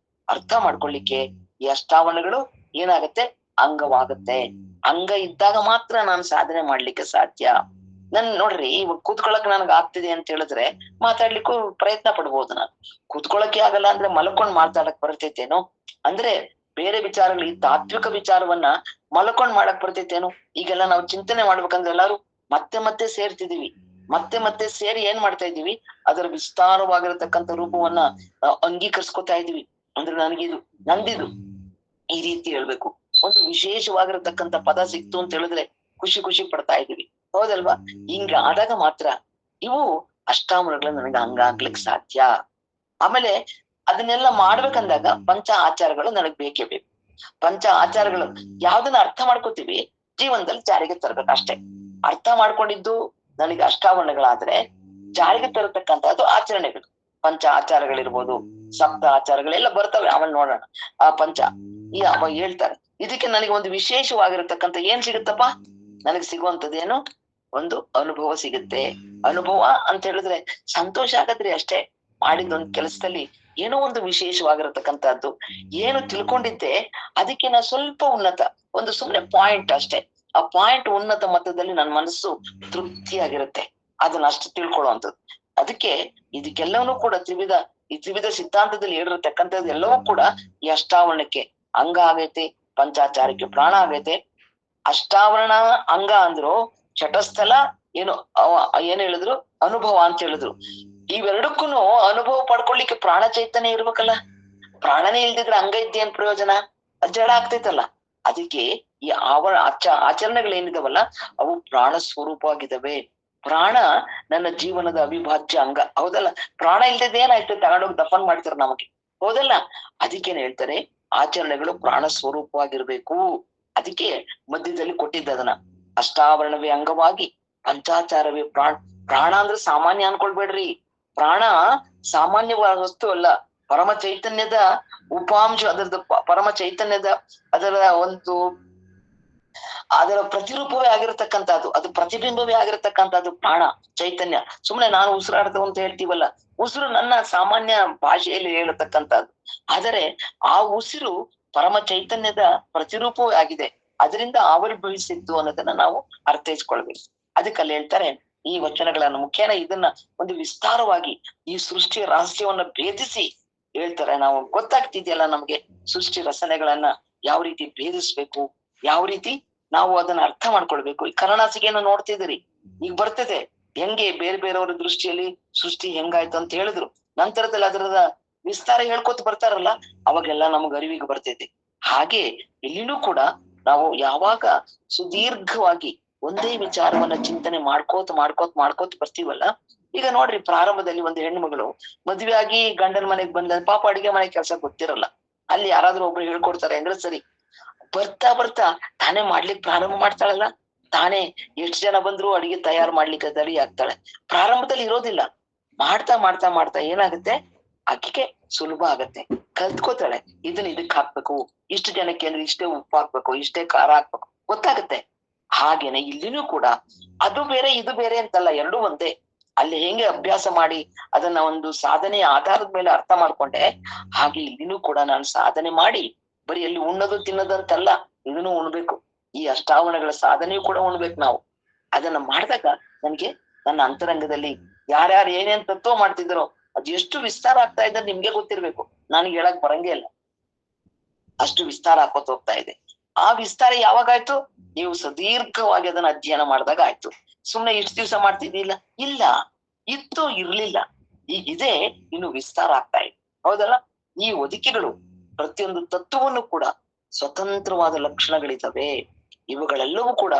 ಅರ್ಥ ಮಾಡ್ಕೊಳ್ಳಿಕ್ಕೆ ಈ ಅಷ್ಟಾವರಣಗಳು ಏನಾಗತ್ತೆ? ಅಂಗವಾಗುತ್ತೆ. ಅಂಗ ಇದ್ದಾಗ ಮಾತ್ರ ನಾನು ಸಾಧನೆ ಮಾಡ್ಲಿಕ್ಕೆ ಸಾಧ್ಯ. ನನ್ ನೋಡ್ರಿ, ಇವಾಗ ಕೂತ್ಕೊಳಕ್ ನನ್ಗೆ ಆಗ್ತಿದೆ ಅಂತ ಹೇಳಿದ್ರೆ ಮಾತಾಡ್ಲಿಕ್ಕೂ ಪ್ರಯತ್ನ ಪಡ್ಬೋದು. ನಾನು ಕೂತ್ಕೊಳಕ್ಕೆ ಆಗಲ್ಲ ಅಂದ್ರೆ ಮಲ್ಕೊಂಡ್ ಮಾತಾಡಕ್ ಬರ್ತೈತೇನೋ? ಅಂದ್ರೆ ಬೇರೆ ವಿಚಾರಗಳು, ಈ ತಾತ್ವಿಕ ವಿಚಾರವನ್ನ ಮಲ್ಕೊಂಡ್ ಮಾಡಕ್ ಬರ್ತೈತೇನು? ಈಗೆಲ್ಲ ನಾವು ಚಿಂತನೆ ಮಾಡ್ಬೇಕಂದ್ರೆ ಎಲ್ಲಾರು ಮತ್ತೆ ಸೇರ್ತಿದೀವಿ. ಮತ್ತೆ ಸೇರಿ ಏನ್ ಮಾಡ್ತಾ ಇದೀವಿ? ಅದರ ವಿಸ್ತಾರವಾಗಿರತಕ್ಕಂಥ ರೂಪವನ್ನ ಅಂಗೀಕರಿಸ್ಕೊತಾ ಇದೀವಿ. ಅಂದ್ರೆ ನನಗಿದು, ನಂದಿದು, ಈ ರೀತಿ ಹೇಳ್ಬೇಕು. ಒಂದು ವಿಶೇಷವಾಗಿರತಕ್ಕಂಥ ಪದ ಸಿಕ್ತು ಅಂತ ಹೇಳಿದ್ರೆ ಖುಷಿ ಪಡ್ತಾ ಇದೀವಿ, ಹೌದಲ್ವಾ? ಹಿಂಗ ಆದಾಗ ಮಾತ್ರ ಇವು ಅಷ್ಟಾವರಣಗಳು ನನಗೆ ಹಂಗ ಆಗ್ಲಿಕ್ಕೆ ಸಾಧ್ಯ. ಆಮೇಲೆ ಅದನ್ನೆಲ್ಲ ಮಾಡ್ಬೇಕಂದಾಗ ಪಂಚ ಆಚಾರಗಳು ನನಗ್ ಬೇಕೇ ಬೇಕು. ಪಂಚ ಆಚಾರಗಳು ಯಾವ್ದನ್ನ ಅರ್ಥ ಮಾಡ್ಕೋತೀವಿ, ಜೀವನದಲ್ಲಿ ಜಾರಿಗೆ ತರ್ಬೇಕು ಅಷ್ಟೇ. ಅರ್ಥ ಮಾಡ್ಕೊಂಡಿದ್ದು ನನಗೆ ಅಷ್ಟಾವರಣಗಳಾದ್ರೆ ಜಾರಿಗೆ ತರತಕ್ಕಂಥದ್ದು ಆಚರಣೆಗಳು. ಪಂಚ ಆಚಾರಗಳಿರ್ಬೋದು, ಸಪ್ತ ಆಚಾರಗಳೆಲ್ಲ ಬರ್ತವೆ, ಆಮೇಲೆ ನೋಡೋಣ. ಆ ಪಂಚ ಈ ಅವ ಹೇಳ್ತಾರೆ. ಇದಕ್ಕೆ ನನಗೆ ಒಂದು ವಿಶೇಷವಾಗಿರತಕ್ಕಂಥ ಏನ್ ಸಿಗುತ್ತಪ್ಪ, ನನಗೆ ಸಿಗುವಂತದ್ದೇನು, ಒಂದು ಅನುಭವ ಸಿಗುತ್ತೆ. ಅನುಭವ ಅಂತ ಹೇಳಿದ್ರೆ ಸಂತೋಷ ಆಗದ್ರಿ ಅಷ್ಟೇ. ಮಾಡಿದೊಂದು ಕೆಲಸದಲ್ಲಿ ಏನೋ ಒಂದು ವಿಶೇಷವಾಗಿರತಕ್ಕಂಥದ್ದು, ಏನು ತಿಳ್ಕೊಂಡಿದ್ದೆ ಅದಕ್ಕೆ ನಾ ಸ್ವಲ್ಪ ಉನ್ನತ, ಒಂದು ಸುಮ್ನೆ ಪಾಯಿಂಟ್ ಅಷ್ಟೇ. ಆ ಪಾಯಿಂಟ್ ಉನ್ನತ ಮಟ್ಟದಲ್ಲಿ ನನ್ನ ಮನಸ್ಸು ತೃಪ್ತಿಯಾಗಿರುತ್ತೆ, ಅದನ್ನ ಅಷ್ಟು ತಿಳ್ಕೊಳ್ಳುವಂಥದ್ದು. ಅದಕ್ಕೆ ಇದಕ್ಕೆಲ್ಲವೂ ಕೂಡ ಈ ತ್ರಿವಿಧ ಸಿದ್ಧಾಂತದಲ್ಲಿ ಹೇಳಿರತಕ್ಕಂಥದ್ದು ಎಲ್ಲವೂ ಕೂಡ ಈ ಅಷ್ಟಾವರಣಕ್ಕೆ ಅಂಗ ಆಗೈತೆ, ಪಂಚಾಚಾರಕ್ಕೆ ಪ್ರಾಣ ಆಗೈತೆ. ಅಷ್ಟಾವರಣ ಅಂಗ ಅಂದ್ರು ಚಟಸ್ಥಲ ಏನು ಏನ್ ಹೇಳಿದ್ರು, ಅನುಭವ ಅಂತ ಹೇಳಿದ್ರು. ಇವೆರಡಕ್ಕೂ ಅನುಭವ ಪಡ್ಕೊಳ್ಳಿಕ್ಕೆ ಪ್ರಾಣ ಚೈತನ್ಯ ಇರ್ಬೇಕಲ್ಲ. ಪ್ರಾಣನೇ ಇಲ್ದಿದ್ರೆ ಅಂಗ ಇದ್ದೇನ್ ಪ್ರಯೋಜನ, ಜಡ ಆಗ್ತೈತಲ್ಲ. ಅದಕ್ಕೆ ಈ ಆಚರಣೆಗಳೇನಿದಾವಲ್ಲ ಅವು ಪ್ರಾಣ ಸ್ವರೂಪವಾಗಿದ್ದಾವೆ. ಪ್ರಾಣ ನನ್ನ ಜೀವನದ ಅವಿಭಾಜ್ಯ ಅಂಗ, ಹೌದಲ್ಲ. ಪ್ರಾಣ ಇಲ್ದಿದ್ ಏನಾಯ್ತು, ತಗೊಂಡೋಗಿ ದಫನ್ ಮಾಡ್ತಾರೆ ನಮಗೆ, ಹೌದಲ್ಲ. ಅದಕ್ಕೇನ್ ಹೇಳ್ತಾರೆ, ಆಚರಣೆಗಳು ಪ್ರಾಣ ಸ್ವರೂಪವಾಗಿರ್ಬೇಕು. ಅದಕ್ಕೆ ಮಧ್ಯದಲ್ಲಿ ಕೊಟ್ಟಿದ್ದ ಅದನ್ನ, ಅಷ್ಟಾವರಣವೇ ಅಂಗವಾಗಿ ಪಂಚಾಚಾರವೇ ಪ್ರಾಣ. ಪ್ರಾಣ ಅಂದ್ರೆ ಸಾಮಾನ್ಯ ಅನ್ಕೊಳ್ಬೇಡ್ರಿ. ಪ್ರಾಣ ಸಾಮಾನ್ಯವಾದ ವಸ್ತು ಅಲ್ಲ, ಪರಮ ಚೈತನ್ಯದ ಉಪಾಂಶ, ಅದರದ ಪರಮ ಚೈತನ್ಯದ ಅದರ ಪ್ರತಿರೂಪವೇ ಆಗಿರತಕ್ಕಂಥದ್ದು, ಅದು ಪ್ರತಿಬಿಂಬವೇ ಆಗಿರತಕ್ಕಂಥದ್ದು ಪ್ರಾಣ ಚೈತನ್ಯ. ಸುಮ್ನೆ ನಾನು ಉಸಿರಾಡ್ತೇವೆ ಅಂತ ಹೇಳ್ತೀವಲ್ಲ, ಉಸಿರು ನನ್ನ ಸಾಮಾನ್ಯ ಭಾಷೆಯಲ್ಲಿ ಹೇಳತಕ್ಕಂಥದ್ದು. ಆದರೆ ಆ ಉಸಿರು ಪರಮ ಚೈತನ್ಯದ ಪ್ರತಿರೂಪವೇ ಆಗಿದೆ, ಅದರಿಂದ ಆವಿರ್ಭವಿಸಿದ್ದು ಅನ್ನೋದನ್ನ ನಾವು ಅರ್ಥೈಸ್ಕೊಳ್ಬೇಕು. ಅದಕ್ಕೆ ಅಲ್ಲಿ ಹೇಳ್ತಾರೆ ಈ ವಚನಗಳನ್ನ ಮುಖ್ಯನ ಇದನ್ನ ಒಂದು ವಿಸ್ತಾರವಾಗಿ ಈ ಸೃಷ್ಟಿಯ ರಹಸ್ಯವನ್ನ ಭೇದಿಸಿ ಹೇಳ್ತಾರೆ. ನಾವು ಗೊತ್ತಾಗ್ತಿದೆಯಲ್ಲ ನಮ್ಗೆ ಸೃಷ್ಟಿ ರಚನೆಗಳನ್ನ ಯಾವ ರೀತಿ ಭೇದಿಸ್ಬೇಕು, ಯಾವ ರೀತಿ ನಾವು ಅದನ್ನ ಅರ್ಥ ಮಾಡ್ಕೊಳ್ಬೇಕು. ಈ ಕರುಣಾಸಿಗೆಯನ್ನು ನೋಡ್ತಿದ್ದೀರಿ, ಈಗ ಬರ್ತದೆ ಹೆಂಗೆ ಬೇರೆ ಬೇರೆಯವರ ದೃಷ್ಟಿಯಲ್ಲಿ ಸೃಷ್ಟಿ ಹೆಂಗಾಯ್ತು ಅಂತ ಹೇಳಿದ್ರು, ನಂತರದಲ್ಲಿ ಅದರದ ವಿಸ್ತಾರ ಹೇಳ್ಕೊತ ಬರ್ತಾರಲ್ಲ, ಅವಾಗೆಲ್ಲ ನಮಗ್ ಅರಿವಿಗೆ ಬರ್ತೈತಿ. ಹಾಗೆ ಇಲ್ಲಿನೂ ಕೂಡ ನಾವು ಯಾವಾಗ ಸುದೀರ್ಘವಾಗಿ ಒಂದೇ ವಿಚಾರವನ್ನ ಚಿಂತನೆ ಮಾಡ್ಕೋತ ಬರ್ತೀವಲ್ಲ. ಈಗ ನೋಡ್ರಿ, ಪ್ರಾರಂಭದಲ್ಲಿ ಒಂದು ಹೆಣ್ಣು ಮಗಳು ಮದ್ವೆ ಆಗಿ ಗಂಡನ ಮನೆಗ್ ಬಂದ ಪಾಪ ಅಡಿಗೆ ಮನೆ ಕೆಲಸ ಗೊತ್ತಿರಲ್ಲ, ಅಲ್ಲಿ ಯಾರಾದ್ರೂ ಒಬ್ರು ಹೇಳ್ಕೊಡ್ತಾರೆ ಅಂದ್ರೆ ಸರಿ. ಬರ್ತಾ ತಾನೇ ಮಾಡ್ಲಿಕ್ಕೆ ಪ್ರಾರಂಭ ಮಾಡ್ತಾಳಲ್ಲ, ತಾನೇ ಎಷ್ಟು ಜನ ಬಂದ್ರು ಅಡಿಗೆ ತಯಾರು ಮಾಡ್ಲಿಕ್ಕೆ ರೆಡಿ ಆಗ್ತಾಳೆ. ಪ್ರಾರಂಭದಲ್ಲಿ ಇರೋದಿಲ್ಲ, ಮಾಡ್ತಾ ಏನಾಗುತ್ತೆ, ಆಕೆಗೆ ಸುಲಭ ಆಗತ್ತೆ, ಕಲ್ತ್ಕೋತಾಳೆ. ಇದಕ್ ಹಾಕ್ಬೇಕು, ಇಷ್ಟು ಜನಕ್ಕೆ ಅಂದ್ರೆ ಇಷ್ಟೇ ಉಪ್ಪು ಹಾಕ್ಬೇಕು, ಇಷ್ಟೇ ಖಾರ ಹಾಕ್ಬೇಕು, ಗೊತ್ತಾಗತ್ತೆ. ಹಾಗೇನೆ ಇಲ್ಲಿನೂ ಕೂಡ ಅದು ಬೇರೆ ಇದು ಬೇರೆ ಅಂತಲ್ಲ, ಎರಡೂ ಒಂದೇ. ಅಲ್ಲಿ ಹೆಂಗೆ ಅಭ್ಯಾಸ ಮಾಡಿ ಅದನ್ನ ಒಂದು ಸಾಧನೆಯ ಆಧಾರದ ಮೇಲೆ ಅರ್ಥ ಮಾಡ್ಕೊಂಡೆ, ಹಾಗೆ ಇಲ್ಲಿನೂ ಕೂಡ ನಾನು ಸಾಧನೆ ಮಾಡಿ ಬರೀ ಅಲ್ಲಿ ಉಣ್ಣದು ತಿನ್ನೋದಂತಲ್ಲ, ಇದನ್ನು ಉಣ್ಬೇಕು. ಈ ಅಷ್ಟಾವರಣಗಳ ಸಾಧನೆಯೂ ಕೂಡ ಉಣ್ಬೇಕು ನಾವು. ಅದನ್ನ ಮಾಡಿದಾಗ ನನ್ಗೆ ನನ್ನ ಅಂತರಂಗದಲ್ಲಿ ಯಾರ್ಯಾರು ಏನೇನ್ ತತ್ವ ಮಾಡ್ತಿದ್ರು ಅದು ಎಷ್ಟು ವಿಸ್ತಾರ ಆಗ್ತಾ ಇದೆ ನಿಮ್ಗೆ ಗೊತ್ತಿರ್ಬೇಕು, ನನಗೆ ಹೇಳಕ್ ಬರಂಗೇ ಇಲ್ಲ, ಅಷ್ಟು ವಿಸ್ತಾರ ಹಾಕೋತ ಹೋಗ್ತಾ ಇದೆ. ಆ ವಿಸ್ತಾರ ಯಾವಾಗಾಯ್ತು, ನೀವು ಸುದೀರ್ಘವಾಗಿ ಅದನ್ನ ಅಧ್ಯಯನ ಮಾಡಿದಾಗ ಆಯ್ತು. ಸುಮ್ನೆ ಇಷ್ಟು ದಿವಸ ಮಾಡ್ತಿದ್ದಿಲ್ಲ, ಇಲ್ಲ, ಇತ್ತು ಇರ್ಲಿಲ್ಲ, ಈಗಿದೆ, ಇನ್ನು ವಿಸ್ತಾರ ಆಗ್ತಾ ಇದೆ, ಹೌದಲ್ಲ. ಈ ಒದಿಕೆಗಳು ಪ್ರತಿಯೊಂದು ತತ್ವವನ್ನು ಕೂಡ ಸ್ವತಂತ್ರವಾದ ಲಕ್ಷಣಗಳಿದ್ದಾವೆ. ಇವುಗಳೆಲ್ಲವೂ ಕೂಡ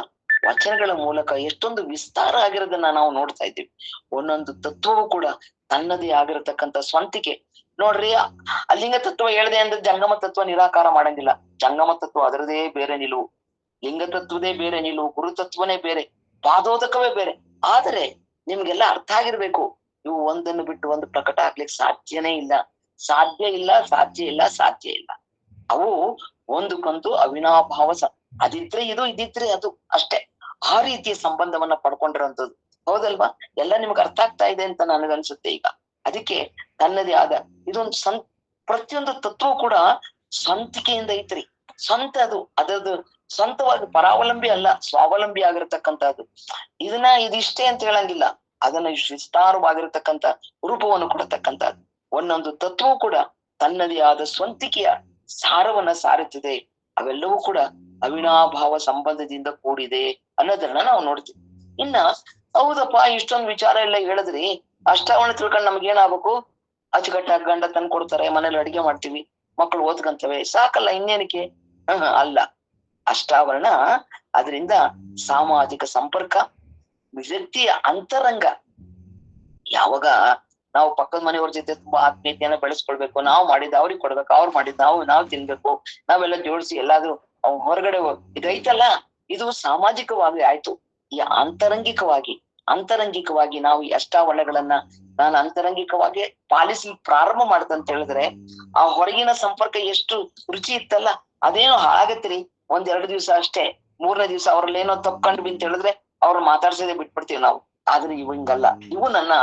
ವಚನಗಳ ಮೂಲಕ ಎಷ್ಟೊಂದು ವಿಸ್ತಾರ ಆಗಿರೋದನ್ನ ನಾವು ನೋಡ್ತಾ ಇದ್ದೀವಿ. ಒಂದೊಂದು ತತ್ವವು ಕೂಡ ತನ್ನದೇ ಆಗಿರತಕ್ಕಂಥ ಸ್ವಂತಿಕೆ. ನೋಡ್ರಿ, ಅಲ್ಲಿಂಗ ತತ್ವ ಹೇಳ್ದೆ ಅಂದ್ರೆ ಜಂಗಮ ತತ್ವ ನಿರಾಕಾರ ಮಾಡಂಗಿಲ್ಲ. ಜಂಗಮ ತತ್ವ ಅದರದೇ ಬೇರೆ ನಿಲುವು, ಲಿಂಗ ತತ್ವದೇ ಬೇರೆ ನಿಲುವು, ಗುರು ತತ್ವನೇ ಬೇರೆ, ಪಾದೋದಕವೇ ಬೇರೆ. ಆದರೆ ನಿಮ್ಗೆಲ್ಲ ಅರ್ಥ ಆಗಿರ್ಬೇಕು, ಇವು ಒಂದನ್ನು ಬಿಟ್ಟು ಒಂದು ಪ್ರಕಟ ಆಗ್ಲಿಕ್ಕೆ ಸಾಧ್ಯನೇ ಇಲ್ಲ, ಸಾಧ್ಯ ಇಲ್ಲ. ಅವು ಒಂದಕ್ಕೊಂದು ಅವಿನಾಭಾವ, ಅದಿದ್ರೆ ಇದು, ಇದಿದ್ರೆ ಅದು, ಅಷ್ಟೇ. ಆ ರೀತಿಯ ಸಂಬಂಧವನ್ನ ಪಡ್ಕೊಂಡಿರೋಂಥದ್ದು, ಹೌದಲ್ವಾ. ಎಲ್ಲ ನಿಮ್ಗೆ ಅರ್ಥ ಆಗ್ತಾ ಇದೆ ಅಂತ ನನಗನ್ಸುತ್ತೆ ಈಗ. ಅದಕ್ಕೆ ತನ್ನದೇ ಆದ ಇದೊಂದು ಪ್ರತಿಯೊಂದು ತತ್ವ ಕೂಡ ಸ್ವಂತಿಕೆಯಿಂದ ಐತ್ರಿ. ಸ್ವಂತ ಅದರದ್ದು ಸ್ವಂತವಾಗಿ ಪರಾವಲಂಬಿ ಅಲ್ಲ, ಸ್ವಾವಲಂಬಿ ಆಗಿರತಕ್ಕಂಥದ್ದು. ಇದಿಷ್ಟೇ ಅಂತ ಹೇಳಂಗಿಲ್ಲ, ಅದನ್ನ ವಿಸ್ತಾರವಾಗಿರತಕ್ಕಂಥ ರೂಪವನ್ನು ಕೊಡತಕ್ಕಂಥದ್ದು. ಒಂದೊಂದು ತತ್ವವು ಕೂಡ ತನ್ನದೇ ಆದ ಸ್ವಂತಿಕೆಯ ಸಾರವನ್ನ ಸಾರುತ್ತಿದೆ. ಅವೆಲ್ಲವೂ ಕೂಡ ಅವಿನಾಭಾವ ಸಂಬಂಧದಿಂದ ಕೂಡಿದೆ ಅನ್ನೋದನ್ನ ನಾವು ನೋಡ್ತೀವಿ. ಇನ್ನ ಹೌದಪ್ಪ, ಇಷ್ಟೊಂದು ವಿಚಾರ ಎಲ್ಲ ಹೇಳಿದ್ರಿ, ಅಷ್ಟಾವರಣ ತಿಳ್ಕೊಂಡು ನಮ್ಗೆ ಏನಾಗ್ಬೇಕು, ಅಚ್ಚುಕಟ್ಟಾಗಿ ಗಂಡ ತಂದು ಕೊಡ್ತಾರೆ, ಮನೇಲಿ ಅಡಿಗೆ ಮಾಡ್ತೀವಿ, ಮಕ್ಕಳು ಓದ್ಕಂತವೆ, ಸಾಕಲ್ಲ, ಇನ್ನೇನಕ್ಕೆ. ಅಲ್ಲ, ಅಷ್ಟಾವರಣ ಅದರಿಂದ ಸಾಮಾಜಿಕ ಸಂಪರ್ಕ, ವ್ಯಕ್ತಿಯ ಅಂತರಂಗ. ಯಾವಾಗ ನಾವು ಪಕ್ಕದ ಮನೆಯವ್ರ ಜೊತೆ ತುಂಬಾ ಆತ್ಮೀಯತೆಯನ್ನ ಬೆಳೆಸ್ಕೊಳ್ಬೇಕು, ನಾವು ಮಾಡಿದ್ದು ಅವ್ರಿಗೆ ಕೊಡ್ಬೇಕು, ಅವ್ರು ಮಾಡಿದ್ದು ನಾವು ತಿನ್ಬೇಕು, ನಾವೆಲ್ಲ ಜೋಡಿಸಿ ಎಲ್ಲಾದ್ರೂ ಹೊರಗಡೆ ಇದೈತಲ್ಲ, ಇದು ಸಾಮಾಜಿಕವಾಗಿ ಆಯ್ತು. ಈ ಆಂತರಂಗಿಕವಾಗಿ ಅಂತರಂಗಿಕವಾಗಿ ನಾವು ಈ ಅಷ್ಟಾವರಣಗಳನ್ನ ನಾನು ಅಂತರಂಗಿಕವಾಗಿ ಪಾಲಿಸಿ ಪ್ರಾರಂಭ ಮಾಡ್ದಂತ ಹೇಳಿದ್ರೆ ಆ ಹೊರಗಿನ ಸಂಪರ್ಕ ಎಷ್ಟು ರುಚಿ ಇತ್ತಲ್ಲ ಅದೇನೋ ಹಾಳಾಗತ್ರಿ 1-2 ದಿವಸ ಅಷ್ಟೇ. 3ನೇ ದಿವಸ ಅವ್ರಲ್ಲಿ ಏನೋ ತಪ್ಕೊಂಡ್ವಿ ಅಂತ ಹೇಳಿದ್ರೆ ಅವ್ರು ಮಾತಾಡ್ಸೋದೇ ಬಿಟ್ಬಿಡ್ತೀವಿ ನಾವು. ಆದ್ರೆ ಇವು ಹಿಂಗಲ್ಲ. ಇವು ನನ್ನ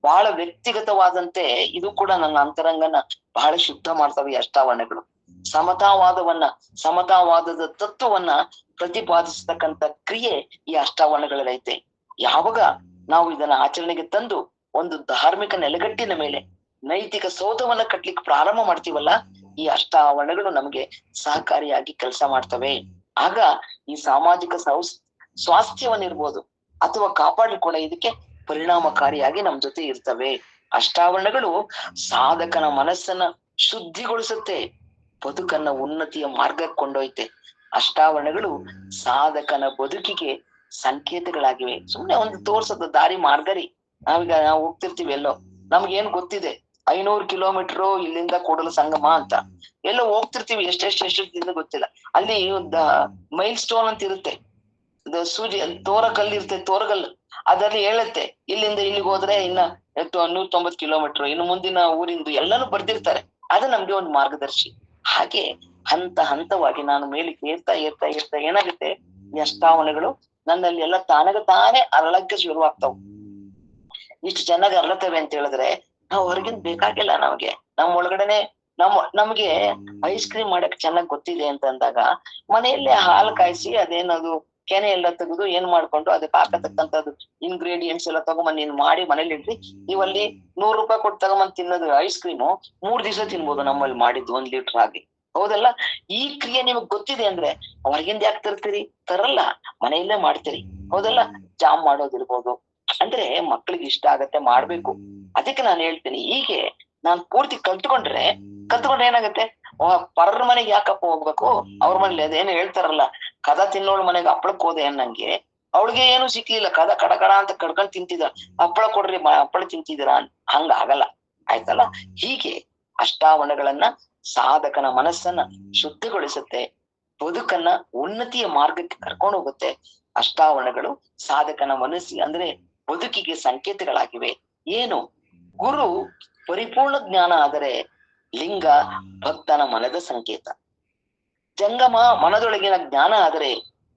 ಬಹಳ ವ್ಯಕ್ತಿಗತವಾದಂತೆ ಇದು ಕೂಡ ನನ್ನ ಅಂತರಂಗನ ಬಹಳ ಶುದ್ಧ ಮಾಡ್ತವೆ ಈ ಅಷ್ಟಾವರಣಗಳು. ಸಮತಾವಾದದ ತತ್ವವನ್ನ ಪ್ರತಿಪಾದಿಸತಕ್ಕಂತ ಕ್ರಿಯೆ ಈ ಅಷ್ಟಾವರಣಗಳಲ್ಲೈತೆ. ಯಾವಾಗ ನಾವು ಇದನ್ನ ಆಚರಣೆಗೆ ತಂದು ಒಂದು ಧಾರ್ಮಿಕ ನೆಲೆಗಟ್ಟಿನ ಮೇಲೆ ನೈತಿಕ ಸೌಧವನ್ನ ಕಟ್ಲಿಕ್ಕೆ ಪ್ರಾರಂಭ ಮಾಡ್ತೀವಲ್ಲ, ಈ ಅಷ್ಟಾವರಣಗಳು ನಮಗೆ ಸಹಕಾರಿಯಾಗಿ ಕೆಲಸ ಮಾಡ್ತವೆ. ಆಗ ಈ ಸಾಮಾಜಿಕ ಸ್ವಾಸ್ಥ್ಯವನ್ನಿರ್ಬೋದು ಅಥವಾ ಕಾಪಾಡಿಕೊಳ್ಳ ಇದಕ್ಕೆ ಪರಿಣಾಮಕಾರಿಯಾಗಿ ನಮ್ ಜೊತೆ ಇರ್ತವೆ. ಅಷ್ಟಾವರಣಗಳು ಸಾಧಕನ ಮನಸ್ಸನ್ನ ಶುದ್ಧಿಗೊಳಿಸುತ್ತೆ, ಬದುಕನ್ನ ಉನ್ನತಿಯ ಮಾರ್ಗಕ್ಕೆ ಕೊಂಡೊಯ್ತೆ. ಅಷ್ಟಾವರಣಗಳು ಸಾಧಕನ ಬದುಕಿಗೆ ಸಂಕೇತಗಳಾಗಿವೆ. ಸುಮ್ನೆ ಒಂದು ತೋರ್ಸದ ದಾರಿ ಮಾರ್ಗರಿ. ನಾವು ಹೋಗ್ತಿರ್ತೀವಿ ಎಲ್ಲೋ, ನಮ್ಗೇನ್ ಗೊತ್ತಿದೆ 500 ಕಿಲೋಮೀಟರ್ ಇಲ್ಲಿಂದ ಕೂಡಲ ಸಂಗಮ ಅಂತ ಎಲ್ಲೋ ಹೋಗ್ತಿರ್ತೀವಿ, ಎಷ್ಟೆಷ್ಟು ಗೊತ್ತಿಲ್ಲ. ಅಲ್ಲಿ ಒಂದು ಮೈಲ್ ಸ್ಟೋನ್ ಅಂತ ಇರುತ್ತೆ, ಸೂಜಿ ತೋರಕಲ್ಲು ಇರುತ್ತೆ, ತೋರಗಲ್ಲು ಅದರಲ್ಲಿ ಹೇಳುತ್ತೆ ಇಲ್ಲಿಂದ ಇಲ್ಲಿಗೆ ಹೋದ್ರೆ ಇನ್ನ 190 ಕಿಲೋಮೀಟರ್, ಇನ್ನು ಮುಂದಿನ ಊರಿಂದು ಎಲ್ಲಾನು ಬರ್ದಿರ್ತಾರೆ. ಅದು ನಮ್ಗೆ ಒಂದು ಮಾರ್ಗದರ್ಶಿ. ಹಾಗೆ ಹಂತ ಹಂತವಾಗಿ ನಾನು ಮೇಲಿಗೆ ಏರ್ತಾ ಏನಾಗುತ್ತೆ, ಈ ಅಷ್ಟಾವರಣಗಳು ನನ್ನಲ್ಲಿ ಎಲ್ಲ ತಾನೇ ಅರಳಕ್ಕೆ ಶುರುವಾಗ್ತಾವ್. ಇಷ್ಟು ಚೆನ್ನಾಗಿ ಅರಳತವೆ ಅಂತ ಹೇಳಿದ್ರೆ ನಾವು ಹೊರಗಿಂದ ಬೇಕಾಗಿಲ್ಲ. ನಮಗೆ ನಮ್ಮ ಒಳಗಡೆನೆ ನಮ್ಗೆ ಐಸ್ ಕ್ರೀಮ್ ಮಾಡಕ್ ಚೆನ್ನಾಗ್ ಗೊತ್ತಿದೆ ಅಂತ ಅಂದಾಗ ಮನೆಯಲ್ಲೇ ಹಾಲು ಕಾಯಿಸಿ ಅದೇನದು ಕೆನೆ ಎಲ್ಲ ತೆಗೆದು ಏನ್ ಮಾಡ್ಕೊಂಡು ಅದಕ್ಕೆ ಹಾಕತಕ್ಕಂಥದ್ದು ಇಂಗ್ರೀಡಿಯೆಂಟ್ಸ್ ಎಲ್ಲ ತಗೊಂಬಂದ್ ನೀನ್ ಮಾಡಿ ಮನೇಲಿ ಇಡ್ರಿ. ನೀವಲ್ಲಿ 100 ರೂಪಾಯಿ ಕೊಟ್ಟು ತಗೊಂಬಂದ್ ತಿನ್ನೋದು ಐಸ್ ಕ್ರೀಮು 3 ದಿವಸ ತಿನ್ಬೋದು ನಮ್ಮಲ್ಲಿ ಮಾಡಿದ್ದು 1 ಲೀಟರ್ ಆಗಿ. ಹೌದಲ್ಲ? ಈ ಕ್ರಿಯೆ ನಿಮಗ್ ಗೊತ್ತಿದೆ ಅಂದ್ರೆ ಹೊರಗಿಂದ ಯಾಕೆ ತರ್ತೀರಿ? ತರಲ್ಲ, ಮನೆಯಲ್ಲೇ ಮಾಡ್ತೀರಿ. ಹೌದಲ್ಲ? ಜಾಮ್ ಮಾಡೋದಿರ್ಬೋದು. ಅಂದ್ರೆ ಮಕ್ಳಿಗೆ ಇಷ್ಟ ಆಗತ್ತೆ, ಮಾಡ್ಬೇಕು. ಅದಕ್ಕೆ ನಾನು ಹೇಳ್ತೀನಿ, ಹೀಗೆ ನಾನ್ ಪೂರ್ತಿ ಕಲ್ತ್ಕೊಂಡ್ರೆ ಏನಾಗತ್ತೆ, ಪರರ ಮನೆಗೆ ಯಾಕಪ್ಪ ಹೋಗ್ಬೇಕು, ಅವ್ರ ಮನೇಲಿ ಅದೇನು ಹೇಳ್ತಾರಲ್ಲ, ಕದ ತಿನ್ನೋಳ ಮನೆಗೆ ಹಪ್ಪಳಕ್ ಹೋದೆ ಅನ್ನಂಗೆ ಅವಳಿಗೆ ಏನು ಸಿಕ್ಲಿಲ್ಲ, ಕದ ಕಡ ಅಂತ ಕಡ್ಕೊಂಡ್ ತಿಂತಿದ್ರ, ಹಪ್ಪಳ ಕೊಡ್ರಿ ಹಪ್ಪಳ ತಿಂತಿದ್ದೀರಾ, ಹಂಗ ಆಗಲ್ಲ. ಆಯ್ತಲ್ಲ? ಹೀಗೆ ಅಷ್ಟಾವರಣಗಳನ್ನ ಸಾಧಕನ ಮನಸ್ಸನ್ನ ಶುದ್ಧಿಗೊಳಿಸುತ್ತೆ, ಬದುಕನ್ನ ಉನ್ನತಿಯ ಮಾರ್ಗಕ್ಕೆ ಕರ್ಕೊಂಡು ಹೋಗುತ್ತೆ. ಅಷ್ಟಾವರಣಗಳು ಸಾಧಕನ ಮನಸ್ಸಿ ಅಂದ್ರೆ ಬದುಕಿಗೆ ಸಂಕೇತಗಳಾಗಿವೆ. ಏನು? ಗುರು ಪರಿಪೂರ್ಣ ಜ್ಞಾನ ಆದರೆ ಲಿಂಗ ಭಕ್ತನ ಮನದ ಸಂಕೇತ. ಜಂಗಮ ಮನದೊಳಗಿನ ಜ್ಞಾನ ಆದರೆ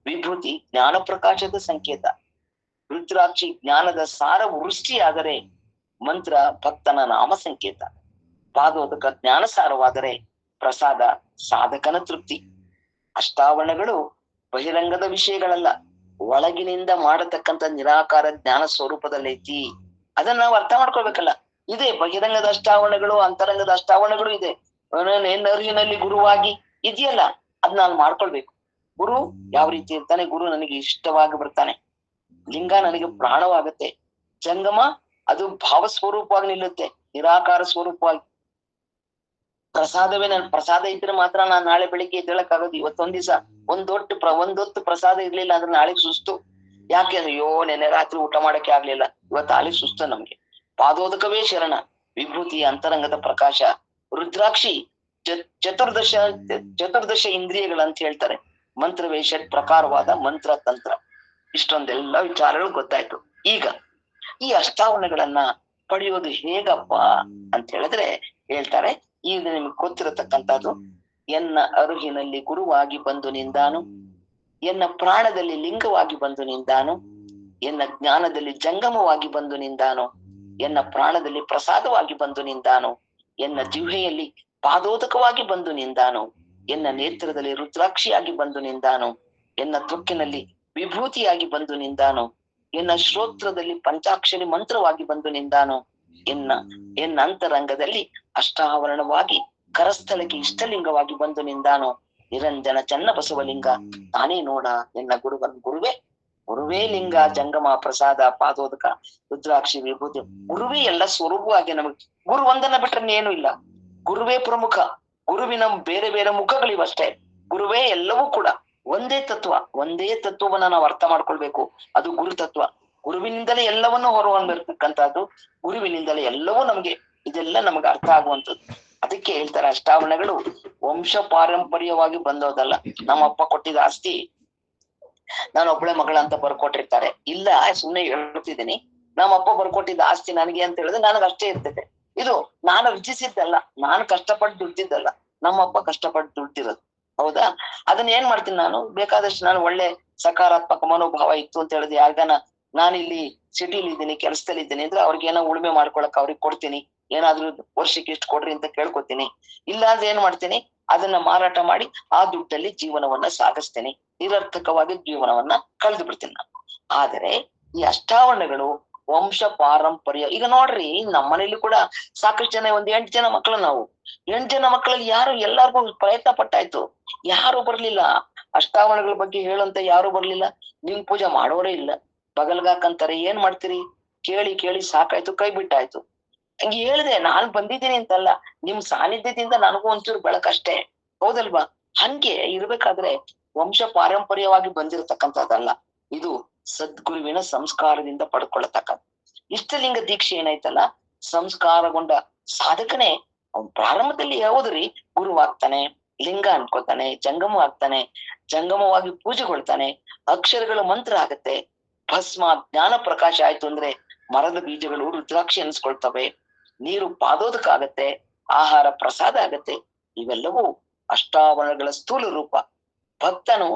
ವಿಭೂತಿ ಜ್ಞಾನ ಪ್ರಕಾಶದ ಸಂಕೇತ. ರುದ್ರಾಕ್ಷಿ ಜ್ಞಾನದ ಸಾರ ವೃಷ್ಟಿಯಾದರೆ ಮಂತ್ರ ಭಕ್ತನ ನಾಮ ಸಂಕೇತ. ಪಾದೋದಕ ಜ್ಞಾನ ಸಾರವಾದರೆ ಪ್ರಸಾದ ಸಾಧಕನ ತೃಪ್ತಿ. ಅಷ್ಟಾವರಣಗಳು ಬಹಿರಂಗದ ವಿಷಯಗಳಲ್ಲ, ಒಳಗಿನಿಂದ ಮಾಡತಕ್ಕಂಥ ನಿರಾಕಾರ ಜ್ಞಾನ ಸ್ವರೂಪದಲ್ಲೈತಿ. ಅದನ್ನ ನಾವು ಅರ್ಥ ಮಾಡ್ಕೊಳ್ಬೇಕಲ್ಲ. ಇದೆ ಬಹಿರಂಗದ ಅಷ್ಟಾವರಣಗಳು, ಅಂತರಂಗದ ಅಷ್ಟಾವರಣಗಳು ಇದೆ. ಅರಿವಿನಲ್ಲಿ ಗುರುವಾಗಿ ಇದೆಯಲ್ಲ, ಅದ್ ನಾನು ಮಾಡ್ಕೊಳ್ಬೇಕು. ಗುರು ಯಾವ ರೀತಿ ಇರ್ತಾನೆ? ಗುರು ನನಗೆ ಇಷ್ಟವಾಗಿ ಬರ್ತಾನೆ, ಲಿಂಗ ನನಗೆ ಪ್ರಾಣವಾಗುತ್ತೆ, ಜಂಗಮ ಅದು ಭಾವ ಸ್ವರೂಪವಾಗಿ ನಿಲ್ಲುತ್ತೆ, ನಿರಾಕಾರ ಸ್ವರೂಪವಾಗಿ. ಪ್ರಸಾದವೇ ಪ್ರಸಾದ ಇದ್ರೆ ಮಾತ್ರ ನಾನ್ ನಾಳೆ ಬೆಳಿಗ್ಗೆ ಎದ್ದೇಳಕ್ಕಾಗೋದು. ಇವತ್ತೊಂದ್ ದಿವಸ ಒಂದೊತ್ತು ಪ್ರಸಾದ ಇರ್ಲಿಲ್ಲ ಅಂದ್ರೆ ನಾಳೆಗ್ ಸುಸ್ತು. ಯಾಕೆ? ಅಯ್ಯೋ ನೆನ್ನೆ ರಾತ್ರಿ ಊಟ ಮಾಡಕ್ಕೆ ಆಗ್ಲಿಲ್ಲ, ಇವತ್ತು ನಾಳೆ ಸುಸ್ತು ನಮ್ಗೆ. ಪಾದೋದಕವೇ ಶರಣ, ವಿಭೂತಿ ಅಂತರಂಗದ ಪ್ರಕಾಶ. ರುದ್ರಾಕ್ಷಿ ಚತುರ್ದಶ ಇಂದ್ರಿಯಗಳಂತ ಹೇಳ್ತಾರೆ. ಮಂತ್ರವೇ ಷಟ್ ಪ್ರಕಾರವಾದ ಮಂತ್ರ ತಂತ್ರ. ಇಷ್ಟೊಂದೆಲ್ಲ ವಿಚಾರಗಳು ಗೊತ್ತಾಯ್ತು. ಈಗ ಈ ಅಷ್ಟಾವರಣಗಳನ್ನ ಪಡೆಯೋದು ಹೇಗಪ್ಪ ಅಂತ ಹೇಳಿದ್ರೆ ಹೇಳ್ತಾರೆ, ಈಗ ನಿಮ್ಗೆ ಗೊತ್ತಿರತಕ್ಕಂಥದ್ದು, ಎನ್ನ ಅರುಹಿನಲ್ಲಿ ಗುರುವಾಗಿ ಬಂದು ನಿಂದಾನು, ಎನ್ನ ಪ್ರಾಣದಲ್ಲಿ ಲಿಂಗವಾಗಿ ಬಂದು ನಿಂದಾನು, ಎನ್ನ ಜ್ಞಾನದಲ್ಲಿ ಜಂಗಮವಾಗಿ ಬಂದು ನಿಂದಾನು, ಎನ್ನ ಪ್ರಾಣದಲ್ಲಿ ಪ್ರಸಾದವಾಗಿ ಬಂದು ನಿಂದಾನು, ಎನ್ನ ಜಿಹ್ವೆಯಲ್ಲಿ ಪಾದೋದಕವಾಗಿ ಬಂದು ನಿಂದಾನು, ಎನ್ನ ನೇತ್ರದಲ್ಲಿ ರುದ್ರಾಕ್ಷಿಯಾಗಿ ಬಂದು ನಿಂದಾನು, ಎನ್ನ ತ್ವಕ್ಕಿನಲ್ಲಿ ವಿಭೂತಿಯಾಗಿ ಬಂದು ನಿಂದಾನು, ಎನ್ನ ಶ್ರೋತ್ರದಲ್ಲಿ ಪಂಚಾಕ್ಷರಿ ಮಂತ್ರವಾಗಿ ಬಂದು ನಿಂದಾನು, ಎನ್ನ ಅಂತರಂಗದಲ್ಲಿ ಅಷ್ಟಾವರಣವಾಗಿ ಕರಸ್ಥಳಕ್ಕೆ ಇಷ್ಟಲಿಂಗವಾಗಿ ಬಂದು ನಿಂದಾನು, ನಿರಂಜನ ಚನ್ನ ಬಸವಲಿಂಗ ತಾನೇ ನೋಡ ಎನ್ನ ಗುರುವೇ ಲಿಂಗ ಜಂಗಮ ಪ್ರಸಾದ ಪಾದೋದಕ ರುದ್ರಾಕ್ಷಿ ವಿಭೂತಿ. ಗುರುವೇ ಎಲ್ಲ ಸ್ವರೂಪವಾಗಿ ನಮಗೆ. ಗುರು ಒಂದನ್ನ ಬಿಟ್ರೆ ಏನು ಇಲ್ಲ, ಗುರುವೇ ಪ್ರಮುಖ. ಗುರುವಿನ ಬೇರೆ ಬೇರೆ ಮುಖಗಳಿವಷ್ಟೇ, ಗುರುವೇ ಎಲ್ಲವೂ ಕೂಡ ಒಂದೇ ತತ್ವವನ್ನ ನಾವು ಅರ್ಥ ಮಾಡ್ಕೊಳ್ಬೇಕು. ಅದು ಗುರು ತತ್ವ. ಗುರುವಿನಿಂದಲೇ ಎಲ್ಲವನ್ನೂ ಹೊರಹೊಂದಿರ್ತಕ್ಕಂಥದ್ದು, ಗುರುವಿನಿಂದಲೇ ಎಲ್ಲವೂ ಇದೆಲ್ಲ ನಮಗೆ ಅರ್ಥ ಆಗುವಂಥದ್ದು. ಅದಕ್ಕೆ ಹೇಳ್ತಾರೆ, ಅಷ್ಟಾವರಣಗಳು ವಂಶ ಪಾರಂಪರ್ಯವಾಗಿ ಬಂದೋದಲ್ಲ, ನಮ್ಮಪ್ಪ ಕೊಟ್ಟಿದ ಆಸ್ತಿ, ನಾನು ಒಬ್ಬಳೆ ಮಗಳ ಅಂತ ಬರ್ಕೊಟ್ಟಿರ್ತಾರೆ. ಇಲ್ಲ, ಸುಮ್ನೆ ಹೇಳ್ತಿದ್ದೀನಿ. ನಮ್ಮ ಅಪ್ಪ ಬರ್ಕೊಟ್ಟಿದ್ದ ಆಸ್ತಿ ನನಗೆ ಅಂತ ಹೇಳಿದ್ರೆ ನನಗ್ ಅಷ್ಟೇ ಇರ್ತದೆ. ಇದು ನಾನು ರುಚಿಸಿದ್ದಲ್ಲ, ನಾನು ಕಷ್ಟಪಟ್ಟು ದುಡ್ದಿದ್ದಲ್ಲ, ನಮ್ಮಪ್ಪ ಕಷ್ಟಪಟ್ಟು ದುಡ್ದಿರೋದು. ಹೌದಾ? ಅದನ್ನ ಏನ್ ಮಾಡ್ತೀನಿ ನಾನು, ಬೇಕಾದಷ್ಟು ನಾನು ಒಳ್ಳೆ ಸಕಾರಾತ್ಮಕ ಮನೋಭಾವ ಇತ್ತು ಅಂತ ಹೇಳಿದ್ರೆ ಯಾರ್ಗಾನ ನಾನಿಲ್ಲಿ ಸಿಟಿಲಿ ಇದ್ದೀನಿ, ಕೆಲಸದಲ್ಲಿ ಇದ್ದೀನಿ ಅಂದ್ರೆ ಅವ್ರಿಗೆ ಏನೋ ಉಳುಮೆ ಮಾಡ್ಕೊಳಕ್ ಅವ್ರಿಗೆ ಕೊಡ್ತೀನಿ. ಏನಾದ್ರೂ ವರ್ಷಕ್ಕೆ ಇಷ್ಟು ಕೊಡ್ರಿ ಅಂತ ಕೇಳ್ಕೊತೀನಿ. ಇಲ್ಲ ಅಂದ್ರೆ ಏನ್ ಮಾಡ್ತೀನಿ, ಅದನ್ನ ಮಾರಾಟ ಮಾಡಿ ಆ ದುಡ್ಡಲ್ಲಿ ಜೀವನವನ್ನ ಸಾಗಿಸ್ತೇನೆ. ನಿರರ್ಥಕವಾಗಿ ಜೀವನವನ್ನ ಕಳೆದು ಬಿಡ್ತೀನಿ ನಾನು. ಆದರೆ ಈ ಅಷ್ಟಾವರಣಗಳು ವಂಶ ಪಾರಂಪರ್ಯ. ಈಗ ನೋಡ್ರಿ, ನಮ್ಮನೇಲಿ ಕೂಡ ಸಾಕಷ್ಟು ಜನ, ಒಂದ್ 8 ಜನ ಮಕ್ಕಳು ನಾವು. 8 ಜನ ಮಕ್ಕಳಲ್ಲಿ ಯಾರು, ಎಲ್ಲಾರ್ಗು ಪ್ರಯತ್ನ ಪಟ್ಟಾಯ್ತು, ಯಾರು ಬರ್ಲಿಲ್ಲ. ಅಷ್ಟಾವರಣಗಳ ಬಗ್ಗೆ ಹೇಳುವಂತ ಯಾರು ಬರ್ಲಿಲ್ಲ. ನಿಮ್ ಪೂಜೆ ಮಾಡೋರೇ ಇಲ್ಲ. ಬಗಲ್ಗಾಕಂತಾರೆ. ಏನ್ ಮಾಡ್ತೀರಿ, ಕೇಳಿ ಕೇಳಿ ಸಾಕಾಯ್ತು, ಕೈ ಬಿಟ್ಟಾಯ್ತು. ಹಂಗೆ ಹೇಳ್ದೆ, ನಾನ್ ಬಂದಿದ್ದೀನಿ ಅಂತಲ್ಲ, ನಿಮ್ ಸಾನ್ನಿಧ್ಯದಿಂದ ನನಗೂ ಒಂಚೂರು ಬೆಳಕಷ್ಟೇ. ಹೌದಲ್ವಾ? ಹಂಗೆ ಇರ್ಬೇಕಾದ್ರೆ ವಂಶ ಪಾರಂಪರ್ಯವಾಗಿ ಬಂದಿರತಕ್ಕಂಥದ್ದಲ್ಲ, ಇದು ಸದ್ಗುರುವಿನ ಸಂಸ್ಕಾರದಿಂದ ಪಡ್ಕೊಳ್ಳತಕ್ಕಂಥ ಇಷ್ಟಲಿಂಗ ದೀಕ್ಷೆ ಏನಾಯ್ತಲ್ಲ, ಸಂಸ್ಕಾರಗೊಂಡ ಸಾಧಕನೇ ಅವ್ನ್ ಪ್ರಾರಂಭದಲ್ಲಿ ಯಾವುದ್ರಿ ಗುರುವಾಗ್ತಾನೆ, ಲಿಂಗ ಅನ್ಕೋತಾನೆ, ಜಂಗಮ ಆಗ್ತಾನೆ, ಜಂಗಮವಾಗಿ ಪೂಜೆಗೊಳ್ತಾನೆ, ಅಕ್ಷರಗಳ ಮಂತ್ರ ಆಗತ್ತೆ, ಭಸ್ಮ ಜ್ಞಾನ ಪ್ರಕಾಶ ಆಯ್ತು ಅಂದ್ರೆ ಮರದ ಬೀಜಗಳು ರುದ್ರಾಕ್ಷಿ ಅನ್ಸ್ಕೊಳ್ತವೆ, ನೀರು ಪಾದೋದಕ್ಕಾಗತ್ತೆ, ಆಹಾರ ಪ್ರಸಾದ ಆಗತ್ತೆ. ಇವೆಲ್ಲವೂ ಅಷ್ಟಾವರಣಗಳ ಸ್ಥೂಲ ರೂಪ. ಭಕ್ತನು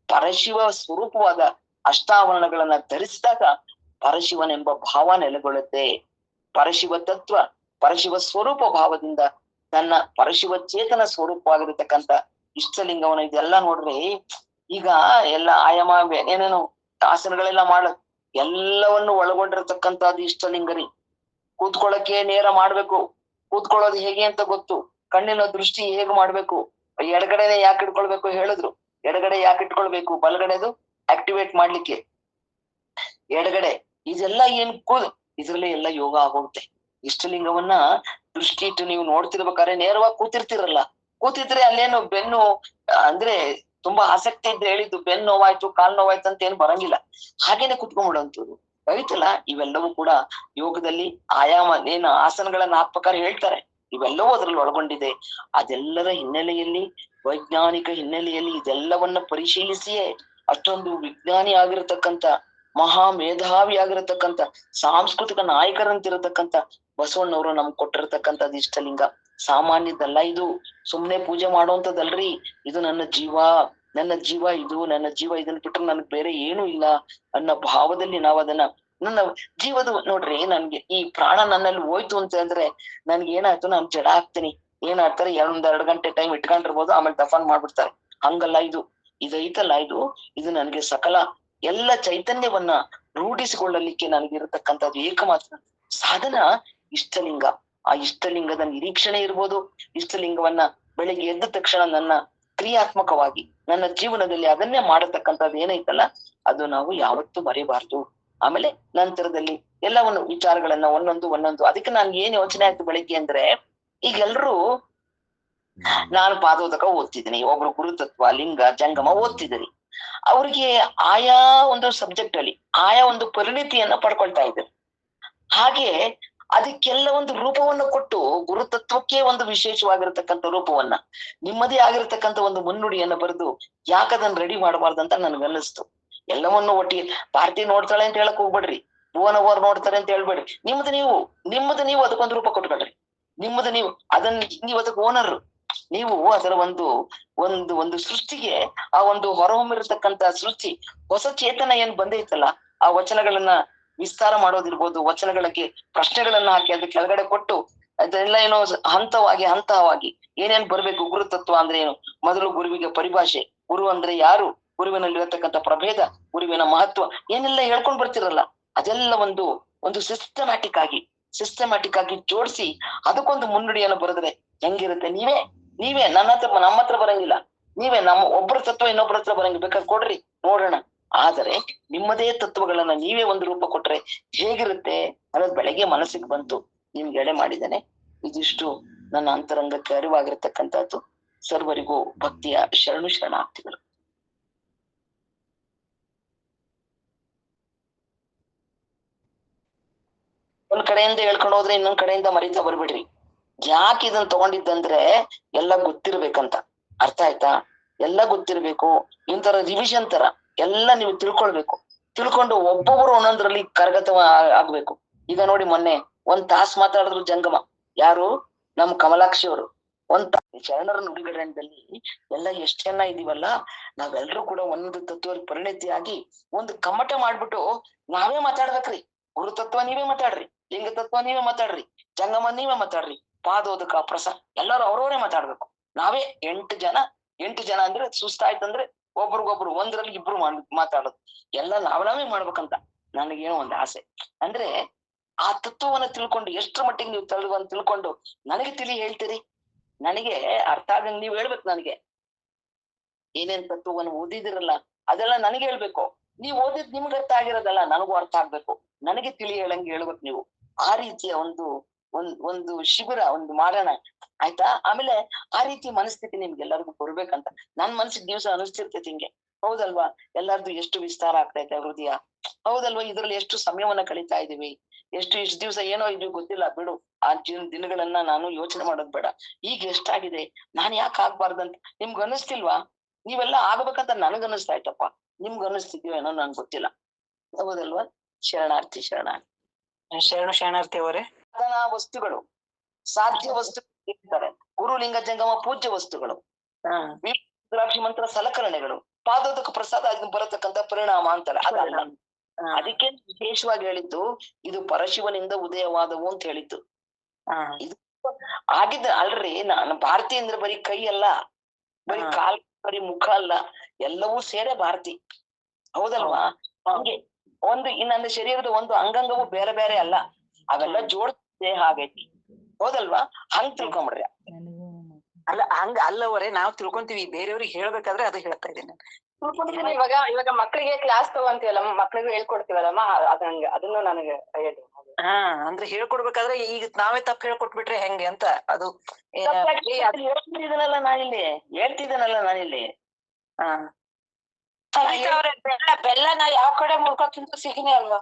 ಪರಶಿವ ಸ್ವರೂಪವಾದ ಅಷ್ಟಾವರಣಗಳನ್ನ ಧರಿಸಿದಾಗ ಪರಶಿವನೆಂಬ ಭಾವ ನೆಲೆಗೊಳ್ಳುತ್ತೆ. ಪರಶಿವ ತತ್ವ, ಪರಶಿವ ಸ್ವರೂಪ ಭಾವದಿಂದ ನನ್ನ ಪರಶಿವ ಚೇತನ ಸ್ವರೂಪವಾಗಿರತಕ್ಕಂಥ ಇಷ್ಟಲಿಂಗವನ್ನ ಇದೆಲ್ಲ ನೋಡ್ರಿ. ಈಗ ಎಲ್ಲ ಆಯಾಮ ಏನೇನು ಆಸನಗಳೆಲ್ಲ ಮಾಡ ಎಲ್ಲವನ್ನು ಒಳಗೊಂಡಿರತಕ್ಕಂಥದ್ದು ಇಷ್ಟಲಿಂಗರಿ. ಕೂತ್ಕೊಳ್ಳಕ್ಕೆ ನೇರ ಮಾಡ್ಬೇಕು, ಕೂತ್ಕೊಳ್ಳೋದು ಹೇಗೆ ಅಂತ ಗೊತ್ತು, ಕಣ್ಣಿನ ದೃಷ್ಟಿ ಹೇಗೆ ಮಾಡ್ಬೇಕು, ಎಡಗಡೆನೆ ಯಾಕೆ ಇಟ್ಕೊಳ್ಬೇಕು ಹೇಳಿದ್ರು, ಎಡಗಡೆ ಯಾಕೆ ಇಟ್ಕೊಳ್ಬೇಕು, ಬಲಗಡೆದು ಆಕ್ಟಿವೇಟ್ ಮಾಡ್ಲಿಕ್ಕೆ ಎಡಗಡೆ, ಇದೆಲ್ಲ ಏನ್ ಇದ್ರಲ್ಲೇ ಎಲ್ಲ ಯೋಗ ಆಗೋಗುತ್ತೆ. ಇಷ್ಟಲಿಂಗವನ್ನ ದೃಷ್ಟಿ ಇಟ್ಟು ನೀವು ನೋಡ್ತಿರ್ಬೇಕಾದ್ರೆ ನೇರವಾಗಿ ಕೂತಿರ್ತಿರಲ್ಲ, ಕೂತಿದ್ರೆ ಅಲ್ಲೇನು ಬೆನ್ನು ಅಂದ್ರೆ ತುಂಬಾ ಆಸಕ್ತಿ ಇದ್ರೆ ಹೇಳಿದ್ದು ಬೆನ್ನು ನೋವಾಯ್ತು, ಕಾಲ್ ನೋವಾಯ್ತು ಅಂತ ಏನ್ ಬರಂಗಿಲ್ಲ, ಹಾಗೇನೆ ಕುತ್ಕೊಂಡ್ಬಿಡುವಂಥದ್ದು ಐತಲ್ಲ. ಇವೆಲ್ಲವೂ ಕೂಡ ಯೋಗದಲ್ಲಿ ಆಯಾಮ ಏನ್ ಆಸನಗಳನ್ನ ಹಾಕ್ಬೇಕಾದ್ರೆ ಹೇಳ್ತಾರೆ, ಇವೆಲ್ಲವೂ ಅದ್ರಲ್ಲಿ ಒಳಗೊಂಡಿದೆ. ಅದೆಲ್ಲರ ಹಿನ್ನೆಲೆಯಲ್ಲಿ, ವೈಜ್ಞಾನಿಕ ಹಿನ್ನೆಲೆಯಲ್ಲಿ ಇದೆಲ್ಲವನ್ನ ಪರಿಶೀಲಿಸಿಯೇ ಅಷ್ಟೊಂದು ವಿಜ್ಞಾನಿ ಆಗಿರತಕ್ಕಂಥ, ಮಹಾ ಮೇಧಾವಿ ಆಗಿರತಕ್ಕಂಥ, ಸಾಂಸ್ಕೃತಿಕ ನಾಯಕರಂತಿರತಕ್ಕಂಥ ಬಸವಣ್ಣವರು ನಮ್ಗೆ ಕೊಟ್ಟಿರತಕ್ಕಂಥದ್ದು ಇಷ್ಟಲಿಂಗ ಸಾಮಾನ್ಯದಲ್ಲ. ಇದು ಸುಮ್ನೆ ಪೂಜೆ ಮಾಡುವಂಥದ್ದಲ್ರಿ. ಇದು ನನ್ನ ಜೀವ, ನನ್ನ ಜೀವ ಇದು, ನನ್ನ ಜೀವ, ಇದನ್ನ ಬಿಟ್ರೆ ನನ್ಗೆ ಬೇರೆ ಏನು ಇಲ್ಲ ಅನ್ನೋ ಭಾವದಲ್ಲಿ ನಾವು ಅದನ್ನ, ನನ್ನ ಜೀವದ ನೋಡ್ರಿ, ನನ್ಗೆ ಈ ಪ್ರಾಣ ನನ್ನಲ್ಲಿ ಹೋಯ್ತು ಅಂತ ಅಂದ್ರೆ ನನ್ಗೆ ಏನಾಯ್ತು, ನಾನು ಜಡ ಆಗ್ತೀನಿ. ಏನಾಗ್ತಾರೆ, 1-2 ಗಂಟೆ ಟೈಮ್ ಇಟ್ಕೊಂಡಿರ್ಬೋದು, ಆಮೇಲೆ ದಫನ್ ಮಾಡ್ಬಿಡ್ತಾರೆ. ಹಂಗಲ್ಲ ಇದು. ಇದೈತಲ್ಲ, ಇದು ನನ್ಗೆ ಸಕಲ ಎಲ್ಲ ಚೈತನ್ಯವನ್ನ ರೂಢಿಸಿಕೊಳ್ಳಲಿಕ್ಕೆ ನನಗಿರತಕ್ಕಂಥದ್ದು ಏಕಮಾತ್ರ ಸಾಧನ ಇಷ್ಟಲಿಂಗ. ಆ ಇಷ್ಟಲಿಂಗದ ನಿರೀಕ್ಷಣೆ ಇರ್ಬೋದು. ಇಷ್ಟಲಿಂಗವನ್ನ ಬೆಳಿಗ್ಗೆ ಎದ್ದ ತಕ್ಷಣ ನನ್ನ ಕ್ರಿಯಾತ್ಮಕವಾಗಿ ನನ್ನ ಜೀವನದಲ್ಲಿ ಅದನ್ನೇ ಮಾಡತಕ್ಕಂಥದ್ದು ಏನೈತಲ್ಲ, ಅದು ನಾವು ಯಾವತ್ತೂ ಮರೆಯಬಾರ್ದು. ಆಮೇಲೆ ನಂತರದಲ್ಲಿ ಎಲ್ಲವನ್ನು ವಿಚಾರಗಳನ್ನ ಒಂದೊಂದು ಅದಕ್ಕೆ ನನ್ಗೆ ಏನ್ ಯೋಚನೆ ಆಯ್ತು ಬೆಳಿಗ್ಗೆ ಅಂದ್ರೆ, ಈಗ ಎಲ್ರು ನಾನು ಪಾದೋದಕ ಓದ್ತಿದ್ದೀನಿ, ಒಬ್ರು ಗುರುತತ್ವ, ಲಿಂಗ, ಜಂಗಮ ಓದ್ತಿದ್ದೀರಿ. ಅವ್ರಿಗೆ ಆಯಾ ಒಂದು ಸಬ್ಜೆಕ್ಟ್ ಅಲ್ಲಿ ಆಯಾ ಒಂದು ಪರಿಣಿತಿಯನ್ನ ಪಡ್ಕೊಳ್ತಾ ಇದ್ದಾರೆ. ಹಾಗೆ ಅದಕ್ಕೆಲ್ಲ ಒಂದು ರೂಪವನ್ನು ಕೊಟ್ಟು, ಗುರುತತ್ವಕ್ಕೆ ಒಂದು ವಿಶೇಷವಾಗಿರತಕ್ಕಂಥ ರೂಪವನ್ನ, ನಿಮ್ಮದೇ ಆಗಿರತಕ್ಕಂಥ ಒಂದು ಮುನ್ನುಡಿಯನ್ನ ಬರೆದು ಯಾಕದನ್ನ ರೆಡಿ ಮಾಡಬಾರ್ದಂತ ನನ್ಗನ್ನಿಸ್ತು. ಎಲ್ಲವನ್ನು ಒಟ್ಟಿಗೆ ಭಾರತಿ ನೋಡ್ತಾಳೆ ಅಂತ ಹೇಳಕ್ ಹೋಗ್ಬೇಡ್ರಿ, ಭುವನವರು ನೋಡ್ತಾರೆ ಅಂತ ಹೇಳ್ಬೇಡ್ರಿ. ನಿಮ್ಮದು ನೀವು ಅದಕ್ಕೊಂದು ರೂಪ ಕೊಟ್ಕೊಳ್ರಿ. ನಿಮ್ಮದು ನೀವು ಅದನ್ನ, ನೀವು ಅದಕ್ಕೆ ಓನರ್. ನೀವು ಅದರ ಒಂದು ಸೃಷ್ಟಿಗೆ, ಆ ಒಂದು ಹೊರಹೊಮ್ಮಿರತಕ್ಕಂತ ಸೃಷ್ಟಿ, ಹೊಸ ಚೇತನ ಏನ್ ಬಂದೈತಲ್ಲ, ಆ ವಚನಗಳನ್ನ ವಿಸ್ತಾರ ಮಾಡೋದಿರ್ಬೋದು, ವಚನಗಳಿಗೆ ಪ್ರಶ್ನೆಗಳನ್ನ ಹಾಕಿ ಅದ್ರ ಕೆಳಗಡೆ ಕೊಟ್ಟು ಅದೆಲ್ಲ ಏನೋ ಹಂತವಾಗಿ ಏನೇನ್ ಬರ್ಬೇಕು, ಗುರುತತ್ವ ಅಂದ್ರೆ ಏನು, ಮೊದಲು ಗುರುವಿಗೆ ಪರಿಭಾಷೆ, ಗುರು ಅಂದ್ರೆ ಯಾರು, ಗುರುವಿನಲ್ಲಿ ಇರತಕ್ಕಂಥ ಪ್ರಭೇದ, ಗುರುವಿನ ಮಹತ್ವ ಏನೆಲ್ಲ ಹೇಳ್ಕೊಂಡ್ ಬರ್ತಿರಲ್ಲ, ಅದೆಲ್ಲ ಒಂದು ಸಿಸ್ಟಮ್ಯಾಟಿಕ್ ಆಗಿ ಜೋಡಿಸಿ ಅದಕ್ಕೊಂದು ಮುನ್ನುಡಿಯನ್ನು ಬರೆದ್ರೆ ಹೆಂಗಿರುತ್ತೆ. ನೀವೇ ನಮ್ಮ ಹತ್ರ ಬರಂಗಿಲ್ಲ, ನೀವೇ ನಮ್ಮ ಒಬ್ಬರ ತತ್ವ ಇನ್ನೊಬ್ಬರ ಹತ್ರ ಬರಂಗಿಲ್ಲ, ಬೇಕಾದ್ರೆ ಕೊಡ್ರಿ ನೋಡೋಣ. ಆದರೆ ನಿಮ್ಮದೇ ತತ್ವಗಳನ್ನ ನೀವೇ ಒಂದು ರೂಪ ಕೊಟ್ರೆ ಹೇಗಿರುತ್ತೆ ಅನ್ನೋದು ಬೆಳಗ್ಗೆ ಮನಸ್ಸಿಗೆ ಬಂತು, ನಿಮ್ಗೆ ಎಡೆ ಮಾಡಿದ್ದೇನೆ. ಇದಿಷ್ಟು ನನ್ನ ಅಂತರಂಗಕ್ಕೆ ಅರಿವಾಗಿರ್ತಕ್ಕಂಥದ್ದು. ಸರ್ವರಿಗೂ ಭಕ್ತಿಯ ಶರಣಾರ್ಥಿಗಳು. ಒಂದ್ ಕಡೆಯಿಂದ ಹೇಳ್ಕೊಂಡು ಹೋದ್ರೆ ಇನ್ನೊಂದ್ ಕಡೆಯಿಂದ ಮರಿತಾ ಬರ್ಬಿಡ್ರಿ. ಯಾಕೆ ಇದನ್ನ ತಗೊಂಡಿದ್ದಂದ್ರೆ ಎಲ್ಲ ಗೊತ್ತಿರ್ಬೇಕಂತ. ಅರ್ಥ ಆಯ್ತಾ? ಎಲ್ಲ ಗೊತ್ತಿರ್ಬೇಕು. ಇಂತರ ರಿವಿಷನ್ ತರ ಎಲ್ಲ ನೀವು ತಿಳ್ಕೊಳ್ಬೇಕು. ತಿಳ್ಕೊಂಡು ಒಬ್ಬೊಬ್ರು ಒಂದೊಂದ್ರಲ್ಲಿ ಕರಗತ ಆಗ್ಬೇಕು. ಈಗ ನೋಡಿ ಮೊನ್ನೆ ಒಂದ್ ತಾಸ್ ಮಾತಾಡಿದ್ರು ಜಂಗಮ, ಯಾರು ನಮ್ ಕಮಲಾಕ್ಷಿ ಅವರು. ಶರಣರ ನುಡಿಗಡದಲ್ಲಿ ಎಲ್ಲ ಎಷ್ಟ್ ಜನ ಇದೀವಲ್ಲ, ನಾವೆಲ್ರೂ ಕೂಡ ಒಂದು ತತ್ವ ಪರಿಣತಿಯಾಗಿ ಒಂದು ಕಮ್ಮಟ ಮಾಡ್ಬಿಟ್ಟು ನಾವೇ ಮಾತಾಡ್ಬೇಕ್ರಿ. ಗುರು ತತ್ವ ನೀವೇ ಮಾತಾಡ್ರಿ, ಲಿಂಗ ತತ್ವ ನೀವೇ ಮಾತಾಡ್ರಿ, ಜಂಗಮ ನೀವೇ ಮಾತಾಡ್ರಿ, ಪಾದೋದಕ ಎಲ್ಲರೂ ಅವ್ರವರೇ ಮಾತಾಡ್ಬೇಕು. ನಾವೇ 8 ಜನ ಅಂದ್ರೆ ಸುಸ್ತಾಯ್ತಂದ್ರೆ ಒಬ್ರಿಗೊಬ್ರು ಒಂದ್ರಲ್ಲಿ ಇಬ್ರು ಮಾತಾಡೋದು ಎಲ್ಲ ನಾವೇ ಮಾಡ್ಬೇಕಂತ ನನಗೇನೋ ಒಂದು ಆಸೆ. ಅಂದ್ರೆ ಆ ತತ್ವವನ್ನ ತಿಳ್ಕೊಂಡು ಎಷ್ಟ್ರ ಮಟ್ಟಿಗೆ ನೀವು ತಳುವಂತ ತಿಳ್ಕೊಂಡು ನನಗೆ ಹೇಳ್ತೀರಿ, ನನಗೆ ಅರ್ಥ ಆಗಂಗ್ ನೀವ್ ಹೇಳ್ಬೇಕು. ನನಗೆ ಏನೇನ್ ತತ್ವವನ್ನು ಓದಿದಿರಲ್ಲ ಅದೆಲ್ಲ ನನಗೆ ಹೇಳ್ಬೇಕು. ನೀವ್ ಓದಿದ್ ನಿಮ್ಗೆ ಅರ್ಥ ಆಗಿರೋದಲ್ಲ ನನಗೂ ಅರ್ಥ ಆಗ್ಬೇಕು, ನನಗೆ ಹೇಳಂಗೆ ಹೇಳ್ಬೇಕು ನೀವು. ಆ ರೀತಿಯ ಒಂದು ಶಿಬಿರ ಒಂದು ಮಾಡೋಣ, ಆಯ್ತಾ? ಆಮೇಲೆ ಆ ರೀತಿ ಮನಸ್ಥಿತಿ ನಿಮ್ಗೆಲ್ಲರಿಗೂ ಬರ್ಬೇಕಂತ ನನ್ ಮನ್ಸಿಗೆ ದಿವ್ಸ ಅನಿಸ್ತಿರ್ತೈತಿ ಹಿಂಗೆ. ಹೌದಲ್ವಾ? ಎಲ್ಲಾರ್ದು ಎಷ್ಟು ವಿಸ್ತಾರ ಆಗ್ತೈತೆ ಹೃದಯ, ಹೌದಲ್ವಾ? ಇದ್ರಲ್ಲಿ ಎಷ್ಟು ಸಮಯವನ್ನ ಕಳೀತಾ ಇದೀವಿ, ಇಷ್ಟು ದಿವ್ಸ ಏನೋ ಇದು ಗೊತ್ತಿಲ್ಲ ಬಿಡು. ಆ ದಿನಗಳನ್ನ ನಾನು ಯೋಚನೆ ಮಾಡೋದ್ ಬೇಡ. ಈಗ ಎಷ್ಟಾಗಿದೆ, ನಾನ್ ಯಾಕೆ ಆಗ್ಬಾರ್ದಂತ ನಿಮ್ಗ್ ಅನಿಸ್ತಿಲ್ವಾ? ನೀವೆಲ್ಲ ಆಗ್ಬೇಕಂತ ನನಗ್ ಅನಿಸ್ತಾ ಇತ್ತಪ್ಪ, ನಿಮ್ಗ್ ಅನಿಸ್ತಿದ್ಯೋ ಏನೋ ನನ್ಗೆ ಗೊತ್ತಿಲ್ಲ. ಹೌದಲ್ವಾ? ಶರಣಾರ್ಥಿ ಶರಣಾರ್ಥಿ. ಶರಣಾರ್ಥಿ ಅವರೇ, ಸಾಧನಾ ವಸ್ತುಗಳು, ಸಾಧ್ಯ ವಸ್ತು ಇರ್ತಾರೆ, ಗುರುಲಿಂಗ ಜಂಗಮ ಪೂಜ್ಯ ವಸ್ತುಗಳು, ರುದ್ರಾಕ್ಷಿ ಮಂತ್ರ ಸಲಕರಣೆಗಳು, ಪಾದೋದಕ ಪ್ರಸಾದ ಅದನ್ನ ಬರತಕ್ಕಂತ ಪರಿಣಾಮ ಅಂತಾರೆ. ಅದಲ್ಲ, ಅದಕ್ಕೆ ವಿಶೇಷವಾಗಿ ಹೇಳಿದ್ದು ಇದು ಪರಶಿವನಿಂದ ಉದಯವಾದವು ಅಂತ ಹೇಳಿದ್ದು. ಇದು ಆಗಿದ್ದ ಅಲ್ರಿ, ನಾನು ಭಾರತಿ ಅಂದ್ರೆ ಬರೀ ಕೈ ಅಲ್ಲ, ಬರೀ ಕಾಲ್, ಬರೀ ಮುಖ ಅಲ್ಲ, ಎಲ್ಲವೂ ಸೇರೆ ಭಾರತಿ. ಹೌದಲ್ವಾ? ಹಂಗೆ ಒಂದು ನನ್ನ ಶರೀರದ ಒಂದು ಅಂಗಾಂಗವು ಬೇರೆ ಬೇರೆ ಅಲ್ಲ, ಅವೆಲ್ಲ ಜೋಡ್ ದೇಹ ಆಗೈತಿ. ಹೌದಲ್ವಾ? ಹಂಗ್ ತಿಳ್ಕೊಂಬಿಡ್ರಿ. ಅಲ್ಲ ಹಂಗ ಅಲ್ಲವರೇ, ನಾವ್ ತಿಳ್ಕೊಂತೀವಿ, ಬೇರೆಯವ್ರಿಗೆ ಹೇಳ್ಬೇಕಾದ್ರೆ ಅದು ಹೇಳ್ತಾ ಇದ್ದೀನಿ. ಇವಾಗ ಮಕ್ಳಿಗೆ ಕ್ಲಾಸ್ ತಗೊಂತೀವಲ್ಲ, ಮಕ್ಳಿಗೂ ಹೇಳ್ಕೊಡ್ತೀವಲ್ಲಮ್ಮ, ಅದನ್ನು ನನಗೆ ಹೇಳಿ. ಅಂದ್ರೆ ಹೇಳ್ಕೊಡ್ಬೇಕಾದ್ರೆ ಈಗ ನಾವೇ ತಪ್ಪು ಹೇಳ್ಕೊಟ್ಬಿಟ್ರೆ ಹೆಂಗೆ ಅಂತ ಅದು ಹೇಳ್ತಿದ್ದೀನಲ್ಲ ನಾನಿಲ್ಲಿ. ಬೆಲ್ಲ ನಾವ್ ಯಾವ ಕಡೆ ಮುರ್ಕೊ ತಿಂದ್ರು ಸಿಹಿನೇ ಅಲ್ವಾ?